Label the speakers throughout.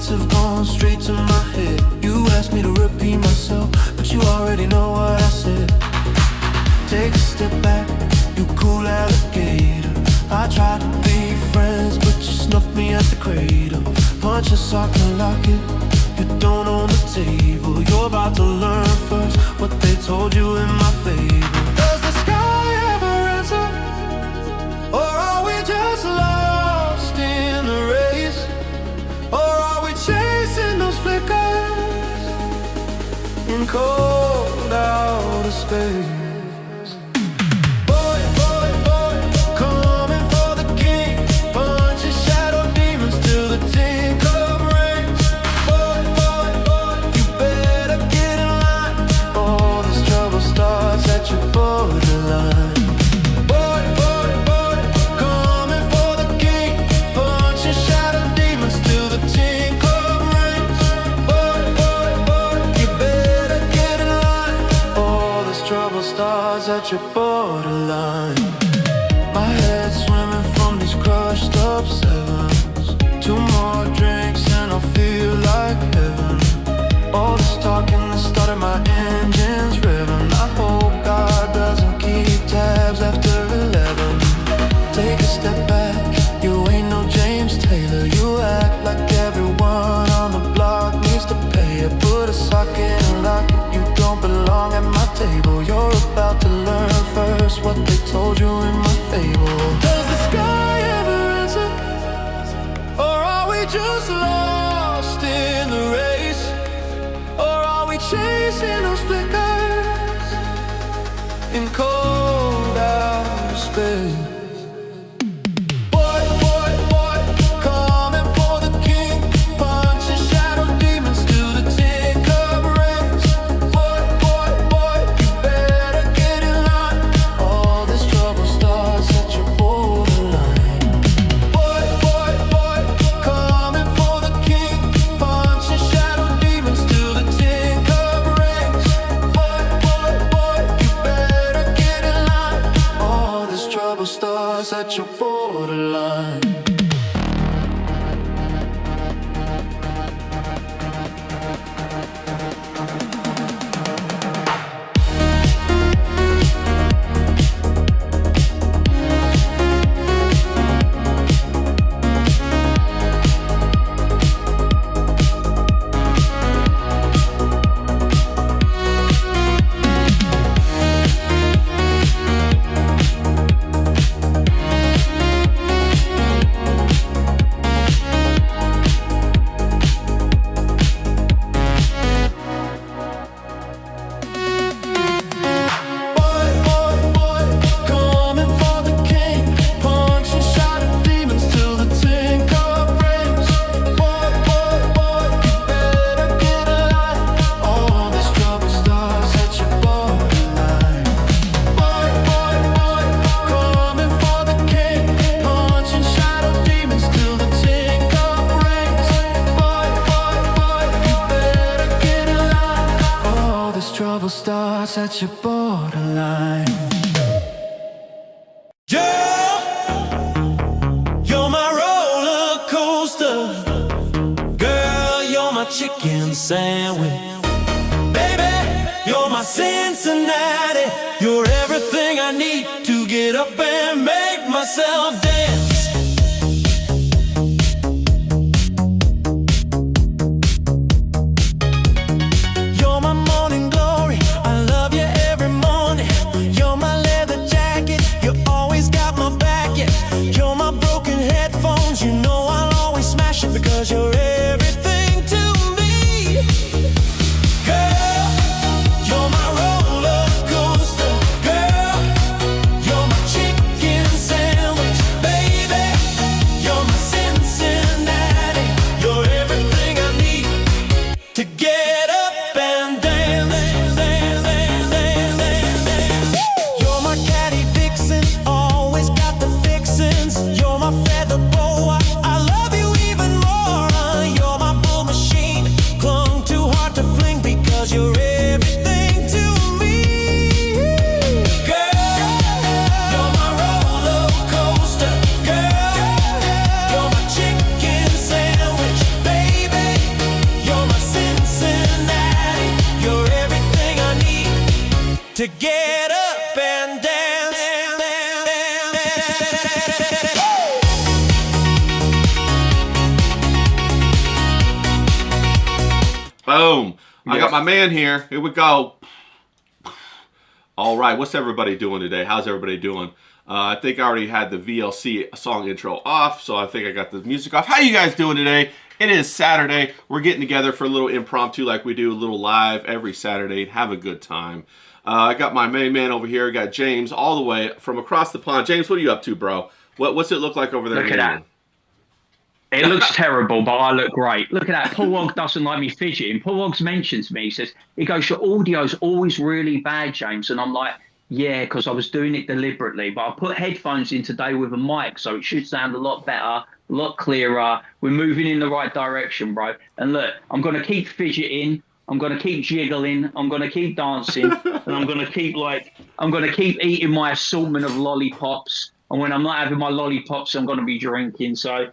Speaker 1: words have gone straight to my head. You asked me to repeat myself, but you already know what I said. Take a step back, you cool alligator. I tried to be friends, but you snuffed me at the cradle. Punch a sock and lock it, you don't own the table. You're about to learn first what they told you in my fable. Does the sky ever answer? Or are we just lost in the race? Or are we chasing those flickers in cold outer space? Stars at your borderline. My head swimming from these crushed up sevens. 2 more drinks and I'll feel like heaven. All this talking that started my engines revving. I hope God doesn't keep tabs after 11. Take a step back, you ain't no James Taylor. You act like everyone on the block needs to pay it. Put a socket and lock it, you don't belong at my table. You're about to learn first what they told you in my fable. Does the sky ever answer? Or are we just lost in the race? Or are we chasing those flickers in cold outer space? Stars at your borderline. Trouble starts at your borderline. Girl, you're my roller coaster. Girl, you're my chicken sandwich. Baby, you're my Cincinnati. You're everything I need to get up and make myself dance. Because you're everything to me. Girl, you're my roller coaster. Girl, you're my chicken sandwich. Baby, get up and dance.
Speaker 2: Boom. I got my man here. Here we go. All right. What's everybody doing today? How's everybody doing? I think I already had the VLC song intro off, so I think I got the music off. How you guys doing today? It is Saturday. We're getting together for a little impromptu like we do, a little live every Saturday. Have a good time. I got my main man over here. I got James all the way from across the pond. James, what are you up to, bro? What's it look like over there?
Speaker 3: Look at that. It looks terrible, but I look great. Look at that. Paul Wogg doesn't like me fidgeting. Paul Wogg's mentions me. He goes, your audio's always really bad, James. And I'm like, yeah, because I was doing it deliberately. But I put headphones in today with a mic, so it should sound a lot better, a lot clearer. We're moving in the right direction, bro. And look, I'm going to keep fidgeting. I'm going to keep jiggling. I'm going to keep dancing. And I'm going to keep eating my assortment of lollipops. And when I'm not having my lollipops, I'm going to be drinking. So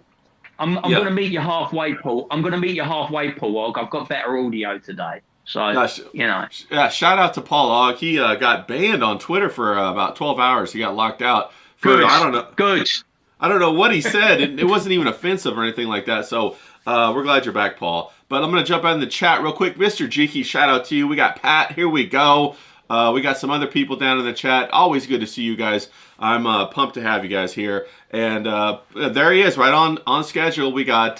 Speaker 3: I'm going to meet you halfway, Paul. I'm going to meet you halfway, Paul Wogg. I've got better audio today. So, you know.
Speaker 2: Yeah, shout out to Paul Ogg. He got banned on Twitter for about 12 hours. He got locked out. For, I don't know what he said. It wasn't even offensive or anything like that. So we're glad you're back, Paul. But I'm going to jump out in the chat real quick. Mr. Jeeky, shout out to you. We got Pat. Here we go. We got some other people down in the chat. Always good to see you guys. I'm pumped to have you guys here. And there he is, right on schedule. We got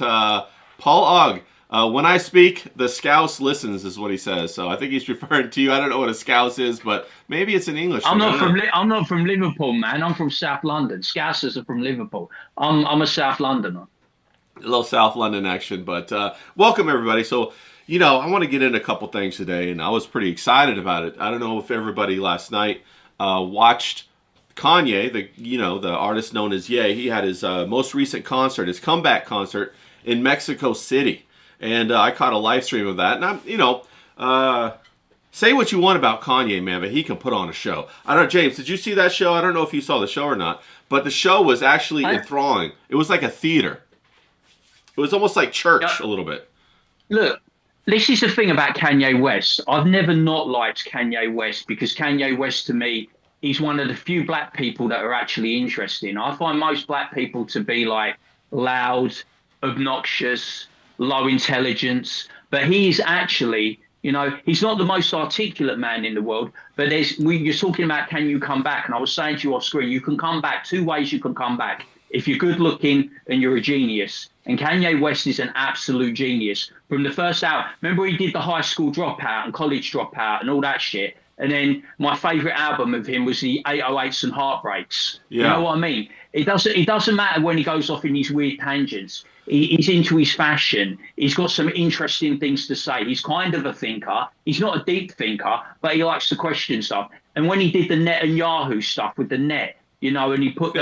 Speaker 2: Paul Ogg. When I speak, the Scouse listens, is what he says. So I think he's referring to you. I don't know what a Scouse is, but maybe it's an English.
Speaker 3: I'm not from Liverpool, man. I'm from South London. Scousers are from Liverpool. I'm a South Londoner.
Speaker 2: A little South London action, but welcome everybody. So, you know, I want to get into a couple things today, and I was pretty excited about it. I don't know if everybody last night watched Kanye, the artist known as Ye. He had his most recent concert, his comeback concert in Mexico City. And I caught a live stream of that. And say what you want about Kanye, man, but he can put on a show. I don't know, James, did you see that show? I don't know if you saw the show or not, but the show was actually enthralling. It was like a theater. It was almost like church a little bit.
Speaker 3: Look, this is the thing about Kanye West. I've never not liked Kanye West because Kanye West, to me, he's one of the few black people that are actually interesting. I find most black people to be like loud, obnoxious, low intelligence, but he's actually, he's not the most articulate man in the world, but you're talking about can you come back, and I was saying to you off screen, you can come back two ways. You can come back if you're good looking and you're a genius, and Kanye West is an absolute genius from the first hour. Remember he did the high school dropout and college dropout and all that shit, and then my favorite album of him was the 808s and Heartbreaks. You know what I mean? It doesn't matter when he goes off in these weird tangents. He's into his fashion. He's got some interesting things to say. He's kind of a thinker. He's not a deep thinker, but he likes to question stuff. And when he did the Netanyahu stuff with the net, and he put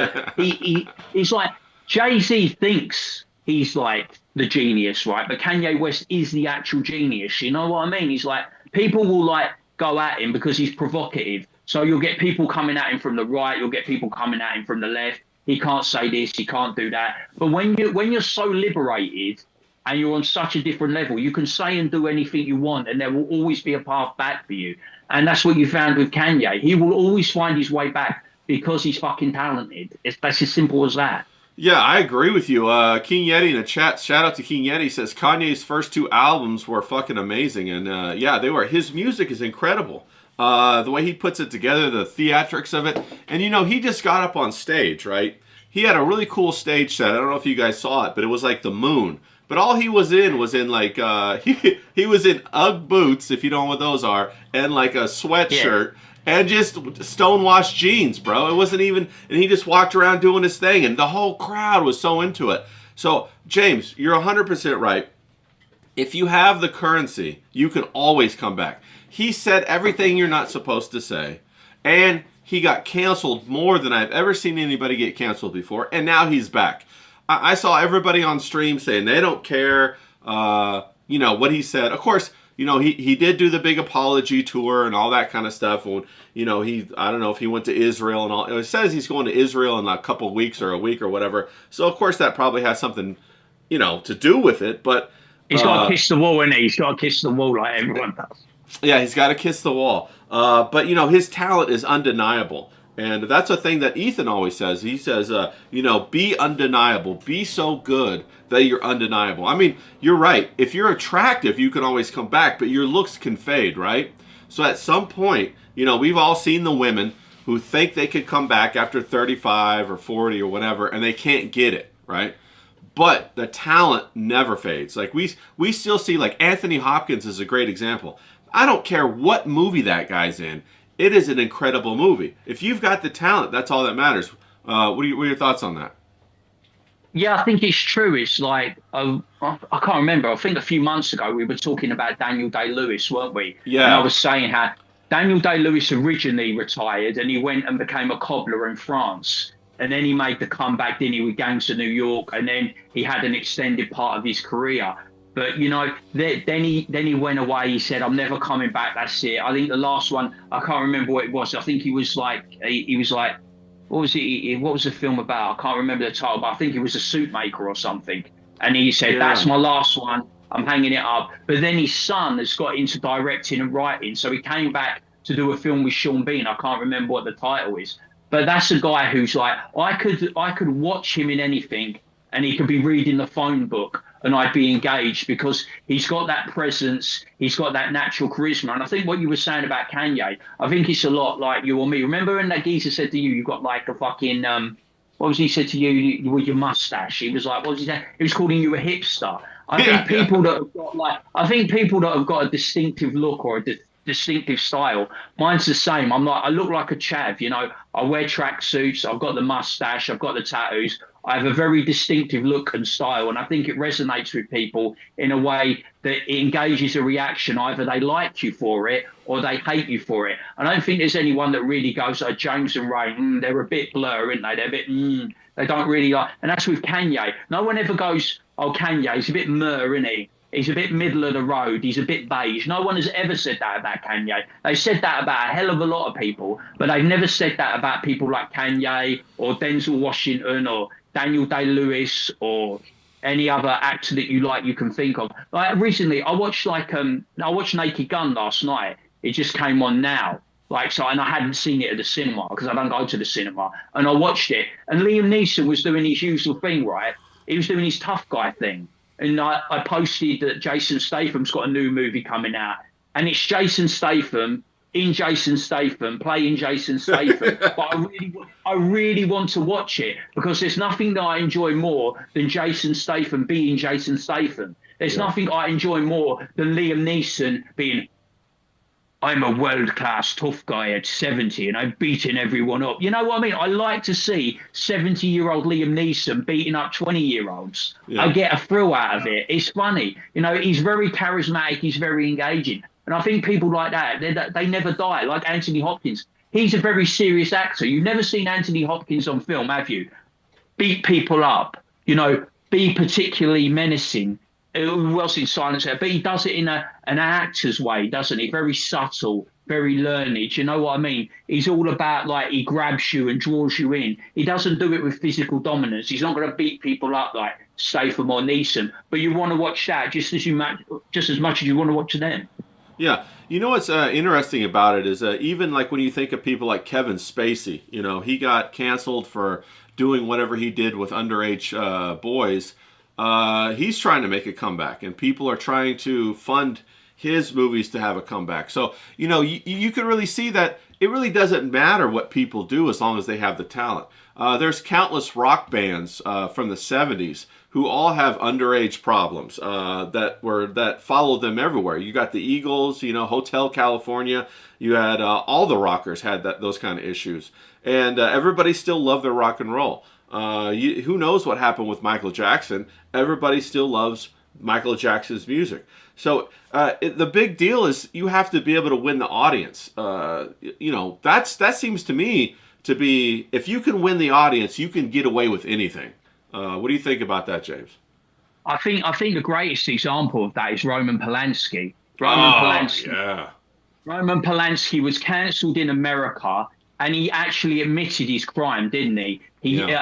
Speaker 3: he's like, Jay-Z thinks he's like the genius, right? But Kanye West is the actual genius. You know what I mean? He's like, people will like go at him because he's provocative. So you'll get people coming at him from the right. You'll get people coming at him from the left. He can't say this, he can't do that. But when you're so liberated and you're on such a different level, you can say and do anything you want, and there will always be a path back for you. And that's what you found with Kanye. He will always find his way back because he's fucking talented. That's as simple as that.
Speaker 2: Yeah, I agree with you. King Yeti in the chat, shout out to King Yeti, says Kanye's first two albums were fucking amazing. And they were. His music is incredible. The way he puts it together, the theatrics of it. And, he just got up on stage, right? He had a really cool stage set. I don't know if you guys saw it, but it was like the moon. But all he was in like, he was in Ugg boots, if you don't know what those are, and like a sweatshirt, and just stonewashed jeans, bro. It wasn't even, and he just walked around doing his thing, and the whole crowd was so into it. So, James, you're 100% right. If you have the currency, you can always come back. He said everything you're not supposed to say, and he got canceled more than I've ever seen anybody get canceled before, and now he's back. I saw everybody on stream saying they don't care, what he said. Of course, he did do the big apology tour and all that kind of stuff. When, I don't know if he went to Israel and all. It says he's going to Israel in a couple of weeks or a week or whatever. So, of course, that probably has something, to do with it. But
Speaker 3: he's got to kiss the wall, isn't he? He's got to kiss the wall like everyone does.
Speaker 2: Yeah, he's got to kiss the wall. But you know, his talent is undeniable. And that's a thing that Ethan always says. He says, you know, be undeniable. Be so good that you're undeniable. I mean, you're right. If you're attractive, you can always come back, but your looks can fade, right? So at some point, you know, we've all seen the women who think they could come back after 35 or 40 or whatever, and they can't get it, right? But the talent never fades. Like we still see, like Anthony Hopkins is a great example. I don't care what movie that guy's in. It is an incredible movie. If you've got the talent, that's all that matters. What are your thoughts on that?
Speaker 3: Yeah, I think it's true. It's like, I can't remember. I think a few months ago we were talking about Daniel Day-Lewis, weren't we?
Speaker 2: Yeah.
Speaker 3: And I was saying how Daniel Day-Lewis originally retired and he went and became a cobbler in France. And then he made the comeback, didn't he, with Gangs of New York. And then he had an extended part of his career. But, you know, then he went away. He said, I'm never coming back. That's it. I think the last one, I can't remember what it was. I think he was like, what was it? What was the film about? I can't remember the title, but I think he was a suit maker or something. And he said, that's my last one. I'm hanging it up. But then his son has got into directing and writing. So he came back to do a film with Sean Bean. I can't remember what the title is. But that's a guy who's like, I could watch him in anything and he could be reading the phone book and I'd be engaged because he's got that presence, he's got that natural charisma. And I think what you were saying about Kanye, I think it's a lot like you or me. Remember when that geezer said to you, you got like a fucking, what was he said to you with your mustache? He was like, what was he saying? He was calling you a hipster. I think people that have got a distinctive look or a distinctive style. Mine's the same. I look like a chav, you know. I wear tracksuits. I've got the mustache. I've got the tattoos. I have a very distinctive look and style, and I think it resonates with people in a way that it engages a reaction. Either they like you for it or they hate you for it. I don't think there's anyone that really goes, oh, James and Ray, they're a bit blur, aren't they? They're a bit, they don't really like. And that's with Kanye. No one ever goes, oh, Kanye, he's a bit myrrh, isn't he? He's a bit middle of the road. He's a bit beige. No one has ever said that about Kanye. They said that about a hell of a lot of people, but they've never said that about people like Kanye or Denzel Washington or Daniel Day-Lewis or any other actor that you can think of. Like recently, I watched Naked Gun last night. It just came on now. And I hadn't seen it at the cinema because I don't go to the cinema. And I watched it, and Liam Neeson was doing his usual thing, right? He was doing his tough guy thing. And I posted that Jason Statham's got a new movie coming out, and it's Jason Statham in Jason Statham playing Jason Statham. But I really want to watch it because there's nothing that I enjoy more than Jason Statham being Jason Statham. There's nothing I enjoy more than Liam Neeson being, I'm a world-class tough guy at 70 and I'm beating everyone up. You know what I mean? I like to see 70-year-old Liam Neeson beating up 20-year-olds. Yeah. I get a thrill out of it. It's funny. You know, he's very charismatic. He's very engaging. And I think people like that, they never die, like Anthony Hopkins. He's a very serious actor. You've never seen Anthony Hopkins on film, have you? Beat people up, you know, be particularly menacing. Who else in Silence? But he does it in an actor's way, doesn't he? Very subtle, very learned. You know what I mean? He's all about, like, he grabs you and draws you in. He doesn't do it with physical dominance. He's not going to beat people up like Statham or Neeson. But you want to watch that just as much as you want to watch them.
Speaker 2: Yeah. You know what's interesting about it is even like when you think of people like Kevin Spacey, you know, he got canceled for doing whatever he did with underage boys. He's trying to make a comeback, and people are trying to fund his movies to have a comeback. So, you know, you can really see that it really doesn't matter what people do as long as they have the talent. There's countless rock bands from the 70s who all have underage problems that followed them everywhere. You got the Eagles, you know, Hotel California. You had all the rockers had those kind of issues, and everybody still loved their rock and roll. Who knows what happened with Michael Jackson? Everybody still loves Michael Jackson's music. So the big deal is you have to be able to win the audience. You know, that seems to me to be, if you can win the audience, you can get away with anything. What do you think about that, James?
Speaker 3: I think the greatest example of that is Roman Polanski. Roman Polanski was cancelled in America, and he actually admitted his crime, didn't he?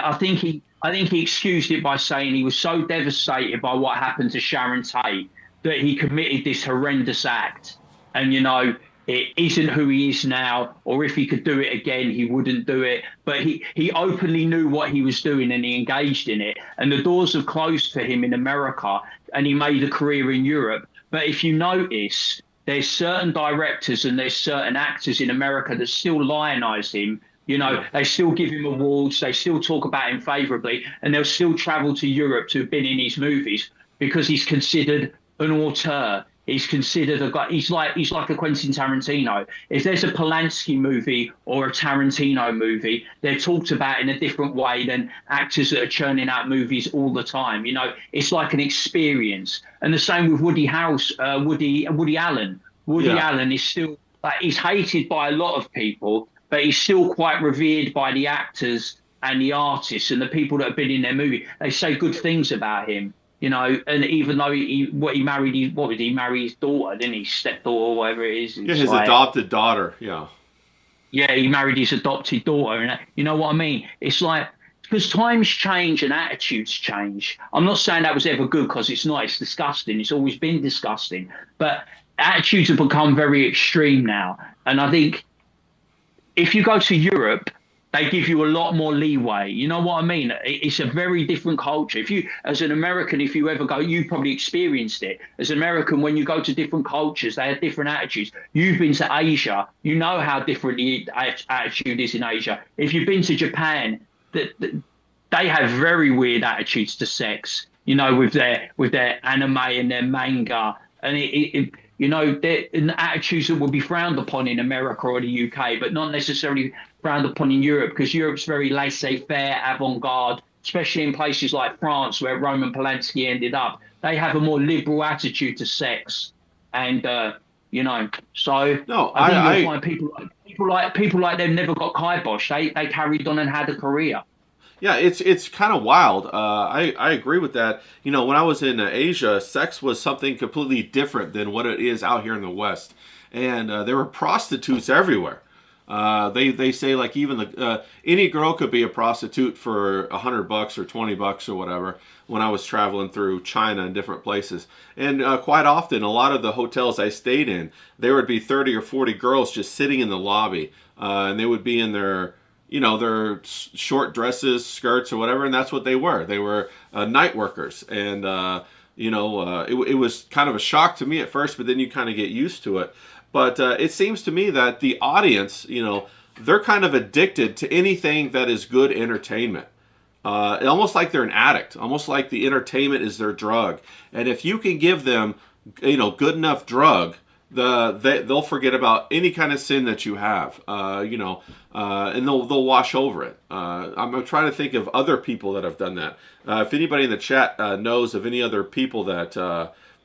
Speaker 3: I think he excused it by saying he was so devastated by what happened to Sharon Tate that he committed this horrendous act. And, you know, it isn't who he is now, or if he could do it again, he wouldn't do it. But he openly knew what he was doing and he engaged in it. And the doors have closed for him in America, and he made a career in Europe. But if you notice, there's certain directors and there's certain actors in America that still lionize him. You know,
Speaker 2: Yeah.
Speaker 3: they still give him awards, they still talk about him favorably, and they'll still travel to Europe to have been in his movies because he's considered an auteur. He's considered a guy. He's like a Quentin Tarantino. If there's a Polanski movie or a Tarantino movie, they're talked about in a different way than actors that are churning out movies all the time. You know, it's like an experience. And the same with Woody Allen. Woody Allen is still he's hated by a lot of people, but he's still quite revered by the actors and the artists and the people that have been in their movie. They say good things about him. You know, and even though he marry his daughter, didn't he? Stepdaughter or whatever it is.
Speaker 2: Yeah, his adopted daughter. Yeah.
Speaker 3: Yeah, he married his adopted daughter. And you know what I mean? It's like, because times change and attitudes change. I'm not saying that was ever good, because it's not. It's disgusting. It's always been disgusting. But attitudes have become very extreme now. And I think if you go to Europe, they give you a lot more leeway. You know what I mean? It's a very different culture. If you, as an American, if you ever go, you probably experienced it. As an American, when you go to different cultures, they have different attitudes. You've been to Asia, you know how different the attitude is in Asia. If you've been to Japan, they have very weird attitudes to sex. You know, with their anime and their manga, and you know, they're attitudes that would be frowned upon in America or the UK, but not necessarily frowned upon in Europe, because Europe's very laissez-faire, avant-garde, especially in places like France, where Roman Polanski ended up. They have a more liberal attitude to sex, and you know, so
Speaker 2: No,
Speaker 3: I think you'll find people like them never got kiboshed. They carried on and had a career.
Speaker 2: Yeah, it's kind of wild. I agree with that. You know, when I was in Asia, sex was something completely different than what it is out here in the West, and there were prostitutes everywhere. They say like even any girl could be a prostitute for $100 or $20 or whatever. When I was traveling through China and different places, and quite often, a lot of the hotels I stayed in, there would be 30 or 40 girls just sitting in the lobby, and they would be in their their short dresses, skirts, or whatever, and that's what they were. They were night workers, and it was kind of a shock to me at first, but then you kind of get used to it. But it seems to me that the audience, they're kind of addicted to anything that is good entertainment. Almost like they're an addict, almost like the entertainment is their drug. And if you can give them, good enough drug, they'll forget about any kind of sin that you have, and they'll wash over it. I'm trying to think of other people that have done that. If anybody in the chat knows of any other people that,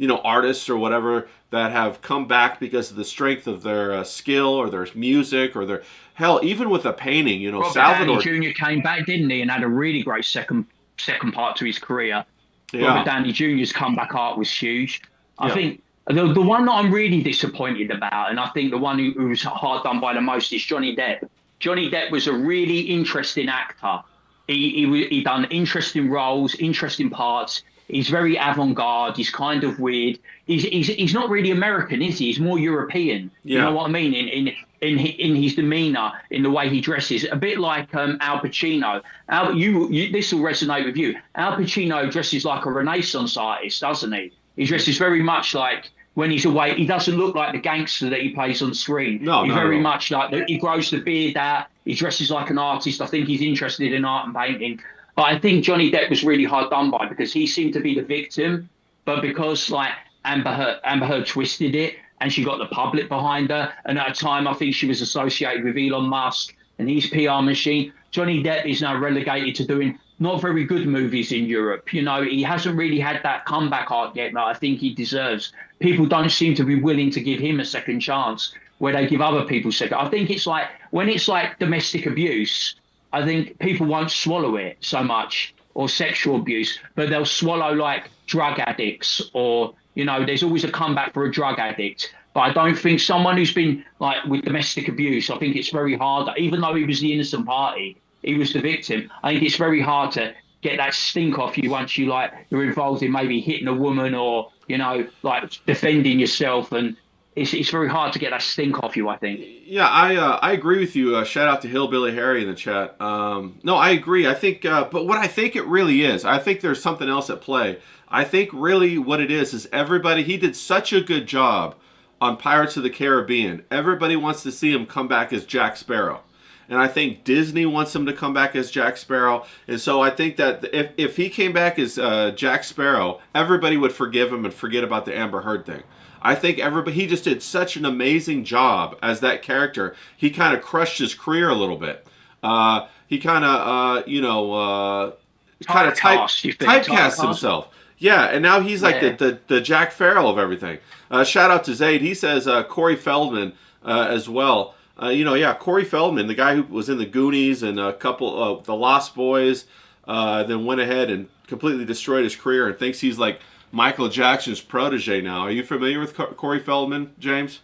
Speaker 2: artists or whatever, that have come back because of the strength of their skill or their music or their, hell, even with a painting,
Speaker 3: Robert
Speaker 2: Salvador
Speaker 3: Downey Jr. came back, didn't he, and had a really great second part to his career.
Speaker 2: Yeah.
Speaker 3: Robert Downey Jr.'s comeback art was huge. I think the one that I'm really disappointed about, and I think the one who was hard done by the most, is Johnny Depp. Johnny Depp was a really interesting actor. He done interesting roles, interesting parts. He's very avant-garde. He's kind of weird. He's not really American, is he? He's more European.
Speaker 2: Yeah.
Speaker 3: You know what I mean? In his demeanor, in the way he dresses, a bit like Al Pacino. This will resonate with you. Al Pacino dresses like a Renaissance artist, doesn't he? He dresses very much like, when he's away, he doesn't look like the gangster that he plays on screen. He's very much like, he grows the beard out. He dresses like an artist. I think he's interested in art and painting. But I think Johnny Depp was really hard done by, because he seemed to be the victim. But because like Amber Heard twisted it, and she got the public behind her, and at a time I think she was associated with Elon Musk and his PR machine, Johnny Depp is now relegated to doing not very good movies in Europe. He hasn't really had that comeback arc yet that I think he deserves. People don't seem to be willing to give him a second chance, where they give other people second. I think it's like, when it's like domestic abuse, I think people won't swallow it so much, or sexual abuse, but they'll swallow like drug addicts, or, there's always a comeback for a drug addict. But I don't think someone who's been like with domestic abuse, I think it's very hard, even though he was the innocent party, he was the victim. I think it's very hard to get that stink off you once you're involved in maybe hitting a woman, or, like defending yourself. And it's very hard to get that stink off you, I think.
Speaker 2: Yeah, I agree with you. Shout out to Hillbilly Harry in the chat. No, I agree. I think, but what I think it really is, I think there's something else at play. I think really what it is everybody. He did such a good job on Pirates of the Caribbean. Everybody wants to see him come back as Jack Sparrow. And I think Disney wants him to come back as Jack Sparrow. And so I think that if he came back as Jack Sparrow, everybody would forgive him and forget about the Amber Heard thing. I think he just did such an amazing job as that character. He kind of crushed his career a little bit. He kind of, kind of typecast himself. Yeah, and now he's like the Jack Farrell of everything. Shout out to Zayd. He says Corey Feldman as well. Corey Feldman, the guy who was in the Goonies and a couple of the Lost Boys, then went ahead and completely destroyed his career and thinks he's like Michael Jackson's protege now. Are you familiar with Corey Feldman, James?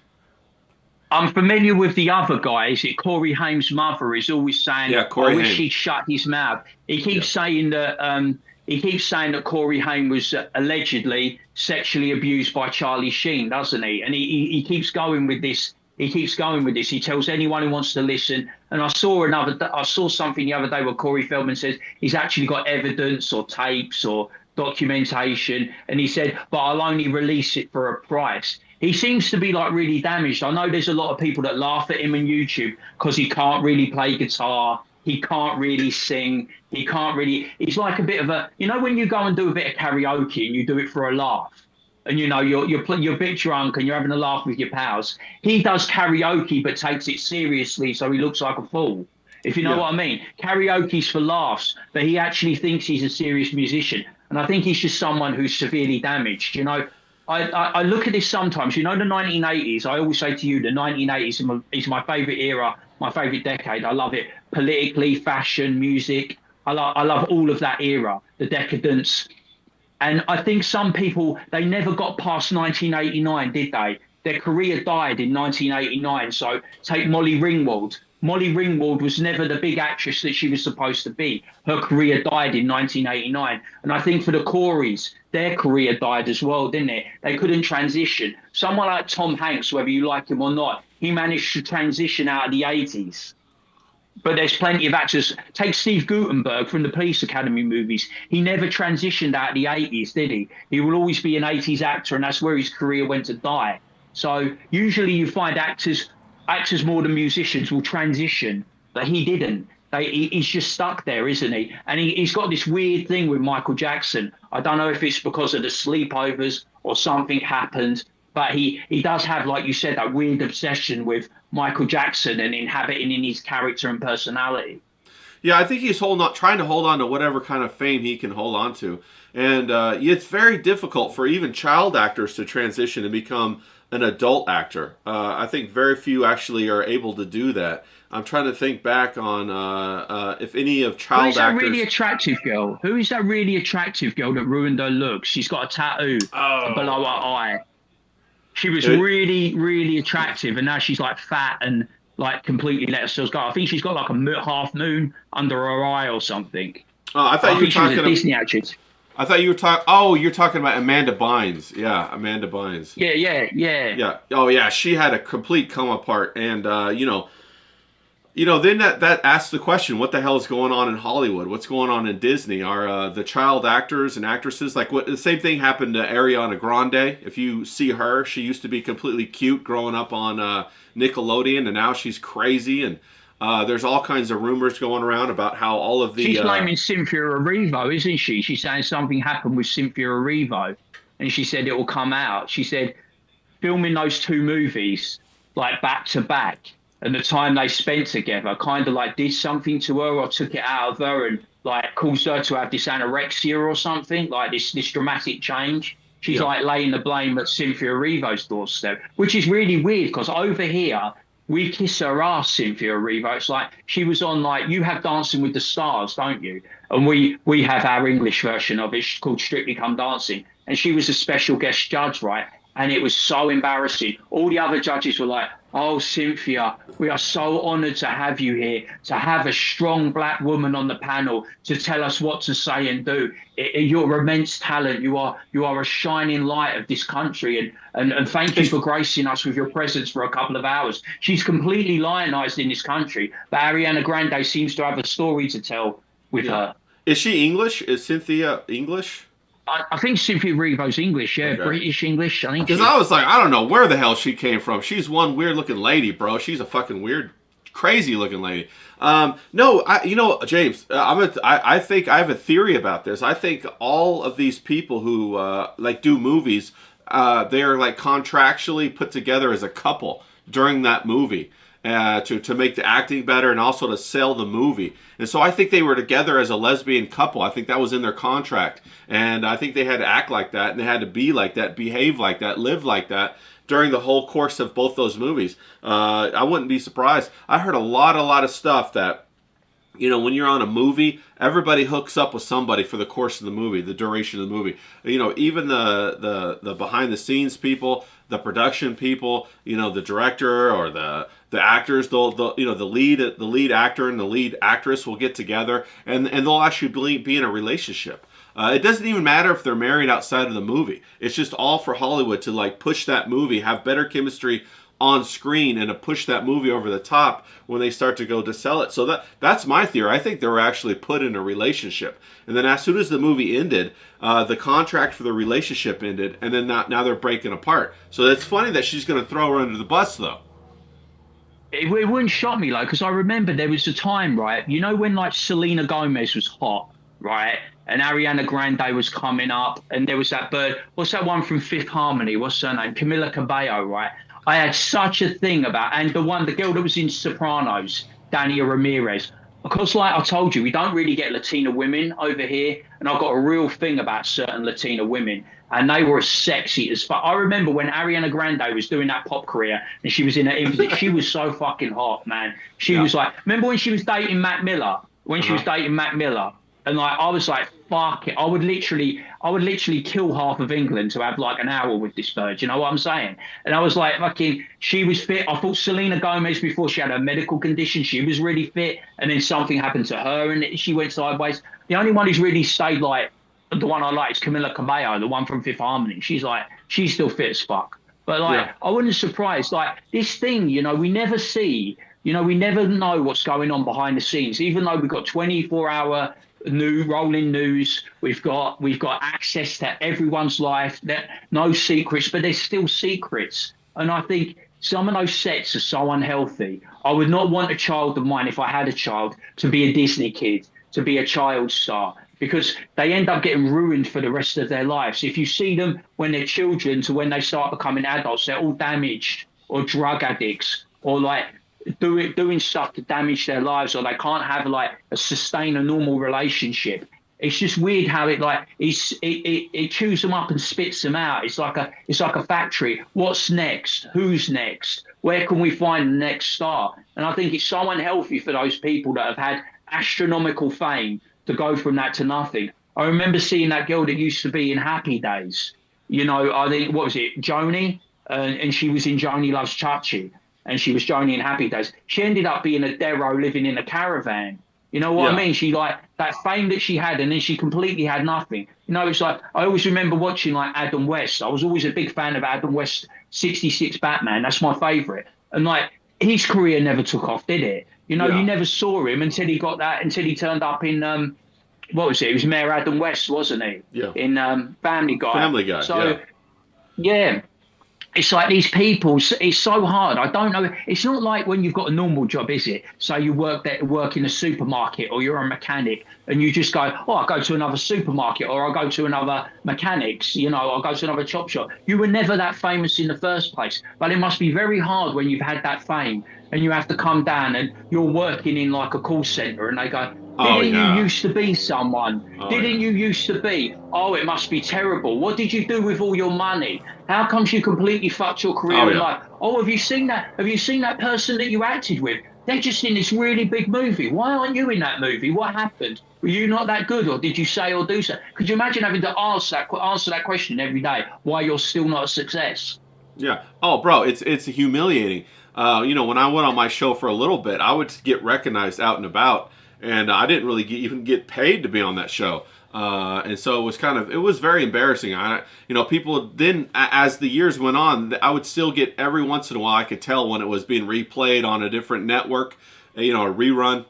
Speaker 3: I'm familiar with the other guys. Corey Haim's mother is always saying,
Speaker 2: "Yeah, Corey
Speaker 3: I wish
Speaker 2: Haim.
Speaker 3: he'd shut his mouth." He keeps saying that. He keeps saying that Corey Haim was allegedly sexually abused by Charlie Sheen, doesn't he? And he keeps going with this. He tells anyone who wants to listen. And I saw something the other day where Corey Feldman says he's actually got evidence or tapes or documentation, and he said, but I'll only release it for a price. He seems to be like really damaged. I know there's a lot of people that laugh at him on YouTube because he can't really play guitar. He can't really sing. He's like a bit of a, when you go and do a bit of karaoke and you do it for a laugh and, you're a bit drunk and you're having a laugh with your pals. He does karaoke but takes it seriously so he looks like a fool. If you know what I mean. Karaoke's for laughs, but he actually thinks he's a serious musician. And I think he's just someone who's severely damaged. I look at this sometimes. The 1980s, I always say to you, the 1980s is my favourite era, my favourite decade. I love it politically, fashion, music. I love all of that era, the decadence. And I think some people, they never got past 1989, did they? Their career died in 1989. So take Molly Ringwald. Molly Ringwald was never the big actress that she was supposed to be. Her career died in 1989. And I think for the Coreys, their career died as well, didn't it? They couldn't transition. Someone like Tom Hanks, whether you like him or not, he managed to transition out of the 80s. But there's plenty of actors. Take Steve Guttenberg from the Police Academy movies. He never transitioned out of the 80s, did he? He will always be an 80s actor, and that's where his career went to die. So usually you find actors more than musicians will transition, but he didn't. He's just stuck there, isn't he? And he's got this weird thing with Michael Jackson. I don't know if it's because of the sleepovers or something happened, but he does have, like you said, that weird obsession with Michael Jackson and inhabiting in his character and personality.
Speaker 2: Yeah, I think he's trying to hold on to whatever kind of fame he can hold on to. And it's very difficult for even child actors to transition and become an adult actor. I think very few actually are able to do that. I'm trying to think back on if any of child actors.
Speaker 3: Who is that really attractive girl? Who is that really attractive girl that ruined her looks? She's got a tattoo below her eye. She was really, really attractive, and now she's like fat and like completely let herself go. I think she's got like a half moon under her eye or something.
Speaker 2: I thought you were talking
Speaker 3: about Disney actress.
Speaker 2: I thought you were talking. Oh, you're talking about Amanda Bynes. Yeah, Amanda Bynes.
Speaker 3: Yeah.
Speaker 2: Oh, yeah. She had a complete come apart, and then that asks the question: what the hell is going on in Hollywood? What's going on in Disney? Are the child actors and actresses the same thing happened to Ariana Grande? If you see her, she used to be completely cute growing up on Nickelodeon, and now she's crazy and. There's all kinds of rumors going around about how all of the...
Speaker 3: She's blaming Cynthia Erivo, isn't she? She's saying something happened with Cynthia Erivo, and she said it will come out. She said filming those two movies, like back to back, and the time they spent together kind of like did something to her or took it out of her and like caused her to have this anorexia or something, like this dramatic change. She's like laying the blame at Cynthia Erivo's doorstep, which is really weird because over here, we kiss her ass, Cynthia Erivo. It's like she was on like you have Dancing with the Stars, don't you? And we have our English version of it called Strictly Come Dancing. And she was a special guest judge, right? and it was so embarrassing. All the other judges were like, "Oh, Cynthia, we are so honoured to have you here, to have a strong black woman on the panel to tell us what to say and do. You're immense talent. You are a shining light of this country, and thank you for gracing us with your presence for a couple of hours." She's completely lionised in this country, but Ariana Grande seems to have a story to tell with her.
Speaker 2: Is she English? Is Cynthia English?
Speaker 3: I think Cynthia Erivo's English, yeah,
Speaker 2: Okay.
Speaker 3: British English. I think.
Speaker 2: Because I was like, I don't know where the hell she came from. She's one weird looking lady, bro. She's a fucking weird, crazy looking lady. No, James, I think I have a theory about this. I think all of these people who like do movies, they are like contractually put together as a couple during that movie. To make the acting better and also to sell the movie. And so I think they were together as a lesbian couple. I think that was in their contract. And I think they had to act like that, and they had to be like that, behave like that, live like that during the whole course of both those movies. I wouldn't be surprised. I heard a lot of stuff that, when you're on a movie, everybody hooks up with somebody for the course of the movie, the duration of the movie. Even the behind the scenes people, the production people, the director or the actors, the lead actor and the lead actress will get together and they'll actually be in a relationship. It doesn't even matter if they're married outside of the movie. It's just all for Hollywood to like push that movie, have better chemistry on screen, and to push that movie over the top when they start to go to sell it. So that's my theory. I think they were actually put in a relationship, and then as soon as the movie ended, the contract for the relationship ended, and then now they're breaking apart. So it's funny that she's going to throw her under the bus, though.
Speaker 3: It wouldn't shock me, like, because I remember there was a time, right? When like Selena Gomez was hot, right? And Ariana Grande was coming up, and there was that bird. What's that one from Fifth Harmony? What's her name? Camila Cabello, right? I had such a thing about, and the girl that was in Sopranos, Dania Ramirez. Because, like I told you, we don't really get Latina women over here, and I've got a real thing about certain Latina women, and they were sexy as fuck. I remember when Ariana Grande was doing that pop career, and she was in her infancy, she was so fucking hot, man. She was like, remember when she was dating Mac Miller? And like, I was like, fuck it. I would literally kill half of England to have like an hour with this bird. You know what I'm saying? And I was like, fucking, she was fit. I thought Selena Gomez, before she had a medical condition, she was really fit. And then something happened to her and she went sideways. The only one who's really stayed like, the one I like is Camila Cabello, the one from Fifth Harmony. She's still fit as fuck. But like, I wasn't surprised. Like this thing, we never see, we never know what's going on behind the scenes, even though we've got 24-hour rolling news, we've got access to everyone's life, no secrets, but there's still secrets. And I think some of those sets are so unhealthy. I would not want a child of mine, if I had a child, to be a Disney kid, to be a child star, because they end up getting ruined for the rest of their lives. If you see them when they're children to when they start becoming adults, they're all damaged or drug addicts or like doing stuff to damage their lives, or they can't have like sustain a normal relationship. It's just weird how it chews them up and spits them out. It's like a factory. What's next? Who's next? Where can we find the next star? And I think it's so unhealthy for those people that have had astronomical fame to go from that to nothing. I remember seeing that girl that used to be in Happy Days. I think, what was it, Joni? And she was in Joni Loves Chachi. And she was Joni in Happy Days. She ended up being a Dero living in a caravan. You know what I mean? She like that fame that she had, and then she completely had nothing. It's like, I always remember watching like Adam West. I was always a big fan of Adam West, 66 Batman. That's my favorite. And like, his career never took off, did it? You never saw him until he turned up in, what was it? It was Mayor Adam West, wasn't he? Yeah. In Family Guy.
Speaker 2: Family Guy,
Speaker 3: so, yeah. It's like these people, it's so hard. I don't know. It's not like when you've got a normal job, is it? So you work in a supermarket, or you're a mechanic, and you just go, I'll go to another supermarket, or I'll go to another mechanics, I'll go to another chop shop. You were never that famous in the first place. But it must be very hard when you've had that fame and you have to come down and you're working in like a call center and they go, didn't you used to be someone? Didn't you used to be? Oh, it must be terrible. What did you do with all your money? How comes you completely fucked your career in life? Oh, have you seen that? Have you seen that person that you acted with? They're just in this really big movie. Why aren't you in that movie? What happened? Were you not that good, or did you say or do so? Could you imagine having to answer that question every day? Why you're still not a success?
Speaker 2: Yeah. Oh, bro, it's humiliating. When I went on my show for a little bit, I would get recognized out and about, and I didn't really even get paid to be on that show. And so it was very embarrassing. People then, as the years went on, I would still get every once in a while. I could tell when it was being replayed on a different network, a rerun.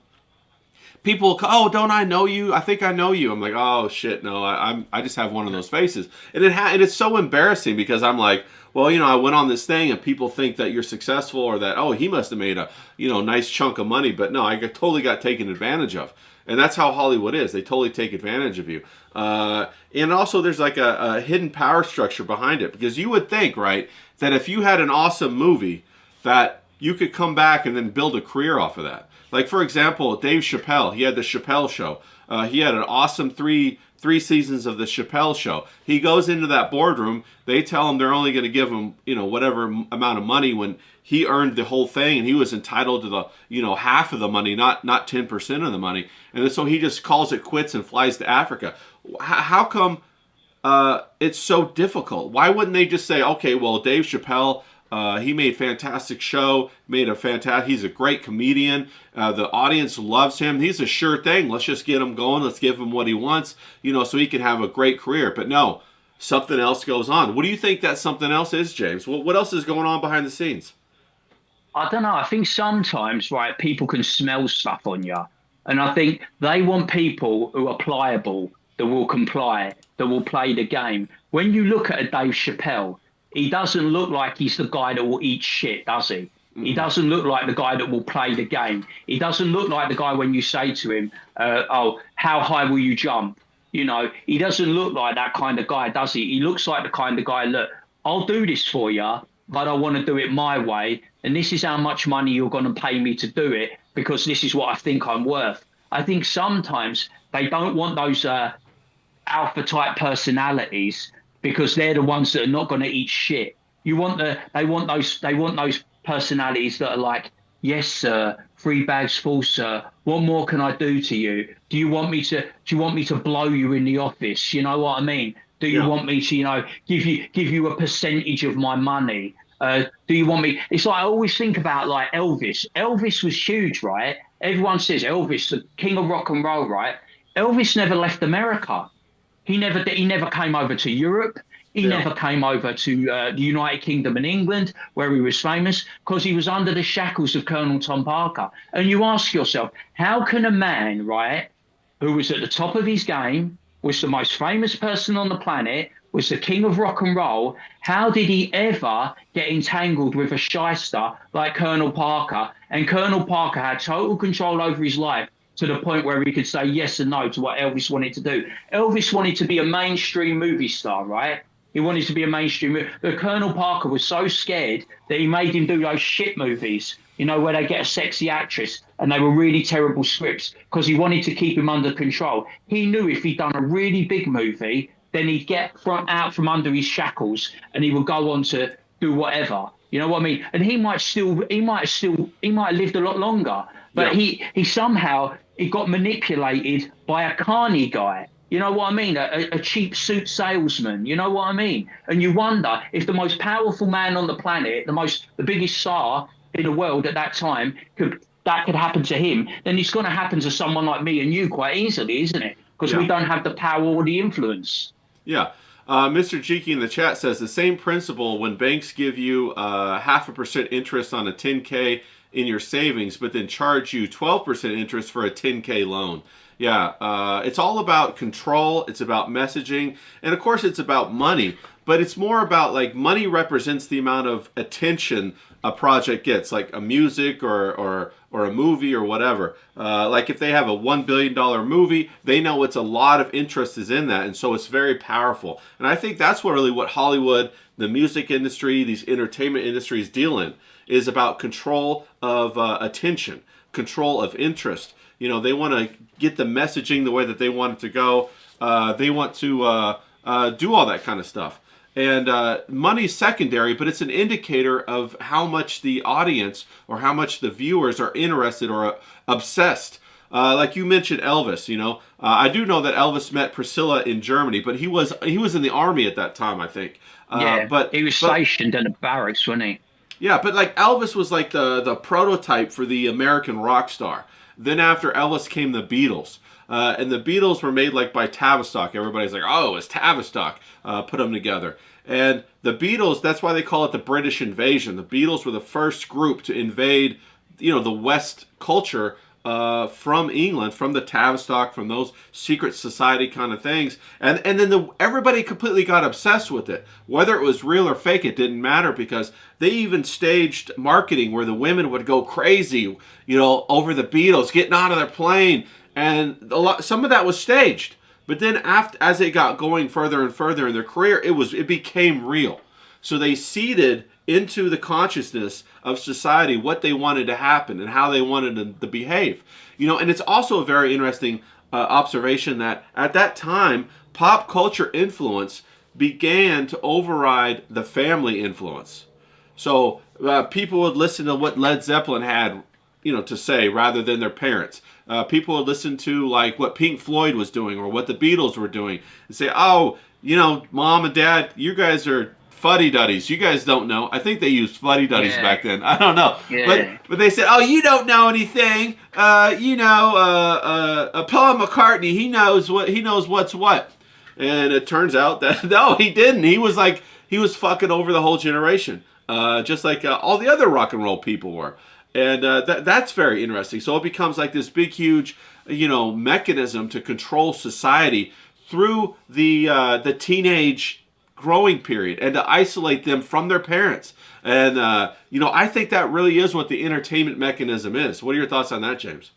Speaker 2: People, oh, don't I know you? I think I know you. I'm like, oh shit, no, I just have one of those faces, and it's so embarrassing because I'm like, well, I went on this thing, and people think that you're successful, or that, oh, he must have made a nice chunk of money, but no, totally got taken advantage of, and that's how Hollywood is. They totally take advantage of you, and also there's like a hidden power structure behind it, because you would think, right, that if you had an awesome movie, that you could come back and then build a career off of that. Like, for example, Dave Chappelle, he had the Chappelle Show. He had an awesome three seasons of the Chappelle Show. He goes into that boardroom. They tell him they're only going to give him, whatever amount of money, when he earned the whole thing, and he was entitled to the, half of the money, not 10% of the money. And then, so he just calls it quits and flies to Africa. How come it's so difficult? Why wouldn't they just say, okay, well, Dave Chappelle, he made a fantastic show, he's a great comedian. The audience loves him. He's a sure thing. Let's just get him going. Let's give him what he wants, so he can have a great career. But no, something else goes on. What do you think that something else is, James? What else is going on behind the scenes?
Speaker 3: I don't know. I think sometimes, right, people can smell stuff on you. And I think they want people who are pliable, that will comply, that will play the game. When you look at a Dave Chappelle, he doesn't look like he's the guy that will eat shit, does he? He doesn't look like the guy that will play the game. He doesn't look like the guy when you say to him, oh, how high will you jump? He doesn't look like that kind of guy, does he? He looks like the kind of guy, look, I'll do this for you, but I want to do it my way. And this is how much money you're going to pay me to do it, because this is what I think I'm worth. I think sometimes they don't want those alpha type personalities, because they're the ones that are not going to eat shit. They want those personalities that are like, yes, sir, 3 bags full, sir. What more can I do to you? Do you want me to blow you in the office? You know what I mean? Do you want me to, give you a percentage of my money? Do you want me? It's like, I always think about like Elvis. Elvis was huge, right? Everyone says Elvis, the king of rock and roll, right? Elvis never left America. He never came over to Europe. He never came over to the United Kingdom and England, where he was famous, because he was under the shackles of Colonel Tom Parker. And you ask yourself, how can a man, right, who was at the top of his game, was the most famous person on the planet, was the king of rock and roll, how did he ever get entangled with a shyster like Colonel Parker? And Colonel Parker had total control over his life, to the point where he could say yes and no to what Elvis wanted to do. Elvis wanted to be a mainstream movie star, right? He wanted to be a mainstream. But Colonel Parker was so scared that he made him do those shit movies, where they get a sexy actress, and they were really terrible scripts, because he wanted to keep him under control. He knew if he'd done a really big movie, then he'd get out from under his shackles, and he would go on to do whatever. You know what I mean? And he might have lived a lot longer. But he somehow got manipulated by a carny guy. You know what I mean? A cheap suit salesman. You know what I mean? And you wonder if the most powerful man on the planet, the biggest star in the world at that time, could happen to him. Then it's going to happen to someone like me and you quite easily, isn't it? Because we don't have the power or the influence.
Speaker 2: Yeah. Mr. Cheeky in the chat says the same principle when banks give you 0.5% interest on a 10K in your savings, but then charge you 12% interest for a 10K loan. Yeah, it's all about control. It's about messaging. And of course, it's about money. But it's more about, like, money represents the amount of attention a project gets, like a music or a movie or whatever. Like if they have a $1 billion movie, they know it's a lot of interest is in that. And so it's very powerful. And I think that's what Hollywood, the music industry, these entertainment industries deal in, is about control of attention, control of interest. They want to get the messaging the way that they want it to go. They want to do all that kind of stuff. And money's secondary, but it's an indicator of how much the audience or how much the viewers are interested or obsessed. Like you mentioned Elvis, I do know that Elvis met Priscilla in Germany, but he was in the army at that time, I think.
Speaker 3: Yeah,
Speaker 2: But
Speaker 3: he was stationed in a barracks, wasn't he?
Speaker 2: yeah, but like Elvis was like the prototype for the American rock star. Then after Elvis came the Beatles. And the Beatles were made like by Tavistock. Everybody's like, oh, it's Tavistock. Put them together. And the Beatles, that's why they call it the British invasion. The Beatles were the first group to invade, the West culture from England, from the Tavistock, from those secret society kind of things. And then everybody completely got obsessed with it. Whether it was real or fake, it didn't matter because they even staged marketing where the women would go crazy, over the Beatles, getting out of their plane. And some of that was staged. But then as they got going further and further in their career, it became real. So they seeded into the consciousness of society what they wanted to happen and how they wanted to behave. And it's also a very interesting observation that at that time, pop culture influence began to override the family influence. So people would listen to what Led Zeppelin had, to say rather than their parents. People would listen to like what Pink Floyd was doing or what the Beatles were doing and say, oh, Mom and Dad, you guys are fuddy-duddies. You guys don't know. I think they used fuddy-duddies back then. I don't know. Yeah. But they said, oh, you don't know anything. Paul McCartney, he knows what's what. And it turns out that, no, he didn't. He was fucking over the whole generation. Just like all the other rock and roll people were. And that's very interesting. So it becomes like this big, huge, mechanism to control society through the teenage growing period and to isolate them from their parents. And, I think that really is what the entertainment mechanism is. What are your thoughts on that, James?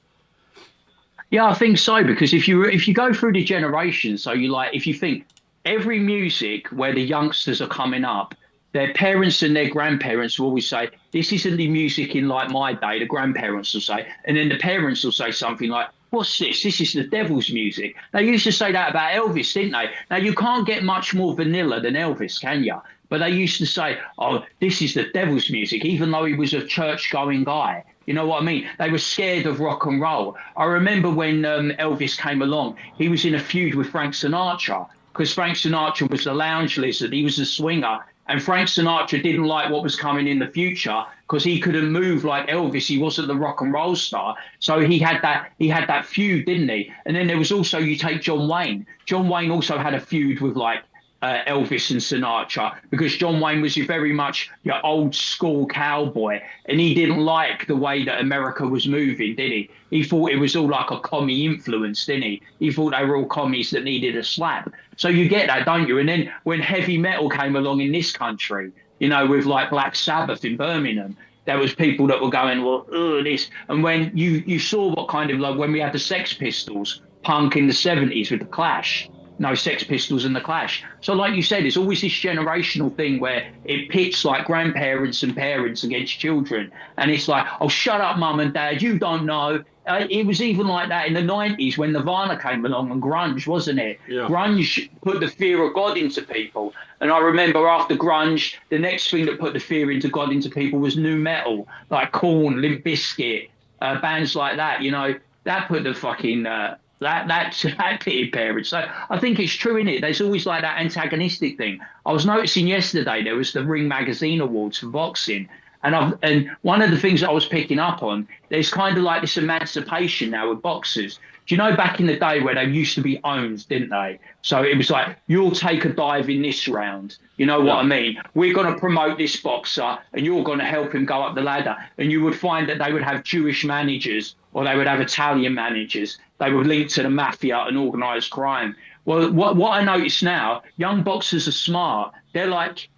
Speaker 3: Yeah, I think so, because if you go through the generations, so if you think every music where the youngsters are coming up, their parents and their grandparents will always say, this isn't the music in like my day, the grandparents will say. And then the parents will say something like, what's this? This is the devil's music. They used to say that about Elvis, didn't they? Now, you can't get much more vanilla than Elvis, can you? But they used to say, oh, this is the devil's music, even though he was a church-going guy. You know what I mean? They were scared of rock and roll. I remember when Elvis came along, he was in a feud with Frank Sinatra because Frank Sinatra was the lounge lizard. He was a swinger. And Frank Sinatra didn't like what was coming in the future because he couldn't move like Elvis. He wasn't the rock and roll star. So he had that feud, didn't he? And then there was also, you take John Wayne. John Wayne also had a feud with Elvis and Sinatra because John Wayne was very much your old school cowboy and he didn't like the way that America was moving, did he? He thought it was all like a commie influence, didn't he? He thought they were all commies that needed a slap. So you get that, don't you? And then when heavy metal came along in this country, with like Black Sabbath in Birmingham, there was people that were going, well, this. And when you saw what kind of when we had the Sex Pistols, punk in the 70s with the Clash, no Sex Pistols and the Clash. So like you said, it's always this generational thing where it pits like grandparents and parents against children. And it's like, oh, shut up, mum and dad, you don't know. It was even like that in the 90s when Nirvana came along and grunge, wasn't it? Yeah. Grunge put the fear of God into people. And I remember after grunge, the next thing that put the fear into God into people was nu metal, like Korn, Limp Bizkit, bands like that, that put the fucking... that pitted parents. So I think it's true, innit? There's always like that antagonistic thing. I was noticing yesterday there was the Ring Magazine Awards for boxing. And one of the things that I was picking up on, there's kind of like this emancipation now with boxers. Do you know back in the day where they used to be owned, didn't they? So it was like, you'll take a dive in this round. You know what I mean? We're going to promote this boxer and you're going to help him go up the ladder. And you would find that they would have Jewish managers or they would have Italian managers. They were linked to the mafia and organised crime. Well, what I notice now, young boxers are smart. They're like,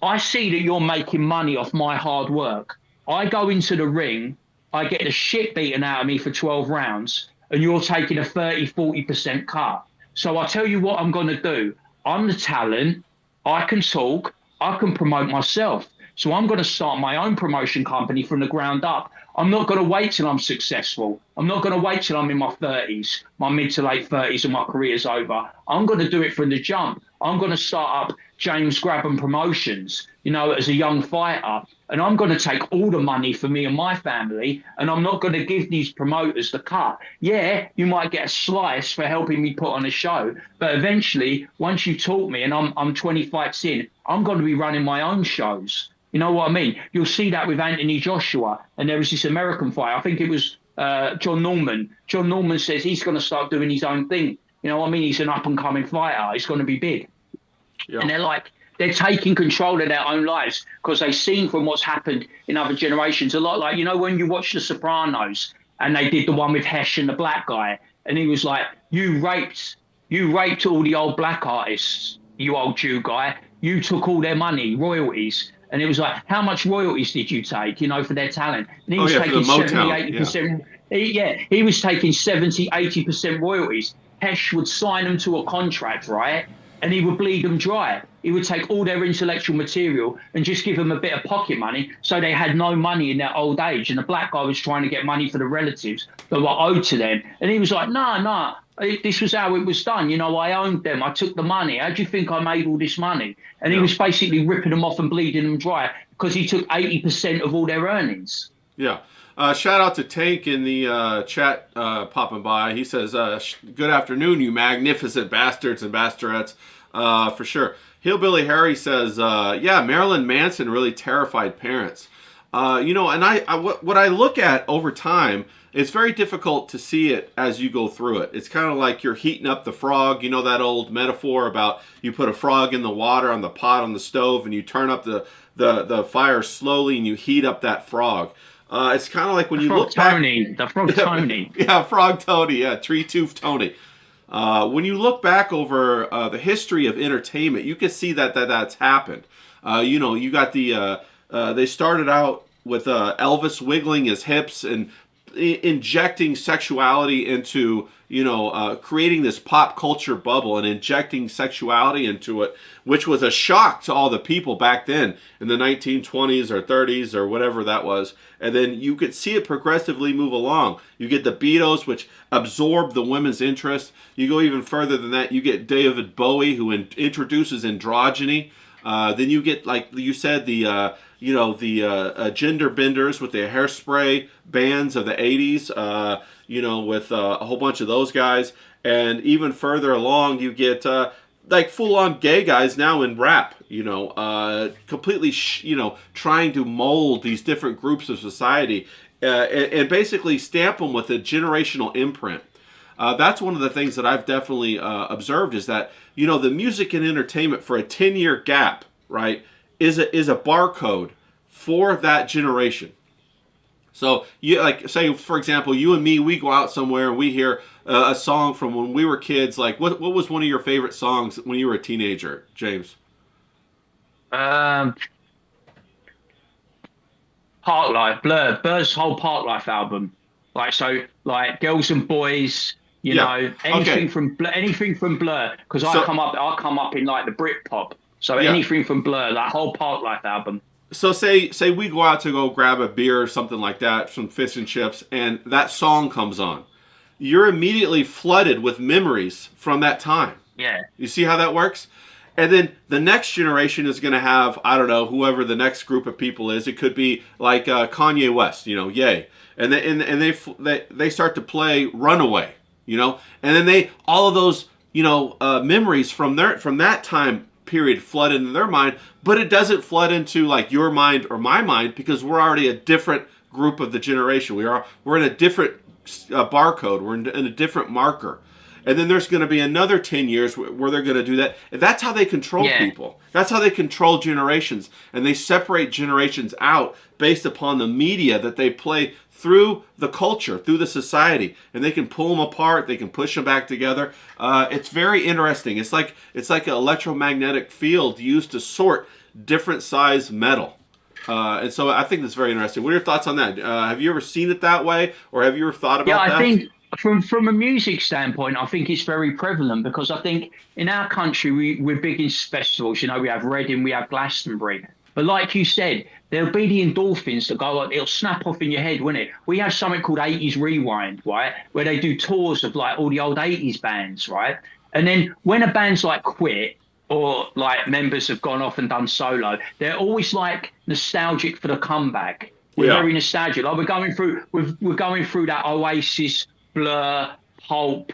Speaker 3: I see that you're making money off my hard work. I go into the ring, I get the shit beaten out of me for 12 rounds, and you're taking a 30-40% cut. So I tell you what I'm going to do. I'm the talent. I can talk. I can promote myself. So I'm going to start my own promotion company from the ground up. I'm not going to wait till I'm successful. I'm not going to wait till I'm in my 30s, my mid to late 30s, and my career's over. I'm going to do it from the jump. I'm going to start up James Grabban Promotions, as a young fighter. And I'm going to take all the money for me and my family, and I'm not going to give these promoters the cut. Yeah, you might get a slice for helping me put on a show, but eventually, once you taught me and I'm 20 fights in, I'm going to be running my own shows. You know what I mean? You'll see that with Anthony Joshua, and there was this American fight. I think it was John Norman. John Norman says he's going to start doing his own thing. You know what I mean? He's an up-and-coming fighter. He's going to be big. Yeah. And they're taking control of their own lives because they've seen from what's happened in other generations. A lot like, when you watch The Sopranos and they did the one with Hesh and the black guy, and he was like, you raped all the old black artists, you old Jew guy. You took all their money, royalties. And it was like, how much royalties did you take, for their talent? And he was taking 70, 80%. He was taking 70, 80% royalties. Hesh would sign them to a contract, right? And he would bleed them dry. He would take all their intellectual material and just give them a bit of pocket money so they had no money in their old age. And the black guy was trying to get money for the relatives that were owed to them. And he was like, no, this was how it was done. I owned them. I took the money. How do you think I made all this money? And he was basically ripping them off and bleeding them dry because he took 80% of all their earnings.
Speaker 2: Yeah. Shout out to Tank in the chat popping by. He says, good afternoon, you magnificent bastards and basterets. For sure. Hillbilly Harry says, Marilyn Manson really terrified parents. And what I look at over time, it's very difficult to see it as you go through it. It's kind of like you're heating up the frog. You know that old metaphor about you put a frog in the water on the pot on the stove and you turn up the fire slowly and you heat up that frog. It's kind of like when you look back.
Speaker 3: The frog Tony.
Speaker 2: Yeah, Frog Tony. Yeah, Tree Tooth Tony. When you look back over the history of entertainment, you can see that's happened. You got they started out with Elvis wiggling his hips and injecting sexuality into, creating this pop culture bubble and injecting sexuality into it, which was a shock to all the people back then in the 1920s or 30s or whatever that was. And then you could see it progressively move along. You get the Beatles, which absorb the women's interest. You go even further than that. You get David Bowie, who introduces androgyny. Then you get, like you said, the gender benders with the hairspray bands of the 80s, with a whole bunch of those guys. And even further along, you get like full-on gay guys now in rap, completely, trying to mold these different groups of society and basically stamp them with a generational imprint. That's one of the things that I've definitely observed is that, the music and entertainment for a 10-year gap, right, is a barcode for that generation. So, say, for example, you and me, we go out somewhere and we hear a song from when we were kids. Like, what was one of your favorite songs when you were a teenager, James?
Speaker 3: Park Life, Blur's whole Park Life album. Like Girls and Boys, anything from Blur, because I come up in like the Britpop. So anything from Blur, that whole Park Life album.
Speaker 2: So say we go out to go grab a beer or something like that, some fish and chips, and that song comes on. You're immediately flooded with memories from that time.
Speaker 3: Yeah.
Speaker 2: You see how that works? And then the next generation is going to have, I don't know, whoever the next group of people is. It could be like Kanye West, Yay. And they start to play Runaway, and then all of those, memories from that time period flood into their mind, but it doesn't flood into like your mind or my mind because we're already a different group of the generation. We're in a different barcode. We're in a different marker. And then there's going to be another 10 years where they're going to do that. And that's how they control people. That's how they control generations. And they separate generations out based upon the media that they play through the culture, through the society. And they can pull them apart. They can push them back together. It's very interesting. It's like an electromagnetic field used to sort different size metal. And so I think that's very interesting. What are your thoughts on that? Have you ever seen it that way? Or have you ever thought about that?
Speaker 3: Yeah, I think from a music standpoint, I think it's very prevalent because I think in our country, we're big in festivals. We have Reading, we have Glastonbury. But like you said, there'll be the endorphins that go on. It'll snap off in your head, won't it? We have something called 80s Rewind, right? Where they do tours of like all the old 80s bands, right? And then when a band's like quit or like members have gone off and done solo, they're always like nostalgic for the comeback. We're
Speaker 2: Yeah.
Speaker 3: very nostalgic. Like we're going through that Oasis, Blur, Pulp,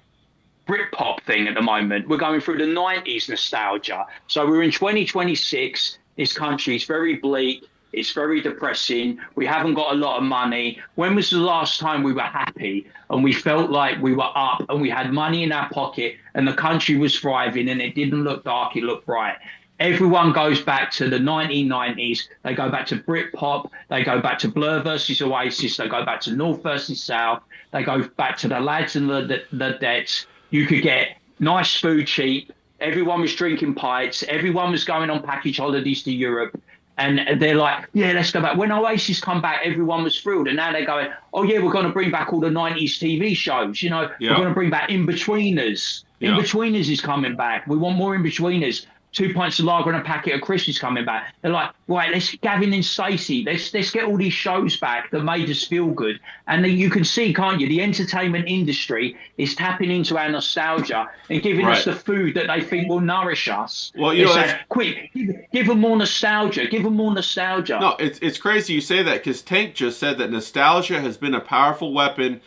Speaker 3: Britpop thing at the moment. We're going through the 90s nostalgia. So we're in 2026. This country is very bleak. It's very depressing. We haven't got a lot of money. When was the last time we were happy and we felt like we were up and we had money in our pocket and the country was thriving and it didn't look dark, it looked bright? Everyone goes back to the 1990s. They go back to Britpop. They go back to Blur versus Oasis. They go back to North versus South. They go back to the Lads and the Debts. You could get nice food cheap. Everyone was drinking pints. Everyone was going on package holidays to Europe. And they're like, yeah, let's go back. When Oasis come back, everyone was thrilled. And now they're going, oh, yeah, we're going to bring back all the 90s TV shows. You know,
Speaker 2: Yeah.
Speaker 3: we're going to bring back In-Betweeners.
Speaker 2: Yeah.
Speaker 3: In-Betweeners is coming back. We want more In-Betweeners. 2 pints of lager and a packet of crisps is coming back. They're like, right, let's Gavin and Stacey. Let's get all these shows back that made us feel good. And then you can see, can't you? The entertainment industry is tapping into our nostalgia and giving us the food that they think will nourish us.
Speaker 2: Well, you know,
Speaker 3: saying, quick, give them more nostalgia. Give them more nostalgia.
Speaker 2: No, it's crazy you say that because Tank just said that nostalgia has been a powerful weapon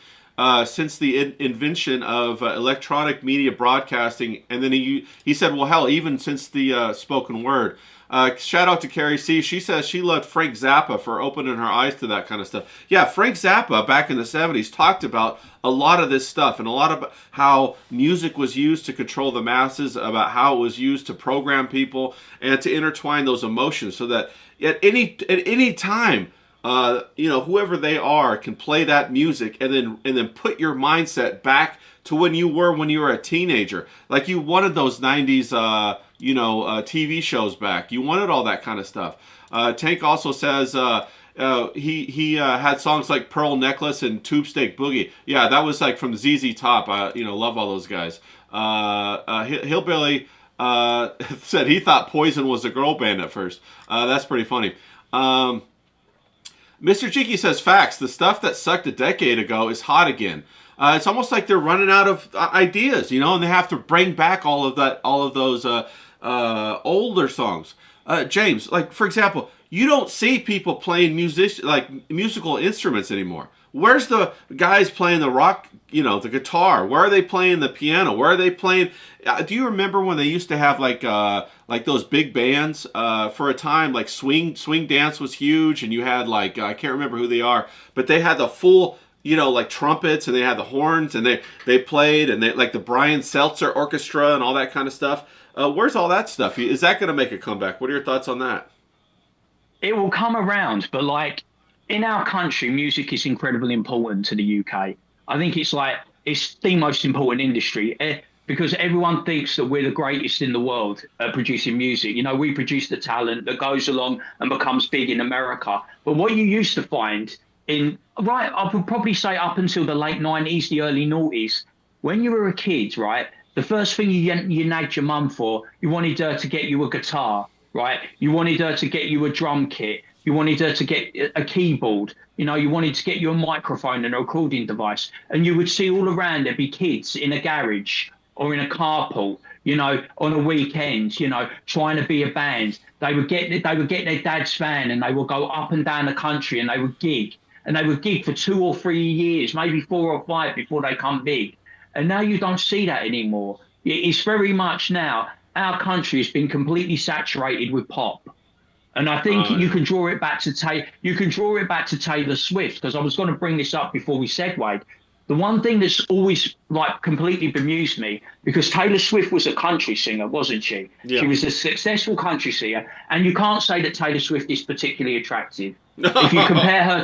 Speaker 2: since the invention of electronic media broadcasting, and then he said, well, hell, even since the spoken word. Shout out to Carrie C. She says she loved Frank Zappa for opening her eyes to that kind of stuff. Yeah, Frank Zappa back in the 70s talked about a lot of this stuff and a lot of how music was used to control the masses, about how it was used to program people and to intertwine those emotions so that at any time, whoever they are can play that music and then put your mindset back to when you were a teenager. Like you wanted those 90s, TV shows back. You wanted all that kind of stuff. Tank also says he had songs like Pearl Necklace and Tube Steak Boogie. Yeah, that was like from ZZ Top. Love all those guys. Hillbilly said he thought Poison was a girl band at first. That's pretty funny. Mr. Cheeky says, facts. The stuff that sucked a decade ago is hot again. It's almost like they're running out of ideas, and they have to bring back all of those older songs. James, like for example, you don't see people playing musical instruments anymore. Where's the guys playing the rock, the guitar? Where are they playing the piano? Where are they playing? Do you remember when they used to have like those big bands for a time? Like swing dance was huge, and you had I can't remember who they are, but they had the full, like trumpets, and they had the horns, and they played, and they like the Brian Seltzer Orchestra and all that kind of stuff. Where's all that stuff? Is that going to make a comeback? What are your thoughts on that?
Speaker 3: It will come around, but in our country, music is incredibly important to the UK. I think it's the most important industry because everyone thinks that we're the greatest in the world at producing music. We produce the talent that goes along and becomes big in America. But what you used to find I would probably say up until the late 90s, the early noughties, when you were a kid, right, the first thing you nagged your mum for, you wanted her to get you a guitar, right? You wanted her to get you a drum kit. You wanted her to get a keyboard. You wanted to get you a microphone and a recording device. And you would see all around there'd be kids in a garage or in a carpool, on a weekend, trying to be a band. They would get their dad's van and they would go up and down the country and they would gig. And they would gig for 2 or 3 years, maybe 4 or 5 before they come big. And now you don't see that anymore. It's very much now, our country has been completely saturated with pop. And I think you can draw it back to Taylor Swift, because I was going to bring this up before we segued. The one thing that's always completely bemused me, because Taylor Swift was a country singer, wasn't she?
Speaker 2: Yeah.
Speaker 3: She was a successful country singer, and you can't say that Taylor Swift is particularly attractive. If you compare her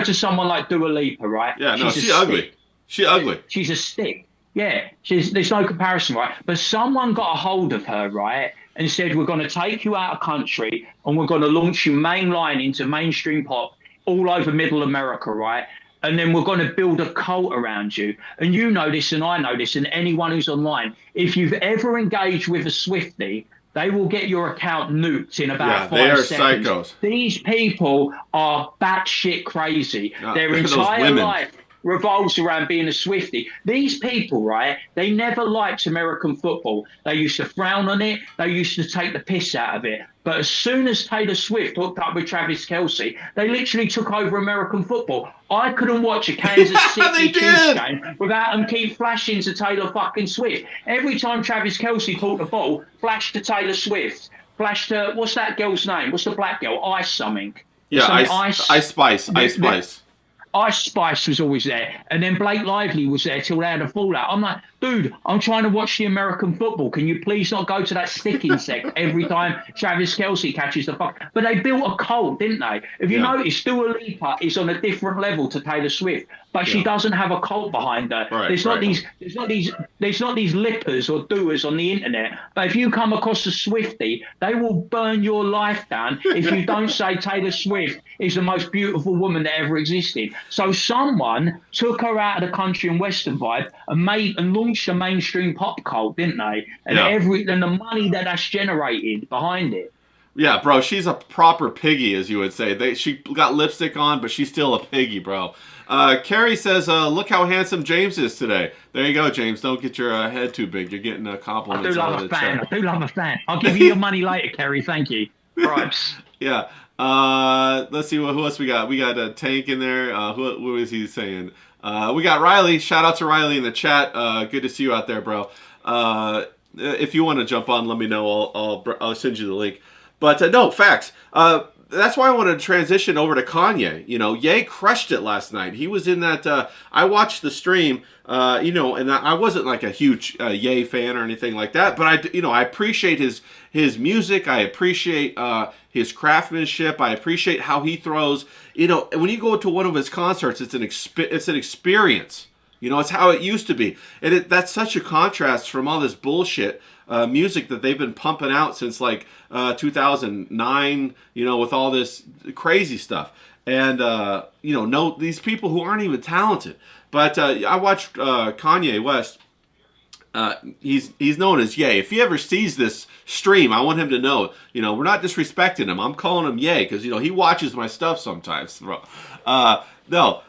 Speaker 3: to someone like Dua Lipa, right?
Speaker 2: Yeah, no, she's ugly. She's ugly.
Speaker 3: She's a stick. Yeah, there's no comparison, right? But someone got a hold of her, right, and said, we're going to take you out of country and we're going to launch you mainline into mainstream pop all over middle America, right? And then we're going to build a cult around you. And you know this and I know this, and anyone who's online, if you've ever engaged with a Swiftie, they will get your account nuked in about
Speaker 2: they
Speaker 3: 5
Speaker 2: are
Speaker 3: seconds.
Speaker 2: psychos.
Speaker 3: These people are batshit crazy. Their
Speaker 2: those
Speaker 3: entire
Speaker 2: women.
Speaker 3: life revolves around being a Swiftie. These people, right, they never liked American football. They used to frown on it. They used to take the piss out of it. But as soon as Taylor Swift hooked up with Travis Kelce, they literally took over American football. I couldn't watch a Kansas City Chiefs game without them keep flashing to Taylor fucking Swift. Every time Travis Kelce caught the ball, flash to Taylor Swift. Flash to, what's that girl's name? What's the black girl? Ice something.
Speaker 2: Yeah, Ice Spice. Ice Spice
Speaker 3: was always there. And then Blake Lively was there till they had a fallout. I'm like, dude, I'm trying to watch the American football. Can you please not go to that stick insect every time Travis Kelce catches the fuck? But they built a cult, didn't they? If you notice, Dua Lipa is on a different level to Taylor Swift, but she doesn't have a cult behind her.
Speaker 2: Right,
Speaker 3: there's not these lippers or doers on the internet. But if you come across a Swiftie, they will burn your life down if you don't say Taylor Swift is the most beautiful woman that ever existed. So someone took her out of the country and western vibe and launched a mainstream pop cult, didn't they? And and the money that's generated behind it.
Speaker 2: Yeah, bro, she's a proper piggy, as you would say. She got lipstick on, but she's still a piggy, bro. Carrie says, look how handsome James is today. There you go, James. Don't get your head too big. You're getting compliments.
Speaker 3: I do love a fan. I'll give you your money later, Kerry. Thank you. Bribes.
Speaker 2: Yeah. Let's see who else we got. We got a Tank in there. Who is he saying? We got Riley. Shout out to Riley in the chat. Good to see you out there, bro. If you want to jump on, let me know. I'll send you the link. But no, facts. That's why I wanted to transition over to Kanye. You know, Ye crushed it last night. He was in that. I watched the stream. And I wasn't like a huge Ye fan or anything like that. But I appreciate his music. I appreciate his craftsmanship. I appreciate how he throws. You know, when you go to one of his concerts, it's an experience. You know, it's how it used to be, and that's such a contrast from all this bullshit music that they've been pumping out since like 2009. You know, with all this crazy stuff, and these people who aren't even talented. But I watched Kanye West. He's known as Ye. If he ever sees this stream, I want him to know. You know, we're not disrespecting him. I'm calling him Ye because he watches my stuff sometimes. No,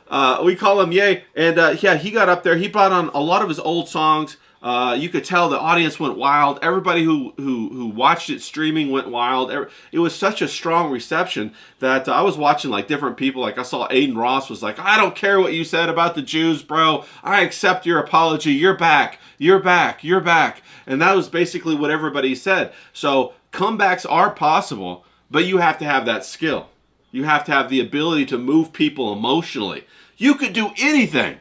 Speaker 2: we call him Ye, and he got up there. He brought on a lot of his old songs. You could tell the audience went wild. Everybody who watched it streaming went wild. It was such a strong reception that I was watching like different people. Like I saw Aiden Ross was like, I don't care what you said about the Jews, bro. I accept your apology. You're back. You're back. You're back. And that was basically what everybody said. So comebacks are possible, but you have to have that skill. You have to have the ability to move people emotionally. You could do anything.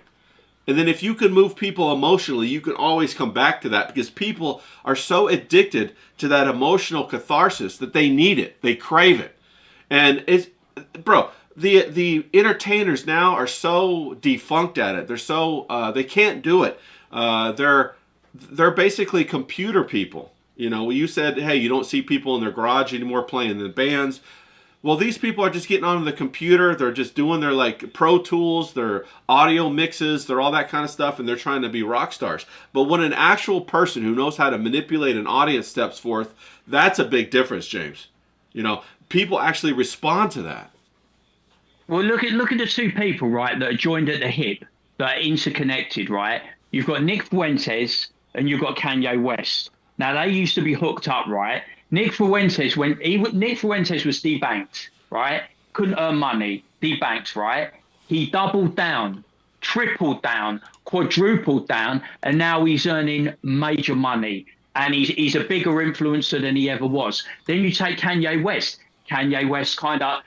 Speaker 2: And then if you can move people emotionally, you can always come back to that because people are so addicted to that emotional catharsis that they need it. They crave it. And the entertainers now are so defunct at it. They're so they can't do it. They're basically computer people. You know, you said, hey, you don't see people in their garage anymore playing the bands. Well, these people are just getting onto the computer. They're just doing their like Pro Tools, their audio mixes, their all that kind of stuff, and they're trying to be rock stars. But when an actual person who knows how to manipulate an audience steps forth, that's a big difference, James. You know, people actually respond to that.
Speaker 3: Well, look at the two people, right, that are joined at the hip, that are interconnected, right? You've got Nick Fuentes and you've got Kanye West. Now, they used to be hooked up, right? Nick Fuentes was debanked, right? Couldn't earn money, debanked, right? He doubled down, tripled down, quadrupled down, and now he's earning major money. And he's a bigger influencer than he ever was. Then you take Kanye West. Kanye West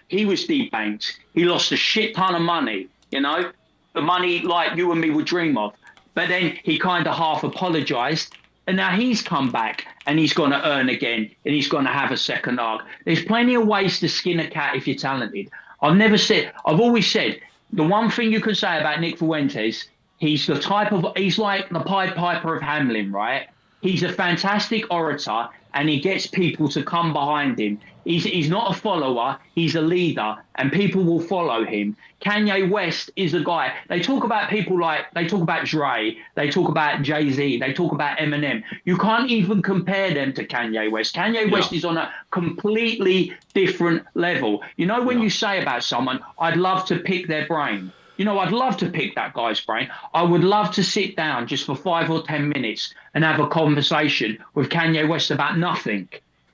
Speaker 3: he was debanked. He lost a shit ton of money, you know? The money like you and me would dream of. But then he kind of half apologized. And now he's come back and he's going to earn again and he's going to have a second arc. There's plenty of ways to skin a cat if you're talented. I've always said, the one thing you can say about Nick Fuentes, he's like the Pied Piper of Hamelin, right? He's a fantastic orator, and he gets people to come behind him. He's not a follower, he's a leader, and people will follow him. Kanye West is a guy. They talk about people like, they talk about Dre, they talk about Jay-Z, they talk about Eminem. You can't even compare them to Kanye West. Kanye West is on a completely different level. You know, when you say about someone, I'd love to pick their brain. You know, I'd love to pick that guy's brain. I would love to sit down just for 5 or 10 minutes and have a conversation with Kanye West about nothing.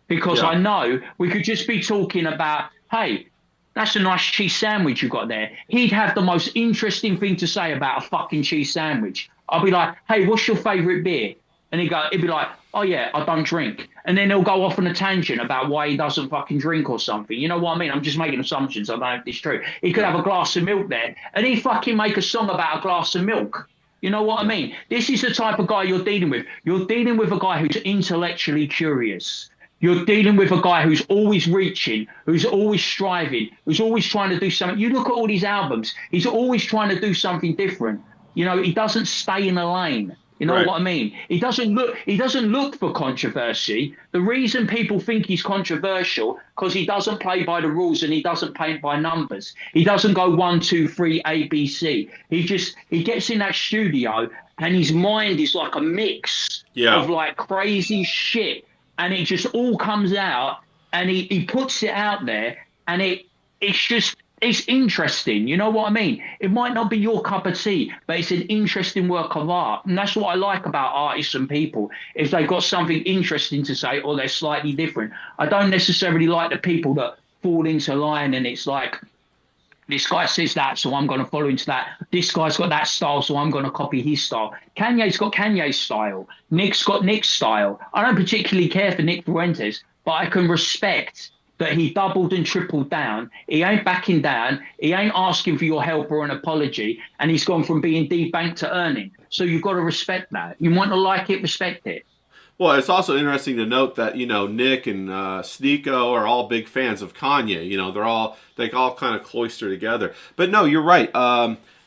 Speaker 3: Because I know we could just be talking about, hey, that's a nice cheese sandwich you got there. He'd have the most interesting thing to say about a fucking cheese sandwich. I'll be like, hey, what's your favourite beer? And he'd be like, oh yeah, I don't drink. And then he'll go off on a tangent about why he doesn't fucking drink or something. You know what I mean? I'm just making assumptions. I don't know if it's true. He could have a glass of milk there, and he'd fucking make a song about a glass of milk. You know what I mean? This is the type of guy you're dealing with. You're dealing with a guy who's intellectually curious. You're dealing with a guy who's always reaching, who's always striving, who's always trying to do something. You look at all these albums, he's always trying to do something different. You know, he doesn't stay in a lane. You know what I mean? He doesn't look for controversy. The reason people think he's controversial because he doesn't play by the rules and he doesn't paint by numbers. He doesn't go 1, 2, 3, A, B, C. He gets in that studio and his mind is like a mix of like crazy shit, and it just all comes out, and he puts it out there, and it's interesting. You know what I mean? It might not be your cup of tea, but it's an interesting work of art. And that's what I like about artists and people, is they've got something interesting to say, or they're slightly different. I don't necessarily like the people that fall into line and it's like, this guy says that, so I'm going to follow into that. This guy's got that style, so I'm going to copy his style. Kanye's got Kanye's style. Nick's got Nick's style. I don't particularly care for Nick Fuentes, but I can respect that he doubled and tripled down. He ain't backing down. He ain't asking for your help or an apology. And he's gone from being debanked to earning. So you've got to respect that. You want to like it, respect it.
Speaker 2: Well, it's also interesting to note that, you know, Nick and Sneeko are all big fans of Kanye. You know, they all kind of cloister together. But no, you're right.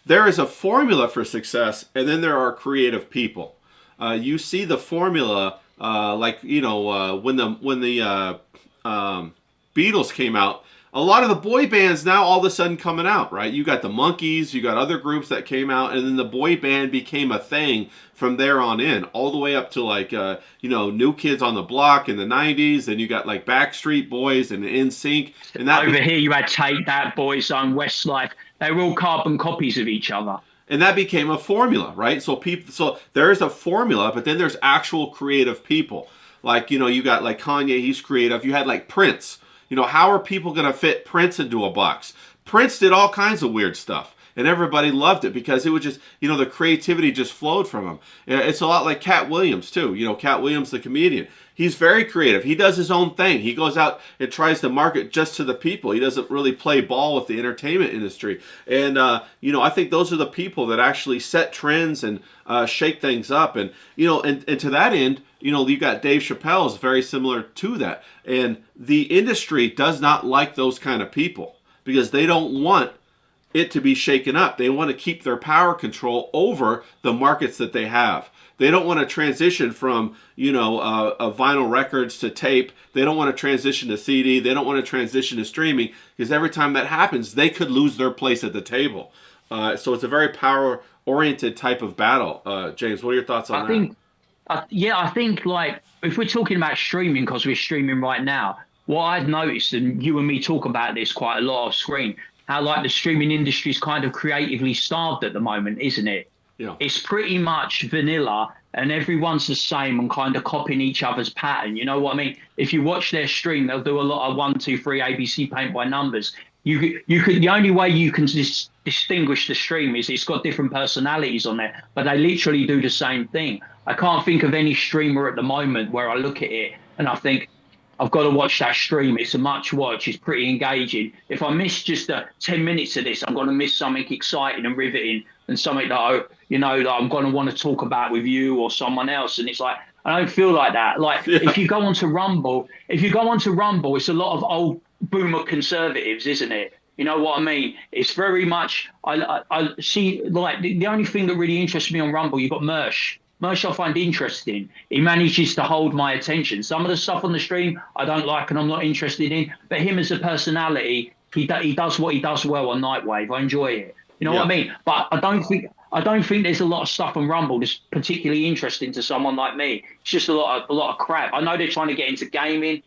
Speaker 2: There is a formula for success, and then there are creative people. You see the formula, like, you know, when the Beatles came out, a lot of the boy bands now all of a sudden coming out, right? You got the Monkees, you got other groups that came out, and then the boy band became a thing from there on in, all the way up to like, you know, New Kids on the Block in the 90s, and you got like Backstreet Boys and NSYNC. And that
Speaker 3: over here you had Take That, Boyzone, Westlife. They were all carbon copies of each other.
Speaker 2: And that became a formula, right? So there is a formula, but then there's actual creative people. Like, you know, you got like Kanye, he's creative. You had like Prince. You know, how are people going to fit Prince into a box? Prince did all kinds of weird stuff, and everybody loved it because it was just, you know, the creativity just flowed from him. It's a lot like Cat Williams, too. You know, Cat Williams, the comedian. He's very creative. He does his own thing. He goes out and tries to market just to the people. He doesn't really play ball with the entertainment industry. And, you know, I think those are the people that actually set trends and shake things up. And, you know, and to that end, you know, you got Dave Chappelle is very similar to that. And the industry does not like those kind of people because they don't want it to be shaken up. They want to keep their power control over the markets that they have. They don't want to transition from, you know, vinyl records to tape. They don't want to transition to CD. They don't want to transition to streaming because every time that happens, they could lose their place at the table. So it's a very power-oriented type of battle. James, what are your thoughts on that?
Speaker 3: I think like if we're talking about streaming, because we're streaming right now, what I've noticed, and you and me talk about this quite a lot off screen, how like the streaming industry is kind of creatively starved at the moment, isn't it? Yeah. It's pretty much vanilla and everyone's the same and kind of copying each other's pattern. You know what I mean? If you watch their stream, they'll do a lot of 1, 2, 3 ABC paint by numbers. You could the only way you can distinguish the stream is it's got different personalities on there, but they literally do the same thing. I can't think of any streamer at the moment where I look at it and I think, I've got to watch that stream. It's a much watch. It's pretty engaging. If I miss just 10 minutes of this, I'm going to miss something exciting and riveting and something that that I'm going to want to talk about with you or someone else. And it's like, I don't feel like that. Like if you go onto Rumble, it's a lot of old boomer conservatives, isn't it? You know what I mean? It's very much, I see, like the only thing that really interests me on Rumble, you've got Mersh. Merch I find interesting. He manages to hold my attention. Some of the stuff on the stream I don't like and I'm not interested in. But him as a personality, he does what he does well on Nightwave. I enjoy it. You know what I
Speaker 2: Yeah.
Speaker 3: mean? But I don't think there's a lot of stuff on Rumble that's particularly interesting to someone like me. It's just a lot of crap. I know they're trying to get into gaming.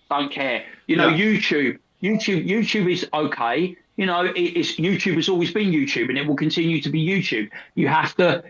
Speaker 3: Don't care. You know,
Speaker 2: Yeah.
Speaker 3: YouTube is okay. You know, it's YouTube has always been YouTube, and it will continue to be YouTube. You have to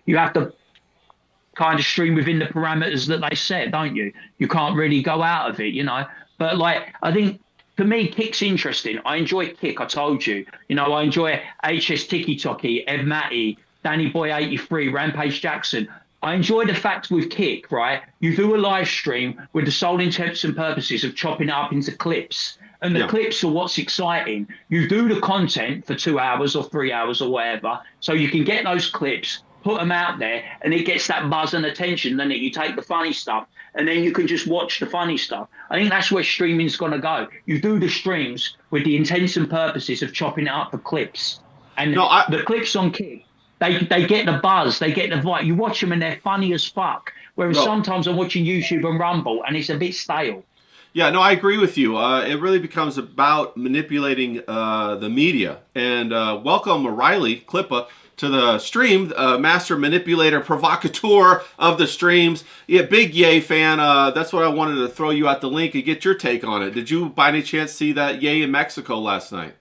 Speaker 3: kind of stream within the parameters that they set, don't you? You can't really go out of it, you know. But like, I think for me, Kick's interesting. I enjoy Kick. I told you, you know, I enjoy HS Tiki Toki, Ed Matty, Danny Boy 83, Rampage Jackson. I enjoy the fact with Kick, right? You do a live stream with the sole intents and purposes of chopping it up into clips. And the
Speaker 2: Yeah.
Speaker 3: clips are what's exciting. You do the content for 2 hours or 3 hours or whatever, so you can get those clips, put them out there, and it gets that buzz and attention. Then you take the funny stuff, and then you can just watch the funny stuff. I think that's where streaming's going to go. You do the streams with the intents and purposes of chopping it up for clips, and
Speaker 2: No,
Speaker 3: the clips on Kick, they get the buzz, they get the vibe. You watch them and they're funny as fuck. Whereas
Speaker 2: No.
Speaker 3: sometimes I'm watching YouTube and Rumble and it's a bit stale.
Speaker 2: Yeah, no, I agree with you. It really becomes about manipulating the media. And welcome, Riley Klippa, to the stream, master manipulator, provocateur of the streams. Yeah, big Ye fan. That's what I wanted to throw you out the link and get your take on it. Did you, by any chance, see that Ye in Mexico last night?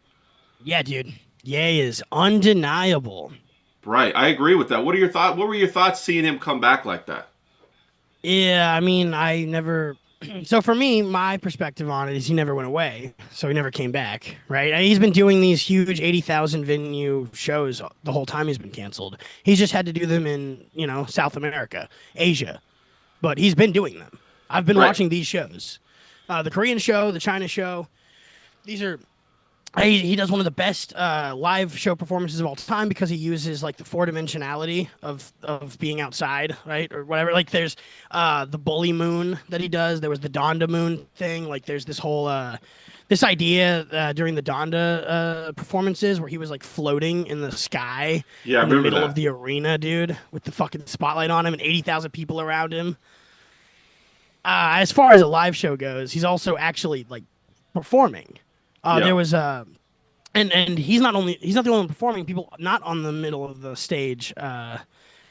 Speaker 4: Yeah, dude. Ye is undeniable.
Speaker 2: Right, I agree with that. What are your thoughts? What were your thoughts seeing him come back like that?
Speaker 4: Yeah, I mean, I never. So for me, my perspective on it is he never went away, so he never came back, right? And he's been doing these huge 80,000 venue shows the whole time he's been canceled. He's just had to do them in, you know, South America, Asia, but he's been doing them. I've been
Speaker 2: Right.
Speaker 4: watching these shows, the Korean show, the China show. These are. He does one of the best live show performances of all time because he uses like the four dimensionality of being outside, right, or whatever. Like there's the bully moon that he does. There was the Donda moon thing. Like there's this whole this idea during the Donda performances where he was like floating in the sky
Speaker 2: Yeah, I
Speaker 4: in the
Speaker 2: remember
Speaker 4: middle
Speaker 2: that.
Speaker 4: of the arena, dude, with the fucking spotlight on him and 80,000 people around him. As far as a live show goes, he's also actually like performing.
Speaker 2: Yeah.
Speaker 4: There was and he's not the only one performing. People not on the middle of the stage,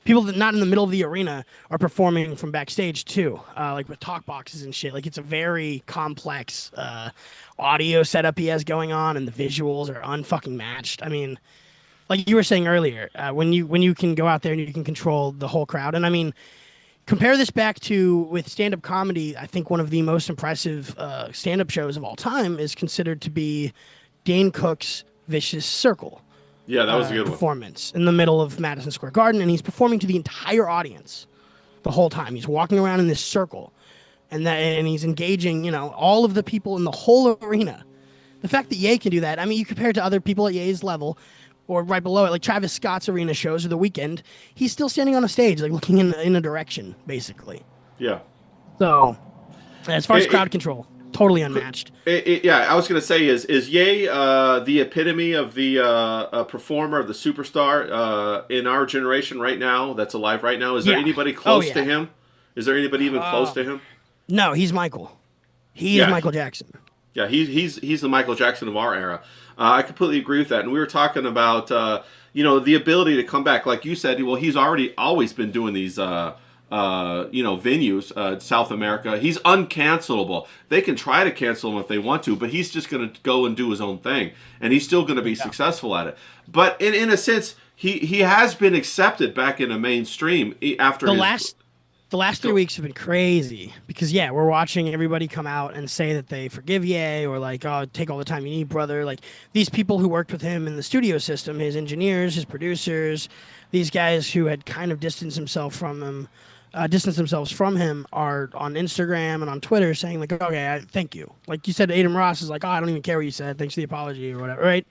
Speaker 4: people that not in the middle of the arena are performing from backstage too, like with talk boxes and shit. Like it's a very complex audio setup he has going on, and the visuals are unfucking matched. I mean, like you were saying earlier, when you can go out there and you can control the whole crowd, and I mean. Compare this back to with stand-up comedy. I think one of the most impressive stand-up shows of all time is considered to be Dane Cook's Vicious Circle
Speaker 2: Yeah, that was a good one.
Speaker 4: performance in the middle of Madison Square Garden, and he's performing to the entire audience the whole time. He's walking around in this circle, and he's engaging, you know, all of the people in the whole arena. The fact that Ye can do that, I mean, you compare it to other people at Ye's level, or right below it, like Travis Scott's arena shows or The Weeknd, he's still standing on a stage, like looking in a direction, basically.
Speaker 2: Yeah.
Speaker 4: So, as far as crowd control, totally unmatched.
Speaker 2: Yeah, I was gonna say is Ye the epitome of the performer, of the superstar in our generation right now that's alive right now? Is there
Speaker 4: Yeah.
Speaker 2: anybody close
Speaker 4: Oh, yeah.
Speaker 2: to him? Is there anybody even close to him?
Speaker 4: No, he's Michael. He
Speaker 2: Yeah.
Speaker 4: is Michael Jackson.
Speaker 2: Yeah, he's the Michael Jackson of our era. I completely agree with that. And we were talking about the ability to come back, like you said. Well, he's always been doing these venues, South America. He's uncancelable. They can try to cancel him if they want to, but he's just going to go and do his own thing, and he's still going to be successful at it. But in a sense, he has been accepted back in the mainstream after
Speaker 4: The last 3 weeks have been crazy because, yeah, we're watching everybody come out and say that they forgive Ye or like, oh, take all the time you need, brother. Like these people who worked with him in the studio system, his engineers, his producers, these guys who had kind of distanced themselves from him are on Instagram and on Twitter saying like, okay, thank you. Like you said, Adam Ross is like, oh, I don't even care what you said. Thanks for the apology or whatever, right?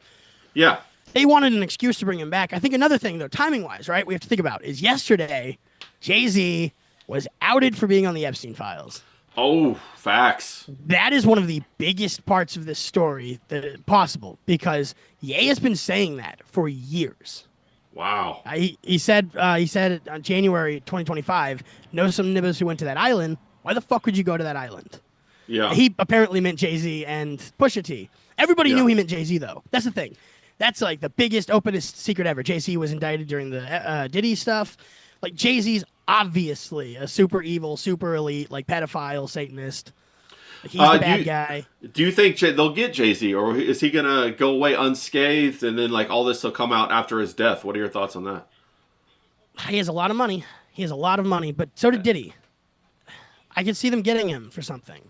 Speaker 2: Yeah.
Speaker 4: They wanted an excuse to bring him back. I think another thing, though, timing-wise, right, we have to think about is yesterday, Jay-Z was outed for being on the Epstein files.
Speaker 2: Oh, facts.
Speaker 4: That is one of the biggest parts of this story that possible because Ye has been saying that for years.
Speaker 2: Wow.
Speaker 4: He said on January 2025, know some nibbers who went to that island. Why the fuck would you go to that island?
Speaker 2: Yeah.
Speaker 4: He apparently meant Jay-Z and Pusha T. Everybody
Speaker 2: Yeah.
Speaker 4: knew he meant Jay-Z, though. That's the thing. That's like the biggest, openest secret ever. Jay-Z was indicted during the Diddy stuff. Like, Jay-Z's obviously a super evil, super elite, like, pedophile, Satanist. Like, he's the bad guy.
Speaker 2: Do you think they'll get Jay-Z, or is he going to go away unscathed, and then, like, all this will come out after his death? What are your thoughts on that?
Speaker 4: He has a lot of money. But so did Diddy. I can see them getting him for something.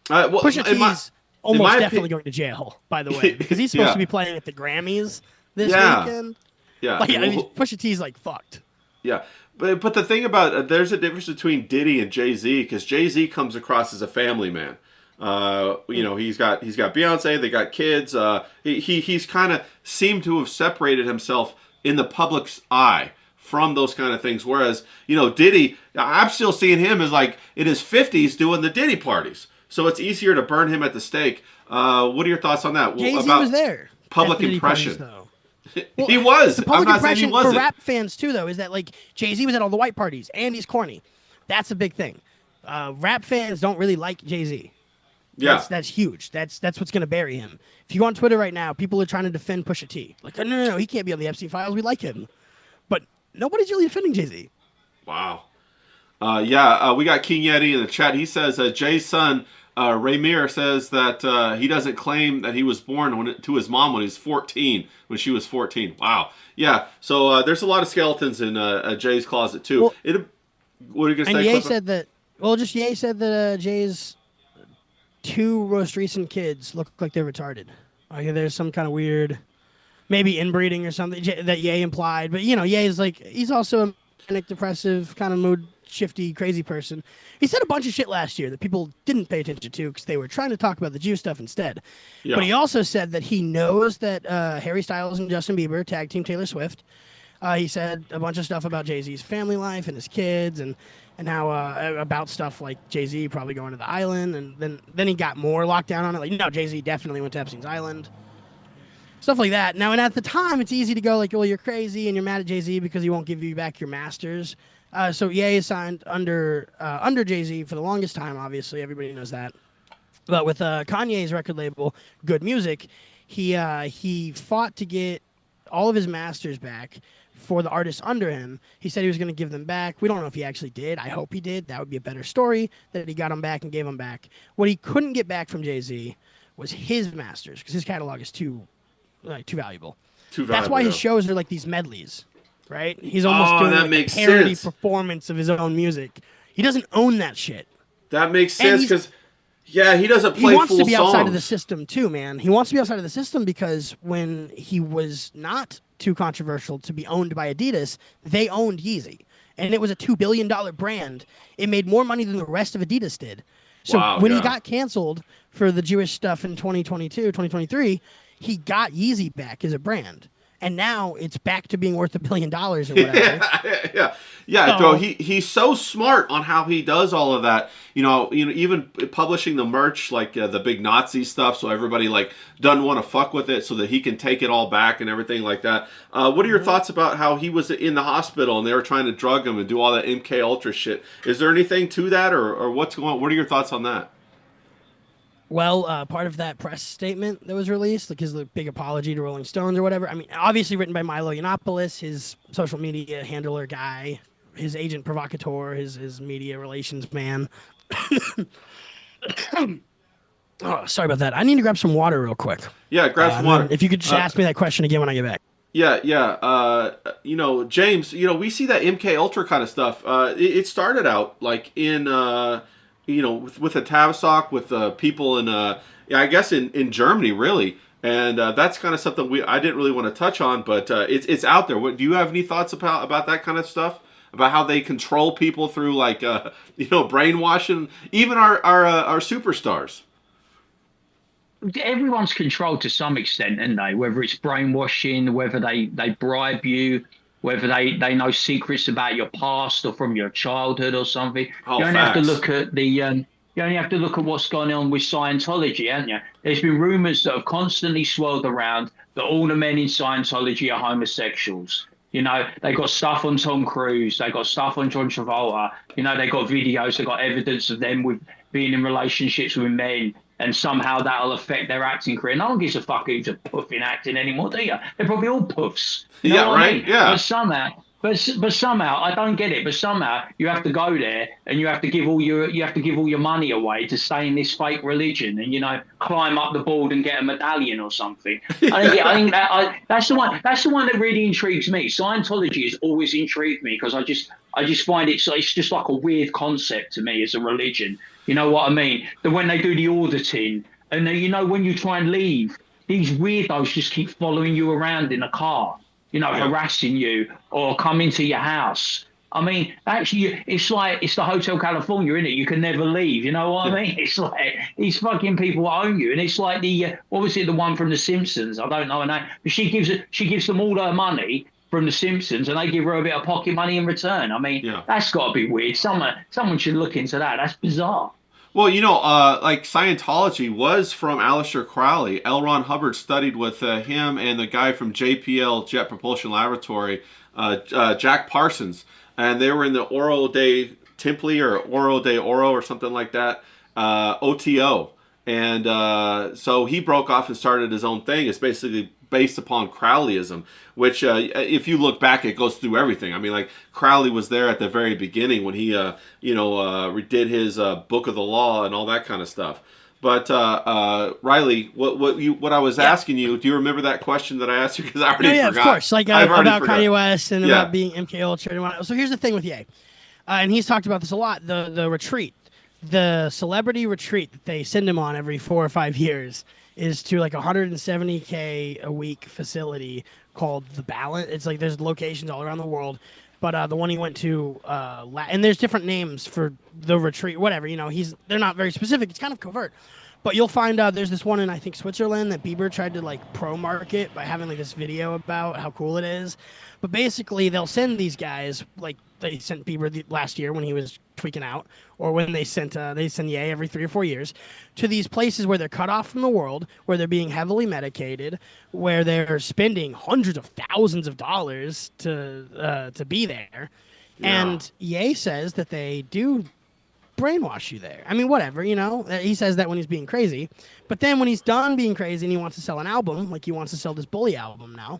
Speaker 2: Well,
Speaker 4: Pusha T's almost definitely
Speaker 2: opinion,
Speaker 4: going to jail, by the way, because he's supposed to be playing at the Grammys this weekend.
Speaker 2: Yeah.
Speaker 4: Like, I mean, Pusha T's like fucked.
Speaker 2: Yeah. But the thing about there's a difference between Diddy and Jay-Z, because Jay-Z comes across as a family man. You know, he's got Beyonce, they got kids. He's kind of seemed to have separated himself in the public's eye from those kind of things. Whereas, you know, Diddy, I'm still seeing him as like in his 50s doing the Diddy parties. So it's easier to burn him at the stake. What are your thoughts on that?
Speaker 4: Jay-Z
Speaker 2: about
Speaker 4: was there.
Speaker 2: Public
Speaker 4: Diddy
Speaker 2: impression.
Speaker 4: Parties, though.
Speaker 2: Well, he was.
Speaker 4: The public
Speaker 2: I'm not saying he
Speaker 4: impression
Speaker 2: wasn't.
Speaker 4: for rap fans too, though, is that like Jay-Z was at all the white parties and he's corny. That's a big thing. Rap fans don't really like Jay-Z.
Speaker 2: Yeah,
Speaker 4: that's huge. That's what's going to bury him. If you go on Twitter right now, people are trying to defend Pusha T. Like, no, he can't be on the Epstein files. We like him, but nobody's really defending Jay-Z.
Speaker 2: Wow. We got King Yeti in the chat. He says Jay's son Raymir says that he doesn't claim that he was born to his mom when when she was 14. Wow. Yeah. So there's a lot of skeletons in Jay's closet too.
Speaker 4: Well,
Speaker 2: what are you gonna say?
Speaker 4: And Ye
Speaker 2: Clipper?
Speaker 4: said that. Well, just Ye said that Jay's two most recent kids look like they're retarded. Like there's some kind of weird, maybe inbreeding or something that Ye implied. But you know, Ye is like he's also a manic, depressive, kind of mood shifty, crazy person. He said a bunch of shit last year that people didn't pay attention to because they were trying to talk about the Jew stuff instead. Yeah. But he also said that he knows that Harry Styles and Justin Bieber tag team Taylor Swift. He said a bunch of stuff about Jay-Z's family life and his kids and how about stuff like Jay-Z probably going to the island. And then he got more locked down on it. Like, no, Jay-Z definitely went to Epstein's island. Stuff like that. Now, and at the time, it's easy to go like, well, you're crazy and you're mad at Jay-Z because he won't give you back your masters. So Ye is signed under Jay-Z for the longest time, obviously. Everybody knows that. But with Kanye's record label, Good Music, he fought to get all of his masters back for the artists under him. He said he was going to give them back. We don't know if he actually did. I hope he did. That would be a better story, that he got them back and gave them back. What he couldn't get back from Jay-Z was his masters, because his catalog is too valuable. That's why his shows are like these medleys. Right? He's almost doing like a parody performance of his own music. He doesn't own that shit.
Speaker 2: That makes sense because, he doesn't play full songs. He wants to be
Speaker 4: outside of the system too, man. He wants to be outside of the system because when he was not too controversial to be owned by Adidas, they owned Yeezy. And it was a $2 billion brand. It made more money than the rest of Adidas did. So when he got canceled for the Jewish stuff in 2022, 2023, he got Yeezy back as a brand. And now it's back to being worth $1 billion or whatever.
Speaker 2: Yeah, bro. He's so smart on how he does all of that. You know, even publishing the merch like the big Nazi stuff, so everybody like doesn't want to fuck with it, so that he can take it all back and everything like that. What are your thoughts about how he was in the hospital and they were trying to drug him and do all that MK Ultra shit? Is there anything to that, or what's going on? What are your thoughts on that?
Speaker 4: Well, part of that press statement that was released, like his big apology to Rolling Stones or whatever, I mean, obviously written by Milo Yiannopoulos, his social media handler guy, his agent provocateur, his media relations man. Oh, sorry about that. I need to grab some water real quick.
Speaker 2: Yeah, grab some water.
Speaker 4: If you could just ask me that question again when I get back.
Speaker 2: Yeah. James, we see that MK Ultra kind of stuff. It started out like in... with the Tavistock, with people in, I guess in Germany, really. And that's kind of something I didn't really want to touch on, but it's out there. Do you have any thoughts about that kind of stuff? About how they control people through like, brainwashing, even our superstars?
Speaker 3: Everyone's controlled to some extent, aren't they? Whether it's brainwashing, whether they bribe you, whether they know secrets about your past or from your childhood or something.
Speaker 2: Oh,
Speaker 3: you only have to look at you only have to look at what's going on with Scientology, haven't you? There's been rumors that have constantly swirled around that all the men in Scientology are homosexuals. You know, they got stuff on Tom Cruise, they got stuff on John Travolta. You know, they got videos, they got evidence of them with being in relationships with men, and somehow that'll affect their acting career. No one gives a fuck who's a puff in acting anymore, do you? They're probably all puffs. You know
Speaker 2: Yeah,
Speaker 3: what I
Speaker 2: right.
Speaker 3: mean?
Speaker 2: Yeah.
Speaker 3: But somehow I don't get it. But somehow you have to go there and you have to give all your money away to stay in this fake religion, and climb up the board and get a medallion or something. I think that's the one. That's the one that really intrigues me. Scientology has always intrigued me because I just find it's just like a weird concept to me as a religion. You know what I mean? That when they do the auditing and when you try and leave, these weirdos just keep following you around in a car. Harassing you or come into your house. I mean, actually, it's the Hotel California, isn't it? You can never leave. You know what I mean? It's like these fucking people own you, and it's like what was it? The one from The Simpsons? I don't know her name, but she gives them all her money from The Simpsons, and they give her a bit of pocket money in return. I mean, that's got to be weird. Someone should look into that. That's bizarre.
Speaker 2: Well, like Scientology was from Aleister Crowley. L. Ron Hubbard studied with him and the guy from JPL, Jet Propulsion Laboratory, Jack Parsons. And they were in the Oro de Templi or Oro de Oro or something like that, OTO. And so he broke off and started his own thing. It's basically based upon Crowleyism, which if you look back, it goes through everything. I mean, like Crowley was there at the very beginning when he, redid his Book of the Law and all that kind of stuff. But Riley, what I was asking you, do you remember that question that I asked you? Because I already forgot.
Speaker 4: Of course. Like about Kanye West and about being MK Ultra. So here's the thing with Ye, and he's talked about this a lot. The retreat, the celebrity retreat that they send him on every 4 or 5 years is to like $170K a week facility called The Balance. It's like there's locations all around the world, but the one he went to, and there's different names for the retreat, whatever. They're not very specific. It's kind of covert, but you'll find there's this one in I think Switzerland that Bieber tried to like pro market by having like this video about how cool it is. But basically, they'll send these guys like they sent Bieber last year when he was tweaking out, or when they send Ye every 3 or 4 years to these places where they're cut off from the world, where they're being heavily medicated, where they're spending hundreds of thousands of dollars to be there. Yeah. And Ye says that they do brainwash you there. I mean, whatever, he says that when he's being crazy, but then when he's done being crazy and he wants to sell an album, like he wants to sell this Bully album now,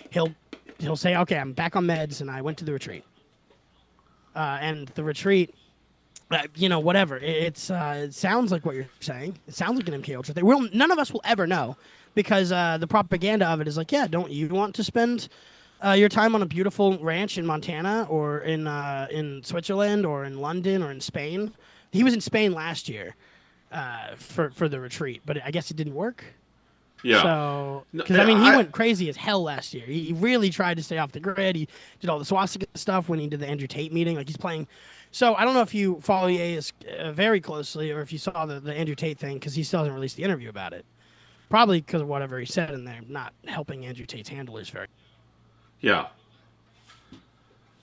Speaker 4: he'll say, okay, I'm back on meds and I went to the retreat. And the retreat, whatever. It sounds like what you're saying. It sounds like an MK Ultra thing. None of us will ever know because the propaganda of it is like, yeah, don't you want to spend your time on a beautiful ranch in Montana or in Switzerland or in London or in Spain? He was in Spain last year for the retreat, but I guess it didn't work.
Speaker 2: Yeah.
Speaker 4: So, because he went crazy as hell last year. He really tried to stay off the grid. He did all the swastika stuff when he did the Andrew Tate meeting. Like he's playing. So I don't know if you follow Ye very closely or if you saw the Andrew Tate thing because he still hasn't released the interview about it. Probably because of whatever he said in there, not helping Andrew Tate's handlers very.
Speaker 2: Yeah.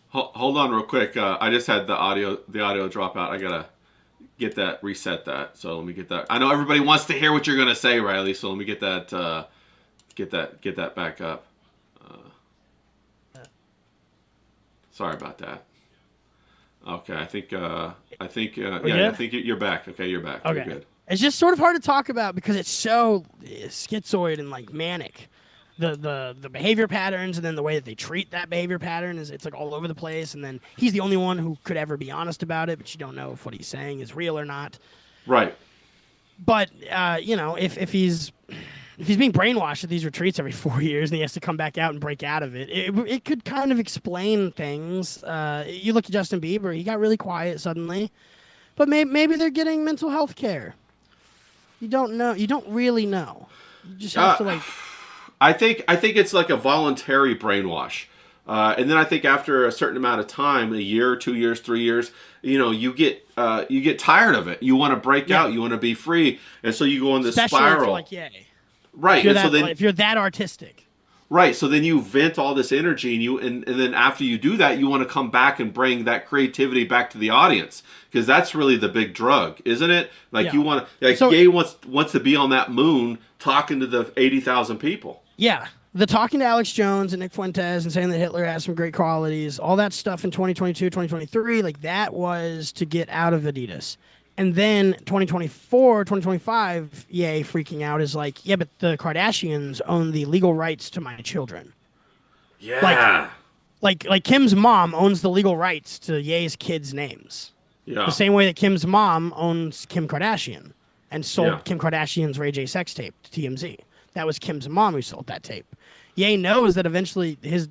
Speaker 2: Hold on real quick. I just had the audio drop out. I gotta reset that. So let me get that. I know everybody wants to hear what you're gonna say, Riley. So let me get that back up. Sorry about that. Okay, I think I think you're back. Okay, you're back.
Speaker 4: Okay,
Speaker 2: you're good.
Speaker 4: It's just sort of hard to talk about because it's so schizoid and like manic. The behavior patterns and then the way that they treat that behavior pattern it's like all over the place, and then he's the only one who could ever be honest about it, but you don't know if what he's saying is real or not.
Speaker 2: Right.
Speaker 4: But if he's being brainwashed at these retreats every 4 years and he has to come back out and break out of it, it could kind of explain things. You look at Justin Bieber, he got really quiet suddenly, but maybe they're getting mental health care. You don't know. You don't really know. You just have to like.
Speaker 2: I think it's like a voluntary brainwash. And then I think after a certain amount of time, a year, 2 years, 3 years, you get tired of it. You want to break out. You want to be free. And so you go in this spiral.
Speaker 4: Like,
Speaker 2: right.
Speaker 4: If you're that artistic.
Speaker 2: Right. So then you vent all this energy and then after you do that, you want to come back and bring that creativity back to the audience. Because that's really the big drug, isn't it? Like you want to, Ye wants to be on that moon talking to the 80,000 people.
Speaker 4: Yeah. the talking to Alex Jones and Nick Fuentes and saying that Hitler has some great qualities, all that stuff in 2022, 2023, like that was to get out of Adidas. And then 2024, 2025, Ye freaking out is like, yeah, but the Kardashians own the legal rights to my children.
Speaker 2: Yeah.
Speaker 4: Like Kim's mom owns the legal rights to Ye's kids' names.
Speaker 2: Yeah.
Speaker 4: The same way that Kim's mom owns Kim Kardashian and sold
Speaker 2: Yeah.
Speaker 4: Kim Kardashian's Ray J sex tape to TMZ. That was Kim's mom who sold that tape. Ye knows that eventually his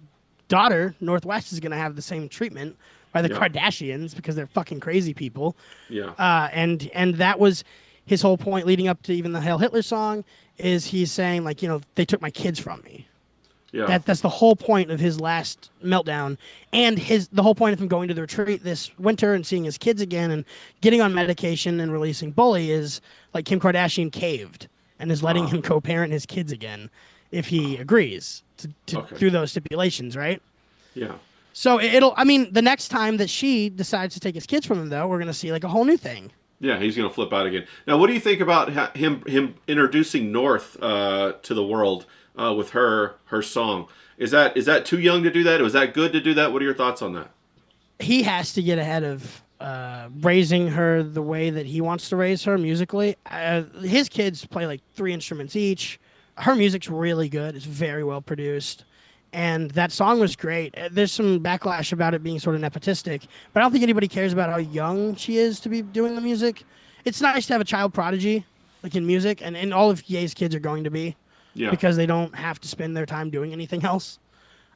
Speaker 4: daughter, Northwest, is going to have the same treatment by the
Speaker 2: Yeah.
Speaker 4: Kardashians because they're fucking crazy people.
Speaker 2: Yeah.
Speaker 4: And that was his whole point leading up to even the Hail Hitler song is he's saying, like, you know, they took my kids from me.
Speaker 2: Yeah.
Speaker 4: That's the whole point of his last meltdown, and the whole point of him going to the retreat this winter and seeing his kids again and getting on medication and releasing Bully is like Kim Kardashian caved and is letting him co-parent his kids again if he agrees to through those stipulations, right?
Speaker 2: Yeah.
Speaker 4: So the next time that she decides to take his kids from him, though, we're gonna see like a whole new thing.
Speaker 2: Yeah, he's gonna flip out again. Now, what do you think about him introducing North to the world with her song? Is that too young to do that? Was that good to do that? What are your thoughts on that?
Speaker 4: He has to get ahead of raising her the way that he wants to raise her musically. His kids play like 3 instruments each. Her music's really good. It's very well produced. And that song was great. There's some backlash about it being sort of nepotistic, but I don't think anybody cares about how young she is to be doing the music. It's nice to have a child prodigy, like in music, and all of Ye's kids are going to be.
Speaker 2: Yeah.
Speaker 4: Because they don't have to spend their time doing anything else.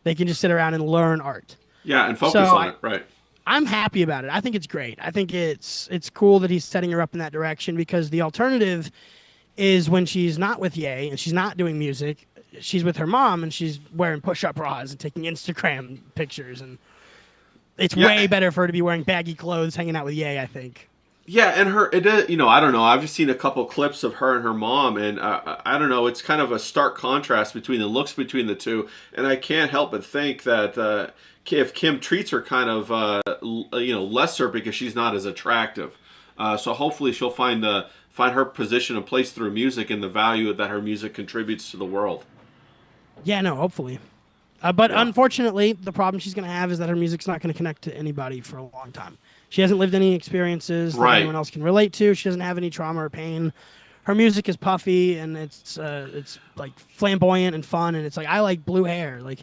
Speaker 4: They can just sit around and learn art.
Speaker 2: Yeah, and focus on it, right.
Speaker 4: I'm happy about it. I think it's great. I think it's cool that he's setting her up in that direction because the alternative is when she's not with Ye and she's not doing music, she's with her mom and she's wearing push-up bras and taking Instagram pictures, and it's way better for her to be wearing baggy clothes hanging out with Ye, I think.
Speaker 2: Yeah, and I don't know. I've just seen a couple clips of her and her mom, and I don't know. It's kind of a stark contrast between the looks between the two, and I can't help but think that if Kim treats her kind of lesser because she's not as attractive, so hopefully she'll find her position and place through music and the value that her music contributes to the world.
Speaker 4: Yeah, no, hopefully. But unfortunately, the problem she's going to have is that her music's not going to connect to anybody for a long time. She hasn't lived any experiences that anyone else can relate to. She doesn't have any trauma or pain. Her music is puffy and it's like flamboyant and fun, and it's like, I like blue hair. Like,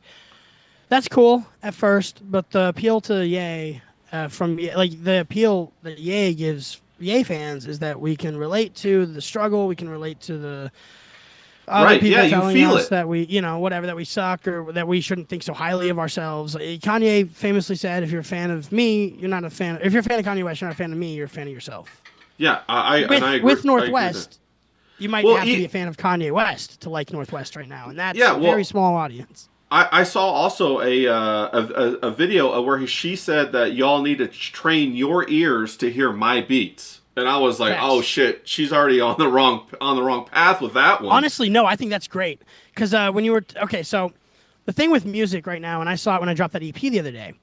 Speaker 4: that's cool at first, but the appeal to Ye the appeal that Ye gives Ye fans is that we can relate to the struggle, we can relate to the other people telling us that we, whatever, that we suck or that we shouldn't think so highly of ourselves. Kanye famously said, if you're a fan of me, you're not a fan. If you're a fan of Kanye West, you're not a fan of me, you're a fan of yourself.
Speaker 2: Yeah, I agree.
Speaker 4: With Northwest, you might have to be a fan of Kanye West to like Northwest right now, and that's a very small audience.
Speaker 2: I saw also a video where she said that y'all need to train your ears to hear my beats. And I was like, oh shit, she's already on the wrong path with that one.
Speaker 4: Honestly, no, I think that's great. Because when you were so the thing with music right now, and I saw it when I dropped that EP the other day,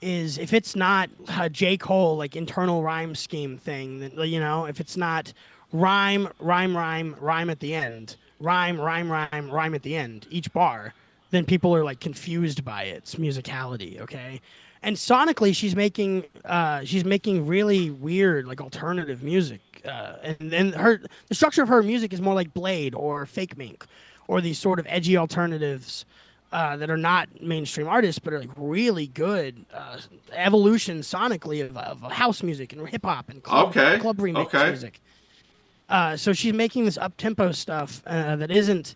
Speaker 4: is if it's not a J. Cole like internal rhyme scheme thing, then, if it's not rhyme at the end, rhyme at the end, each bar, then people are like confused by its musicality. Okay. And sonically, she's making really weird, like alternative music, and then the structure of her music is more like Blade or Fake Mink, or these sort of edgy alternatives that are not mainstream artists, but are like really good evolution sonically of house music and hip hop and club remix music. So she's making this up tempo stuff that isn't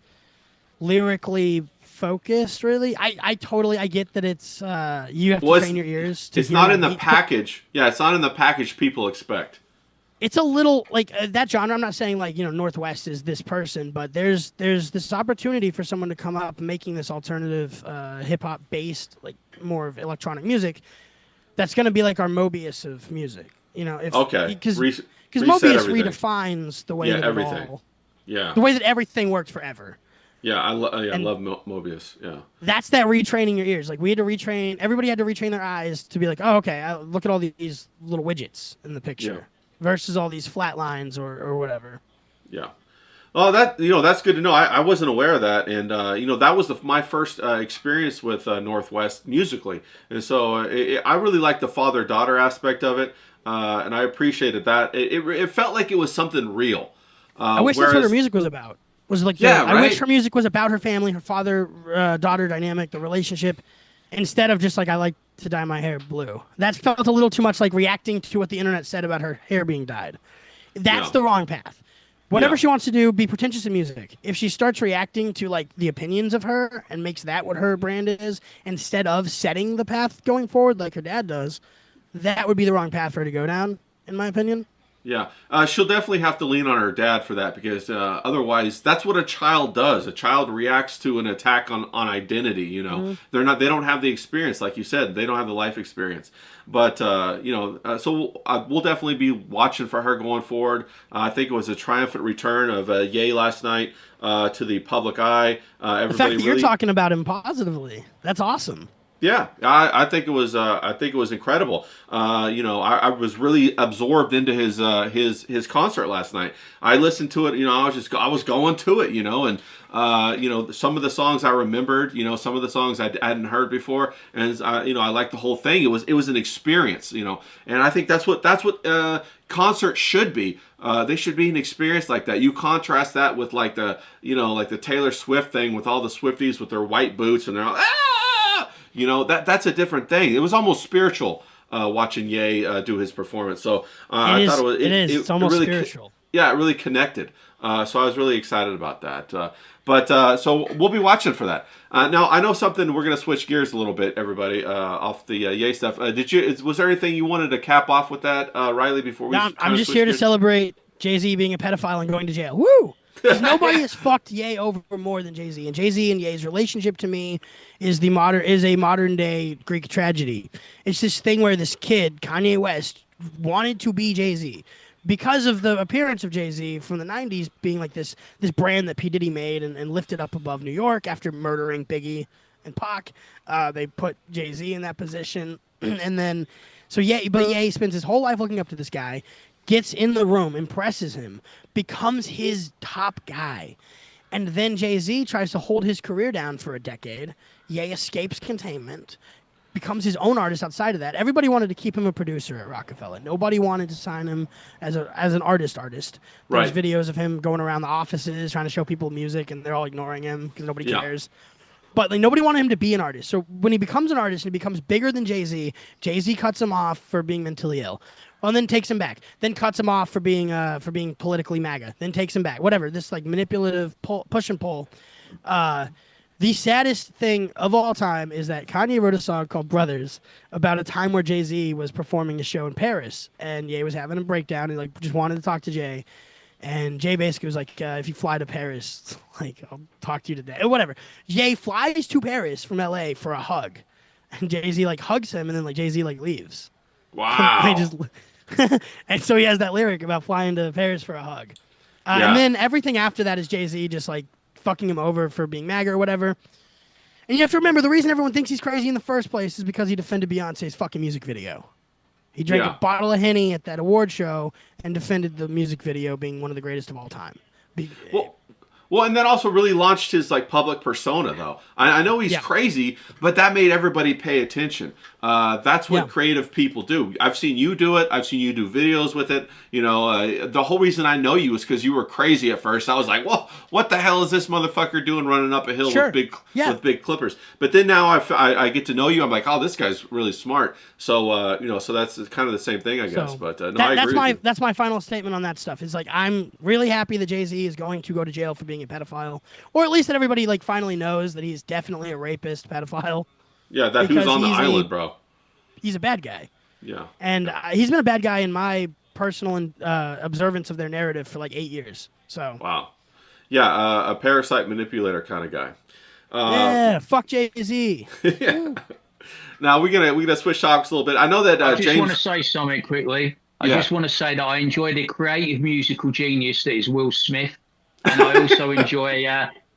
Speaker 4: lyrically focused, really. I get that it's you have to train your ears to.
Speaker 2: It's not in the package. Yeah, it's not in the package people expect.
Speaker 4: It's a little like that genre. I'm not saying like Northwest is this person, but there's this opportunity for someone to come up making this alternative hip hop based, like more of electronic music. That's going to be like our Mobius of music, because Mobius redefines the way that
Speaker 2: everything.
Speaker 4: The way that everything worked forever.
Speaker 2: Yeah, I love Mobius. Yeah,
Speaker 4: that's that retraining your ears. Like we had to retrain. Everybody had to retrain their eyes to be like, oh, okay, look at all these little widgets in the picture versus all these flat lines or whatever.
Speaker 2: Yeah. Oh, that's good to know. I wasn't aware of that, and that was my first experience with Northwest musically, and so I really liked the father daughter aspect of it, and I appreciated that. It felt like it was something real.
Speaker 4: I wish that's what her music was about. Was like
Speaker 2: Yeah,
Speaker 4: I wish
Speaker 2: right.
Speaker 4: her music was about her family, her father daughter dynamic, the relationship, instead of just like I like to dye my hair blue. That felt a little too much like reacting to what the internet said about her hair being dyed. That's
Speaker 2: Yeah,
Speaker 4: the wrong path. Whatever
Speaker 2: yeah,
Speaker 4: she wants to do, be pretentious in music. If she starts reacting to like the opinions of her and makes that what her brand is, instead of setting the path going forward like her dad does, that would be the wrong path for her to go down, in my opinion.
Speaker 2: yeah. She'll definitely have to lean on her dad for that because otherwise, that's what a child does. A child reacts to an attack on identity. They don't have the experience, like you said. They don't have the life experience. But so we'll definitely be watching for her going forward. I think it was a triumphant return of Ye last night to the public eye.
Speaker 4: The fact that you're talking about him positively, that's awesome.
Speaker 2: Yeah, I think it was. I think it was incredible. I was really absorbed into his concert last night. I listened to it. I was going to it. And some of the songs I remembered. Some of the songs I hadn't heard before, and I liked the whole thing. It was an experience. And I think that's what concerts should be. They should be an experience like that. You contrast that with like the Taylor Swift thing with all the Swifties with their white boots and they're all that's a different thing. It was almost spiritual watching Ye do his performance. So I thought it was.
Speaker 4: It's almost
Speaker 2: really,
Speaker 4: spiritual.
Speaker 2: Yeah, it really connected. So I was really excited about that. So we'll be watching for that. Now I know something. We're gonna switch gears a little bit, everybody, off the Ye stuff. Was there anything you wanted to cap off with that, Riley? Before we?
Speaker 4: No, I'm just here to celebrate Jay-Z being a pedophile and going to jail. Woo! Because nobody has fucked Ye over more than Jay-Z. And Jay-Z and Ye's relationship to me is a modern day Greek tragedy. It's this thing where this kid, Kanye West, wanted to be Jay-Z because of the appearance of Jay-Z from the 90s being like this brand that P. Diddy made and lifted up above New York after murdering Biggie and Pac. They put Jay-Z in that position. And then, Ye spends his whole life looking up to this guy, gets in the room, impresses him, becomes his top guy. And then Jay-Z tries to hold his career down for a decade. Ye escapes containment, becomes his own artist outside of that. Everybody wanted to keep him a producer at Rockefeller. Nobody wanted to sign him as an artist. There's
Speaker 2: Right.
Speaker 4: videos of him going around the offices trying to show people music, and they're all ignoring him because nobody cares. But nobody wanted him to be an artist. So when he becomes an artist and he becomes bigger than Jay-Z, Jay-Z cuts him off for being mentally ill. Well, and then takes him back. Then cuts him off for being politically MAGA. Then takes him back. Whatever. This manipulative push and pull. The saddest thing of all time is that Kanye wrote a song called Brothers about a time where Jay-Z was performing a show in Paris, and Ye was having a breakdown and just wanted to talk to Jay. And Jay basically was like, if you fly to Paris, I'll talk to you today. Or whatever. Jay flies to Paris from LA for a hug. And Jay-Z hugs him, and then Jay-Z leaves.
Speaker 2: Wow.
Speaker 4: And so he has that lyric about flying to Paris for a hug. And then everything after that is Jay-Z just fucking him over for being MAGA or whatever. And you have to remember, the reason everyone thinks he's crazy in the first place is because he defended Beyonce's fucking music video. He drank a bottle of Henny at that award show and defended the music video being one of the greatest of all time.
Speaker 2: Well, and that also really launched his public persona, though. I know he's crazy, but that made everybody pay attention. That's what creative people do. I've seen you do it. I've seen you do videos with it. The whole reason I know you is because you were crazy at first. I was like, well, what the hell is this motherfucker doing running up a hill with big clippers? But then now I get to know you. I'm like, oh, this guy's really smart. So so that's kind of the same thing, I guess. But I agree.
Speaker 4: That's my final statement on that stuff. Is I'm really happy that Jay-Z is going to go to jail for being a pedophile, or at least that everybody finally knows that he's definitely a rapist, pedophile.
Speaker 2: Yeah, that who's on the island, bro.
Speaker 4: He's a bad guy.
Speaker 2: Yeah.
Speaker 4: And he's been a bad guy in my personal observance of their narrative for 8 years. So.
Speaker 2: Wow. Yeah, a parasite manipulator kind of
Speaker 4: guy. Fuck Jay-Z.
Speaker 2: Yeah. Now we're gonna switch topics a little bit. I know that
Speaker 3: I
Speaker 2: James.
Speaker 3: just want to say something quickly. I just want to say that I enjoy the creative musical genius that is Will Smith, and I also enjoy.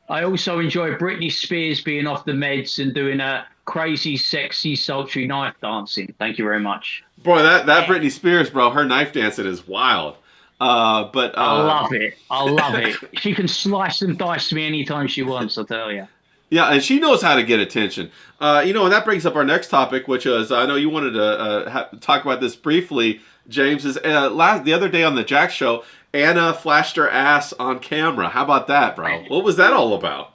Speaker 3: I also enjoy Britney Spears being off the meds and doing a crazy, sexy, sultry knife dancing. Thank you very much.
Speaker 2: Boy, that Britney Spears, bro, her knife dancing is wild.
Speaker 3: I love it. I love it. She can slice and dice me anytime she wants, I tell you.
Speaker 2: Yeah, and she knows how to get attention. And that brings up our next topic, which is I know you wanted to talk about this briefly, James. Is the other day on the Jack Show, Anna flashed her ass on camera. How about that, bro? What was that all about?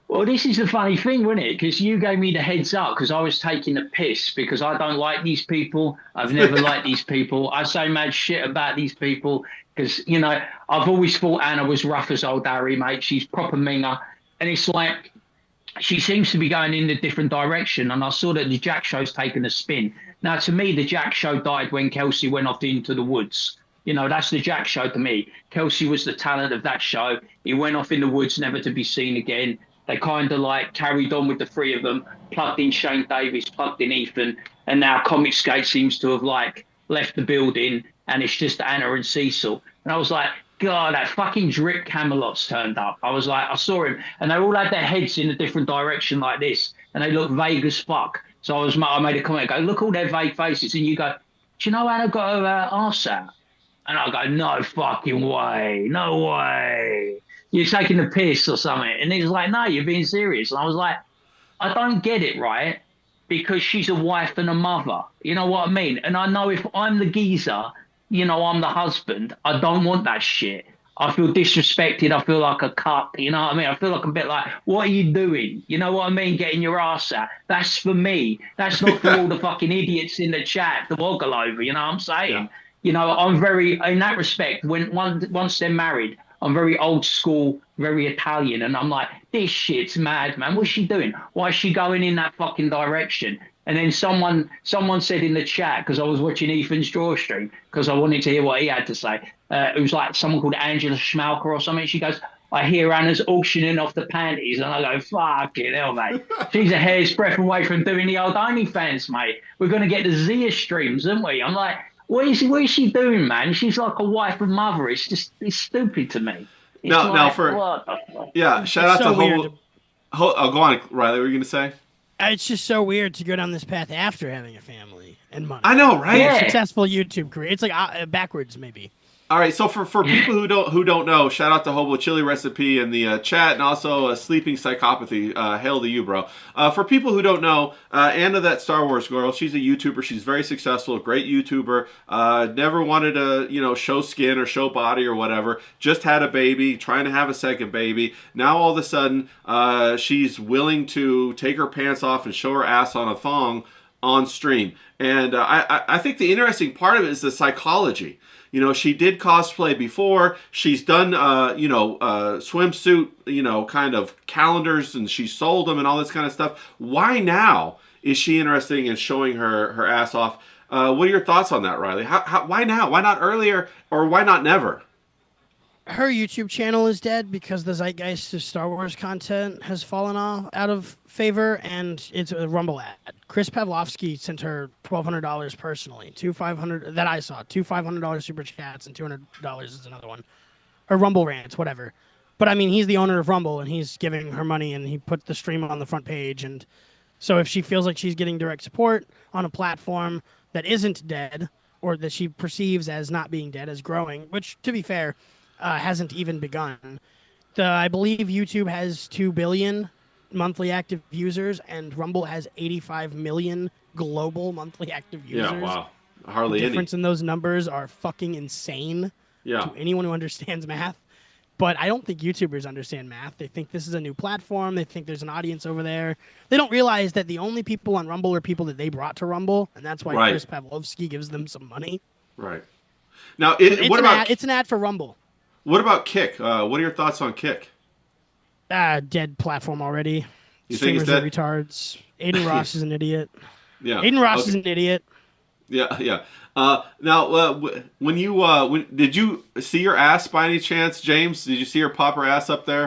Speaker 3: Well, this is the funny thing, wasn't it? Because you gave me the heads up because I was taking a piss because I don't like these people. I've never liked these people. I say mad shit about these people because, I've always thought Anna was rough as old Harry, mate. She's proper minger. And it's like she seems to be going in a different direction. And I saw that the Jack Show's taken a spin. Now, to me, the Jack Show died when Kelsey went off into the woods. That's the Jack Show to me. Kelsey was the talent of that show. He went off in the woods, never to be seen again. They kind of carried on with the three of them, plugged in Shane Davis, plugged in Ethan, and now Comic Skate seems to have left the building, and it's just Anna and Cecil. And I was like, God, that fucking Drip Camelot's turned up. I was like, I saw him, and they all had their heads in a different direction like this, and they look vague as fuck. So I made a comment, I go, look all their vague faces, and you go, do you know Anna got her arse out? And I go, no fucking way, no way. You're taking the piss or something. And he was like, no, you're being serious. And I was like, I don't get it, right? Because she's a wife and a mother. You know what I mean? And I know if I'm the geezer, I'm the husband, I don't want that shit. I feel disrespected. I feel like a cuck. You know what I mean? I feel like a bit like, what are you doing? You know what I mean? Getting your ass out. That's for me. That's not for all the fucking idiots in the chat to woggle over. You know what I'm saying? Yeah. I'm very, in that respect, once they're married, I'm very old school, very Italian, and I'm like, this shit's mad, man. What's she doing? Why is she going in that fucking direction? And then someone said in the chat, because I was watching Ethan's draw stream, because I wanted to hear what he had to say. It was like someone called Angela Schmalker or something. She goes, I hear Anna's auctioning off the panties, and I go, fucking hell, mate. She's a hair's breadth away from doing the old OnlyFans, mate. We're going to get the Zia streams, aren't we? I'm like, what is she doing, man? She's like a wife and mother. It's stupid to me.
Speaker 2: Shout out to
Speaker 4: weird.
Speaker 2: Go on, Riley. What were you going to say?
Speaker 4: It's just so weird to go down this path after having a family and money.
Speaker 2: I know, right?
Speaker 3: Yeah.
Speaker 4: Successful YouTube career. It's like backwards, maybe.
Speaker 2: All right, so for people who don't know, shout out to Hobo Chili Recipe in the chat, and also Sleeping Psychopathy. Hail to you, bro. For people who don't know, Anna, that Star Wars girl, she's a YouTuber. She's very successful, great YouTuber. Never wanted to show skin or show body or whatever. Just had a baby, trying to have a second baby. Now all of a sudden, she's willing to take her pants off and show her ass on a thong on stream. And I think the interesting part of it is the psychology. She did cosplay before. She's done, swimsuit, kind of calendars, and she sold them and all this kind of stuff. Why now is she interested in showing her ass off? What are your thoughts on that, Riley? Why now? Why not earlier, or why not never?
Speaker 4: Her YouTube channel is dead because the zeitgeist of Star Wars content has fallen out of favor, and it's a Rumble ad. Chris Pavlovsky sent her $1,200 personally, two $500 super chats, and $200 is another one, or Rumble rants, whatever. But I mean, he's the owner of Rumble, and he's giving her money, and he put the stream on the front page. And so if she feels like she's getting direct support on a platform that isn't dead, or that she perceives as not being dead, as growing, which, to be fair, hasn't even begun. I believe YouTube has 2 billion monthly active users, and Rumble has 85 million global monthly active users.
Speaker 2: Yeah, wow. Hardly
Speaker 4: the
Speaker 2: any.
Speaker 4: difference in those numbers are fucking insane to anyone who understands math. But I don't think YouTubers understand math. They think this is a new platform. They think there's an audience over there. They don't realize that the only people on Rumble are people that they brought to Rumble, and that's why Chris Pavlovsky gives them some money.
Speaker 2: Right. Now,
Speaker 4: it's an ad for Rumble.
Speaker 2: What about Kick? What are your thoughts on Kick?
Speaker 4: Dead platform already.
Speaker 2: You think it's dead?
Speaker 4: Are retards. Aiden Ross is an idiot.
Speaker 2: Yeah.
Speaker 4: Aiden Ross is an idiot.
Speaker 2: Yeah. Now, did you see your ass by any chance, James? Did you see her pop her ass up there,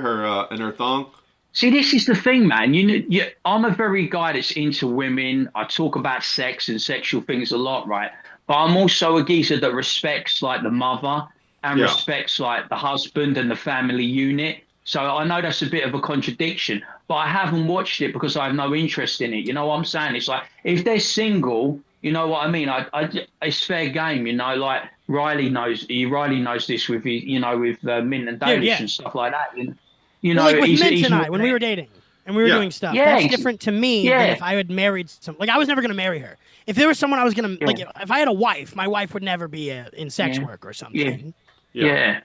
Speaker 2: in her thong?
Speaker 3: See, this is the thing, man. I'm a very guy that's into women. I talk about sex and sexual things a lot, right? But I'm also a geezer that respects like the mother and respects like the husband and the family unit. So I know that's a bit of a contradiction, but I haven't watched it because I have no interest in it. You know what I'm saying? It's like, if they're single You know what I mean? It's fair game. You know, like Riley knows this with with Mint and
Speaker 4: Dude,
Speaker 3: Dalish
Speaker 4: yeah.
Speaker 3: and stuff like that.
Speaker 4: Well, like with Mint
Speaker 3: he's
Speaker 4: and
Speaker 3: more
Speaker 4: I, when we were dating and we were
Speaker 2: Yeah.
Speaker 4: doing stuff,
Speaker 3: yeah,
Speaker 4: that's different to me than
Speaker 3: yeah,
Speaker 4: if I had married some. Like I was never gonna marry her. If there was someone I was gonna
Speaker 3: yeah,
Speaker 4: like, if I had a wife, my wife would never be in sex
Speaker 3: yeah,
Speaker 4: work or
Speaker 3: yeah,
Speaker 4: something.
Speaker 2: Yeah.
Speaker 3: yeah.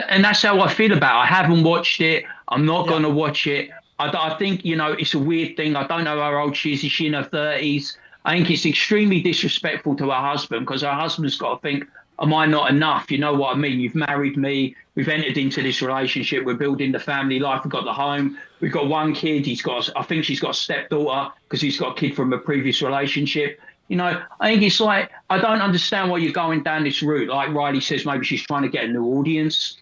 Speaker 3: And that's how I feel about it. I haven't watched it. I'm not
Speaker 4: Yeah.
Speaker 3: going to watch it. I think, it's a weird thing. I don't know how old she is. Is she in her 30s? I think it's extremely disrespectful to her husband because her husband's got to think, am I not enough? You know what I mean? You've married me. We've entered into this relationship. We're building the family life. We've got the home. We've got one kid. I think she's got a stepdaughter because he's got a kid from a previous relationship. I think it's like, I don't understand why you're going down this route. Like Riley says, maybe she's trying to get a new audience.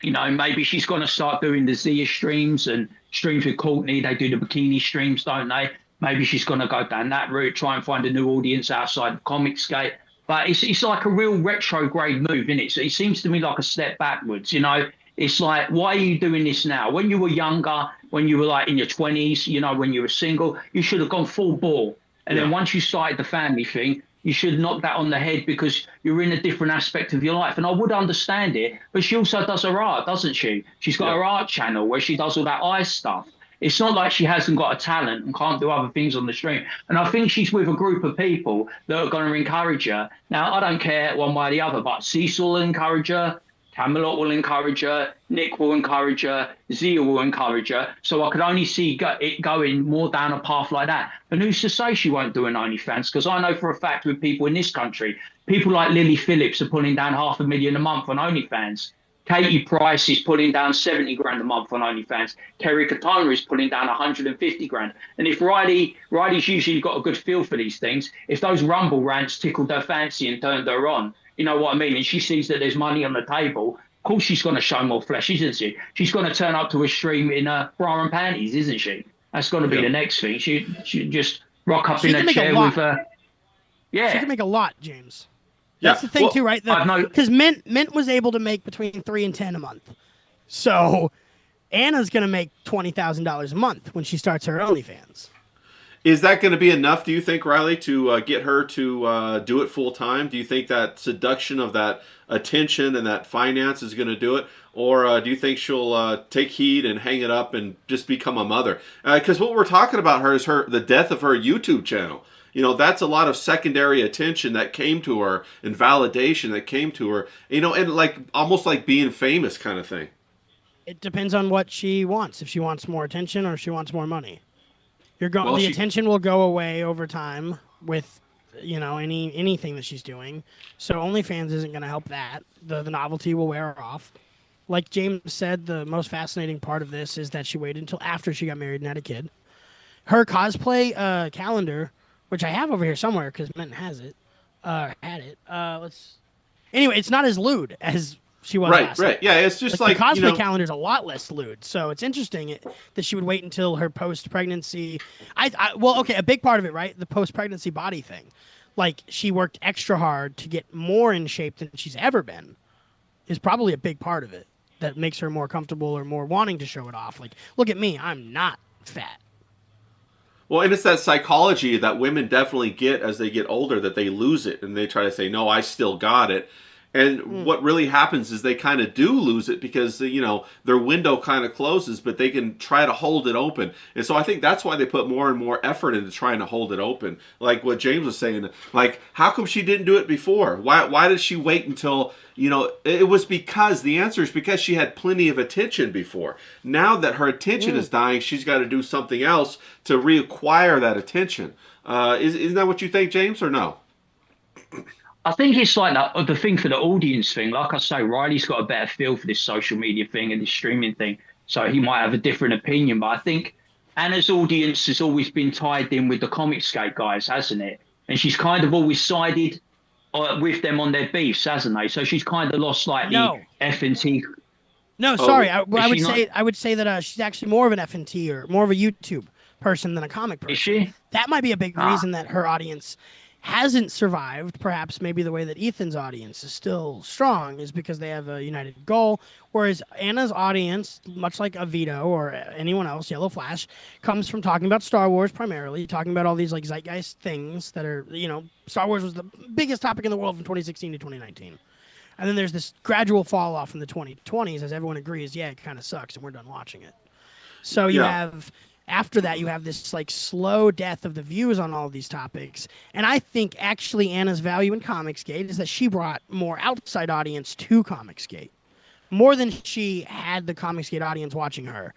Speaker 3: Maybe she's going to start doing the Zia streams and streams with Courtney. They do the bikini streams, don't they? Maybe she's going to go down that route, try and find a new audience outside of Comicsgate. But it's like a real retrograde move, isn't it? So it seems to me like a step backwards. It's like, why are you doing this now? When you were younger, when you were like in your 20s, when you were single, you should have gone full ball. And then once you started the family thing, you should knock that on the head because you're in a different aspect of your life. And I would understand it, but she also does her art, doesn't she? She's got her art channel where she does all that eye stuff. It's not like she hasn't got a talent and can't do other things on the stream. And I think she's with a group of people that are going to encourage her. Now, I don't care one way or the other, but Cecil will encourage her. Camelot will encourage her, Nick will encourage her, Zia will encourage her. So I could only see it going more down a path like that. And who's to say she won't do an OnlyFans? Because I know for a fact with people in this country, people like Lily Phillips are pulling down $500,000 a month on OnlyFans. Katie Price is pulling down 70 grand a month on OnlyFans. Kerry Katona is pulling down 150 grand. And if Riley's usually got a good feel for these things, if those Rumble rants tickled her fancy and turned her on, you know what I mean? And she sees that there's money on the table. Of course, she's going to show more flesh, isn't she? She's going to turn up to a stream in bra and panties, isn't she? That's going to be the next thing. She just rock up in a chair with her. Yeah.
Speaker 4: She can make a lot, James.
Speaker 2: Yeah.
Speaker 4: That's the thing too, right? Because Mint was able to make between 3 and 10 a month. So Anna's going to make $20,000 a month when she starts her OnlyFans.
Speaker 2: Is that going to be enough, do you think, Riley, to get her to do it full time? Do you think that seduction of that attention and that finance is going to do it? Or do you think she'll take heed and hang it up and just become a mother? Because what we're talking about her is the death of her YouTube channel. That's a lot of secondary attention that came to her and validation that came to her, and like almost like being famous kind of thing.
Speaker 4: It depends on what she wants. If she wants more attention or if she wants more money. The attention will go away over time with, anything that she's doing. So OnlyFans isn't going to help that. The novelty will wear off. Like James said, the most fascinating part of this is that she waited until after she got married and had a kid. Her cosplay calendar, which I have over here somewhere because Mint has it, had it. Anyway, it's not as lewd as she was last
Speaker 2: Right.
Speaker 4: night.
Speaker 2: Yeah, it's just like
Speaker 4: the cosplay calendar is a lot less lewd. So it's interesting that she would wait until her post-pregnancy. A big part of it, right? The post-pregnancy body thing. Like she worked extra hard to get more in shape than she's ever been is probably a big part of it that makes her more comfortable or more wanting to show it off. Like, look at me, I'm not fat.
Speaker 2: Well, and it's that psychology that women definitely get as they get older, that they lose it and they try to say, no, I still got it. And what really happens is they kind of do lose it because, their window kind of closes, but they can try to hold it open. And so I think that's why they put more and more effort into trying to hold it open. Like what James was saying, like, how come she didn't do it before? Why did she wait until, it was the answer is because she had plenty of attention before. Now that her attention is dying, she's got to do something else to reacquire that attention. Isn't that what you think, James, or no?
Speaker 3: I think it's like the thing for the audience thing. Like I say, Riley's got a better feel for this social media thing and this streaming thing. So he might have a different opinion. But I think Anna's audience has always been tied in with the Comicsgate guys, hasn't it? And she's kind of always sided with them on their beefs, hasn't they? So she's kind of lost slightly F&T.
Speaker 4: No, sorry. I would say that she's actually more of an F&T or more of a YouTube person than a comic person.
Speaker 3: Is she?
Speaker 4: That might be a big reason that her audience hasn't survived, perhaps maybe the way that Ethan's audience is still strong, is because they have a united goal. Whereas Anna's audience, much like Avito or anyone else, Yellow Flash, comes from talking about Star Wars primarily, talking about all these like zeitgeist things that are, Star Wars was the biggest topic in the world from 2016 to 2019. And then there's this gradual fall off in the 2020s as everyone agrees, yeah, it kind of sucks and we're done watching it. So you have, after that, you have this like slow death of the views on all of these topics. And I think actually Anna's value in Comicsgate is that she brought more outside audience to Comicsgate, more than she had the Comicsgate audience watching her.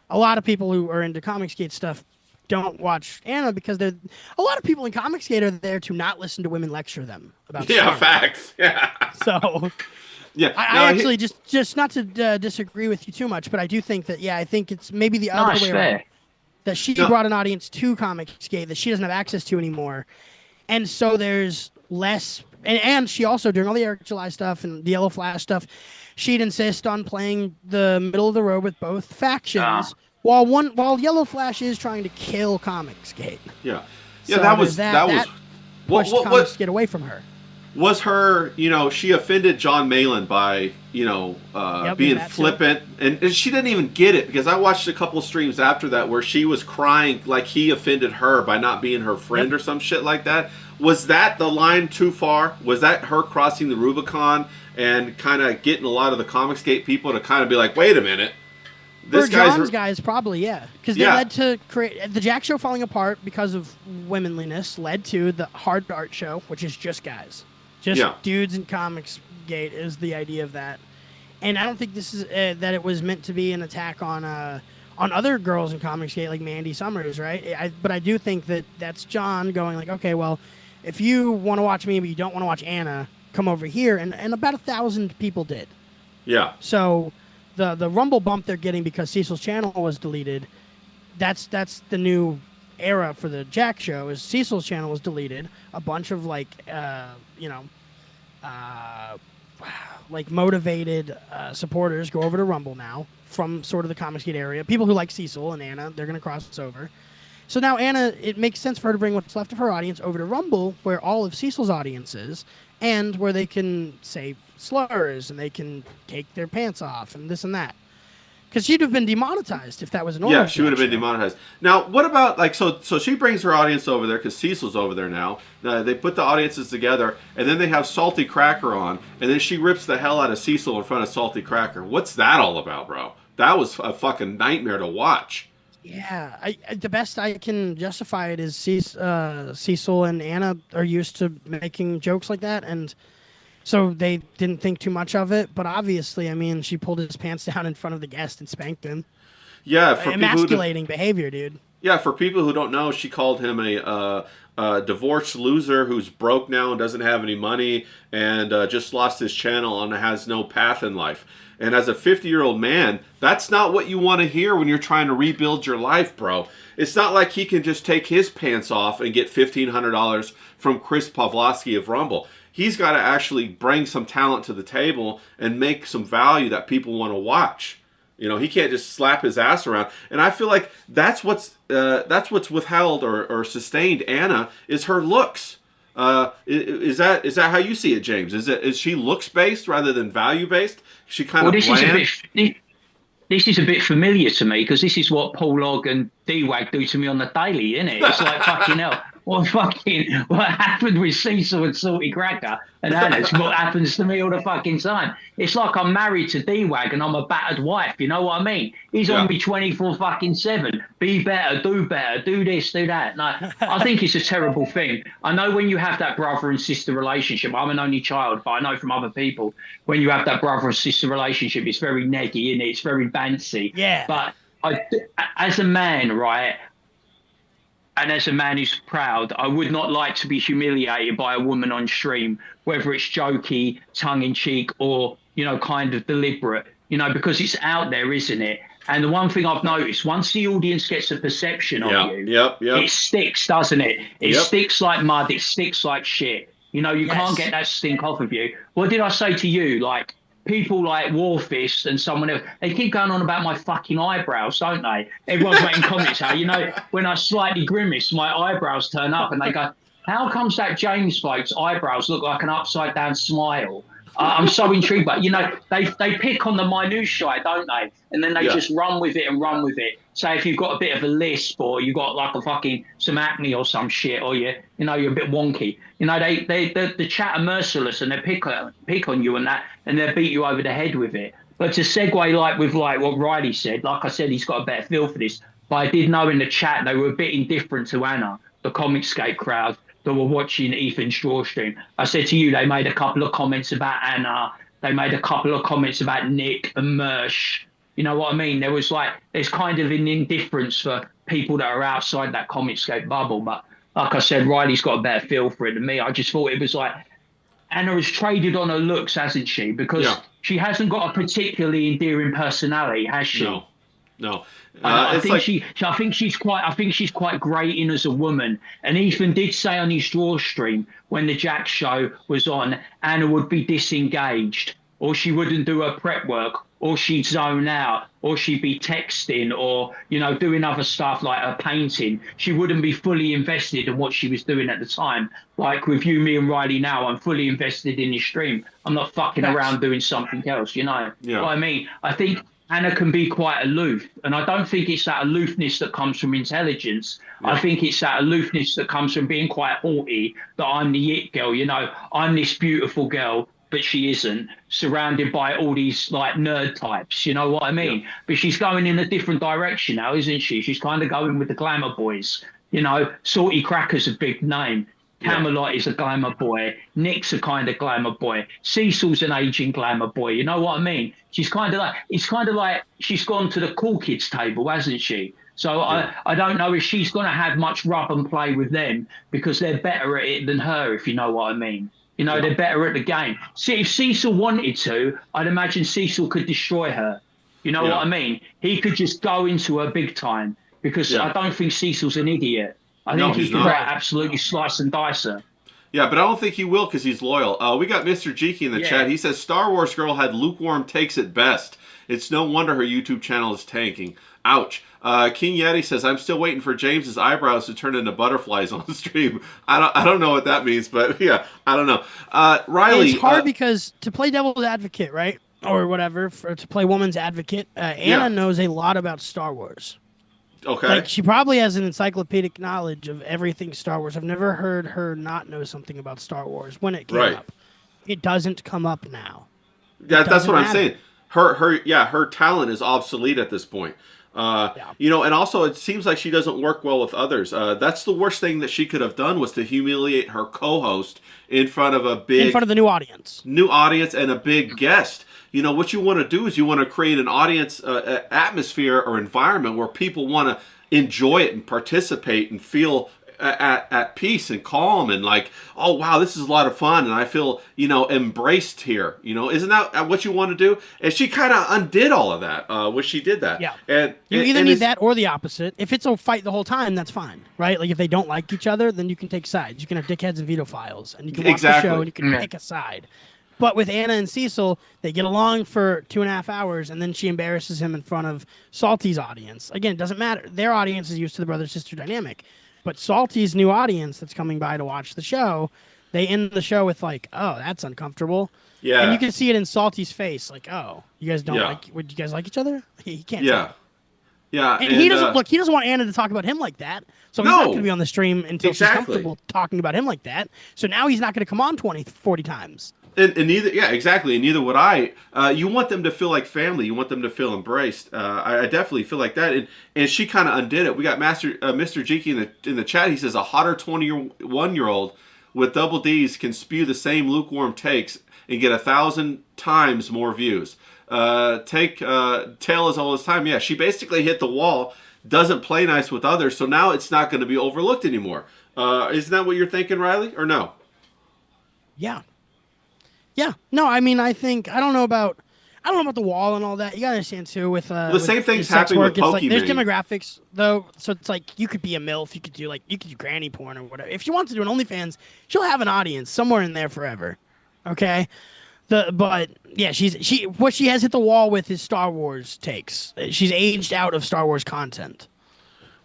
Speaker 4: A lot of people who are into Comicsgate stuff don't watch Anna because a lot of people in Comicsgate are there to not listen to women lecture them about Star Wars.
Speaker 2: Facts. Yeah.
Speaker 4: So
Speaker 2: yeah,
Speaker 4: I actually just not to disagree with you too much, but I do think that I think it's maybe the other way around. That she brought an audience to Comicsgate that she doesn't have access to anymore, and so there's less. And she also, during all the Eric July stuff and the Yellow Flash stuff, she'd insist on playing the middle of the road with both factions. While Yellow Flash is trying to kill Comicsgate.
Speaker 2: Yeah,
Speaker 4: So
Speaker 2: that was
Speaker 4: pushed Comicsgate away from her.
Speaker 2: Was her, she offended John Malin by, being flippant, and she didn't even get it, because I watched a couple streams after that where she was crying like he offended her by not being her friend or some shit like that. Was that the line too far? Was that her crossing the Rubicon and kind of getting a lot of the Comicsgate people to kind of be like, wait a minute?
Speaker 4: For John's guys, probably, because they led to create the Jack Show falling apart because of womanliness, led to the Hard Art Show, which is just guys, dudes in Comicsgate is the idea of that. And I don't think this is that it was meant to be an attack on other girls in Comicsgate like Mandy Summers, right? But I do think that that's John going like, okay, well, if you want to watch me but you don't want to watch Anna, come over here, and about 1,000 people did. Yeah. So. The Rumble bump they're getting because Cecil's channel was deleted, that's the new era for the Jack Show, is Cecil's channel was deleted. A bunch of like motivated supporters go over to Rumble now from sort of the Comicsgate area. People who like Cecil and Anna, they're going to cross over. So now Anna, it makes sense for her to bring what's left of her audience over to Rumble, where all of Cecil's audience is, and where they can say slurs and they can take their pants off and this and that. Because she'd have been demonetized if that was an order.
Speaker 2: Yeah, she would have been demonetized. Now, what about, like, so she brings her audience over there because Cecil's over there now. They put the audiences together, and then they have Salty Cracker on, and then she rips the hell out of Cecil in front of Salty Cracker. What's that all about, bro? That was a fucking nightmare to watch.
Speaker 4: Yeah, the best I can justify it is Cecil and Anna are used to making jokes like that, and so they didn't think too much of it. But obviously, I mean, she pulled his pants down in front of the guest and spanked him. Yeah, for emasculating behavior, dude.
Speaker 2: Yeah, for people who don't know, she called him a divorced loser who's broke now and doesn't have any money and just lost his channel and has no path in life. And as a 50-year-old man, that's not what you want to hear when you're trying to rebuild your life, bro. It's not like he can just take his pants off and get $1,500 from Chris Pavlovsky of Rumble. He's got to actually bring some talent to the table and make some value that people want to watch. You know, he can't just slap his ass around. And I feel like that's what's withheld or sustained Anna is her looks. Is that how you see it, James? Is she looks based rather than value based? She kind of bland.
Speaker 3: This is a bit familiar to me because this is what Paul Logg and D-Wag do to me on the daily, isn't it? It's like fucking hell. What happened with Cecil and Salty Cracker and Anna's what happens to me all the fucking time. It's like I'm married to D-Wag and I'm a battered wife, you know what I mean? He's on me 24/7. Be better, do this, do that. No, I think it's a terrible thing. I know when you have that brother and sister relationship, I'm an only child, but I know from other people, when you have that brother and sister relationship, it's very neggy, isn't it? It's very bouncy.
Speaker 4: Yeah.
Speaker 3: But as a man, right, and as a man who's proud, I would not like to be humiliated by a woman on stream, whether it's jokey, tongue-in-cheek, or, you know, kind of deliberate, you know, because it's out there, isn't it? And the one thing I've noticed, once the audience gets a perception of you, it sticks, doesn't it? It sticks like mud. It sticks like shit. You know, you can't get that stink off of you. What did I say to you? Like, people like Warfist and someone else, they keep going on about my fucking eyebrows, don't they? Everyone's making comments how, you know, when I slightly grimace, my eyebrows turn up and they go, How comes that James bloke's eyebrows look like an upside down smile? I'm so intrigued, but they pick on the minutiae, don't they? And then they
Speaker 2: Yeah.
Speaker 3: just run with it and run with it. Say if you've got a bit of a lisp or you got like a fucking some acne or some shit, or you're a bit wonky. The chat are merciless and they pick on you and that, and they beat you over the head with it. But to segue like what Riley said, like I said, he's got a better feel for this. But I did know in the chat they were a bit indifferent to Anna, the Comicscape crowd that were watching Ethan's draw stream. I said to you, they made a couple of comments about Anna. They made a couple of comments about Nick and Mersh. You know what I mean? There's kind of an indifference for people that are outside that Comicscape bubble. But like I said, Riley's got a better feel for it than me. I just thought it was like Anna has traded on her looks, hasn't she? Because she hasn't got a particularly endearing personality, has she?
Speaker 2: No.
Speaker 3: I think she's quite grating as a woman. And Ethan did say on his draw stream when the Jack show was on, Anna would be disengaged, or she wouldn't do her prep work, or she'd zone out, or she'd be texting, or doing other stuff like her painting. She wouldn't be fully invested in what she was doing at the time. Like with you, me, and Riley now, I'm fully invested in your stream. I'm not fucking around doing something else.
Speaker 2: Yeah.
Speaker 3: What I mean? I think Anna can be quite aloof, and I don't think it's that aloofness that comes from intelligence.
Speaker 2: Yeah.
Speaker 3: I think it's that aloofness that comes from being quite haughty, that I'm the it girl, I'm this beautiful girl, but she isn't, surrounded by all these like nerd types, you know what I mean? Yeah. But she's going in a different direction now, isn't she? She's kind of going with the glamour boys, Salty Cracker's a big name. Camelot is a glamour boy. Nick's a kind of glamour boy. Cecil's an aging glamour boy. You know what I mean? She's kind of like she's gone to the cool kids table, hasn't she? So I don't know if she's going to have much rub and play with them because they're better at it than her, if you know what I mean. They're better at the game. See, if Cecil wanted to, I'd imagine Cecil could destroy her. You know what I mean? He could just go into her big time because I don't think Cecil's an idiot. I think he can absolutely slice and dice her.
Speaker 2: Yeah, but I don't think he will because he's loyal. We got Mr. Geeky in the chat. He says, Star Wars girl had lukewarm takes at best. It's no wonder her YouTube channel is tanking. Ouch. King Yeti says, I'm still waiting for James's eyebrows to turn into butterflies on the stream. I don't know what that means, but yeah, I don't know. Riley.
Speaker 4: It's hard because to play devil's advocate, right? Or whatever, to play woman's advocate, Anna knows a lot about Star Wars.
Speaker 2: Okay.
Speaker 4: Like, she probably has an encyclopedic knowledge of everything Star Wars. I've never heard her not know something about Star Wars when it came up. It doesn't come up now.
Speaker 2: Yeah, that's what I'm saying. Her talent is obsolete at this point. And also it seems like she doesn't work well with others. That's the worst thing that she could have done was to humiliate her co-host in front of
Speaker 4: the new audience
Speaker 2: and a big guest. What you want to do is you want to create an audience atmosphere or environment where people want to enjoy it and participate and feel at peace and calm and like, oh wow, this is a lot of fun and I feel embraced here. Isn't that what you want to do? And she kind of undid all of that when she did that.
Speaker 4: Yeah.
Speaker 2: And
Speaker 4: you either need that or the opposite. If it's a fight the whole time, that's fine, right? Like if they don't like each other, then you can take sides. You can have dickheads and veto files, and you can watch the show and you can pick a side. But with Anna and Cecil, they get along for 2.5 hours, and then she embarrasses him in front of Salty's audience. Again, it doesn't matter. Their audience is used to the brother-sister dynamic. But Salty's new audience that's coming by to watch the show, they end the show with like, oh, that's uncomfortable. Yeah. And you can see it in Salty's face, like, oh, you guys don't would you guys like each other? He can't tell.
Speaker 2: Yeah.
Speaker 4: And he doesn't want Anna to talk about him like that. So he's not going to be on the stream until she's comfortable talking about him like that. So now he's not going to come on 20, 40 times.
Speaker 2: And neither, exactly. And neither would I. You want them to feel like family. You want them to feel embraced. I definitely feel like that. And she kind of undid it. We got Mr. Geeky in the chat. He says a hotter 21-year-old with double D's can spew the same lukewarm takes and get 1,000 times more views. Tail is all this time. Yeah, she basically hit the wall. Doesn't play nice with others. So now it's not going to be overlooked anymore. Isn't that what you're thinking, Riley? Or no?
Speaker 4: Yeah. Yeah, no, I mean, I don't know about the wall and all that. You gotta understand too with the
Speaker 2: same thing's happening with Pokemon.
Speaker 4: Like, there's demographics though, so it's like you could be a MILF, you could do granny porn or whatever. If she wants to do an OnlyFans, she'll have an audience somewhere in there forever. Okay, but yeah, what she has hit the wall with is Star Wars takes. She's aged out of Star Wars content.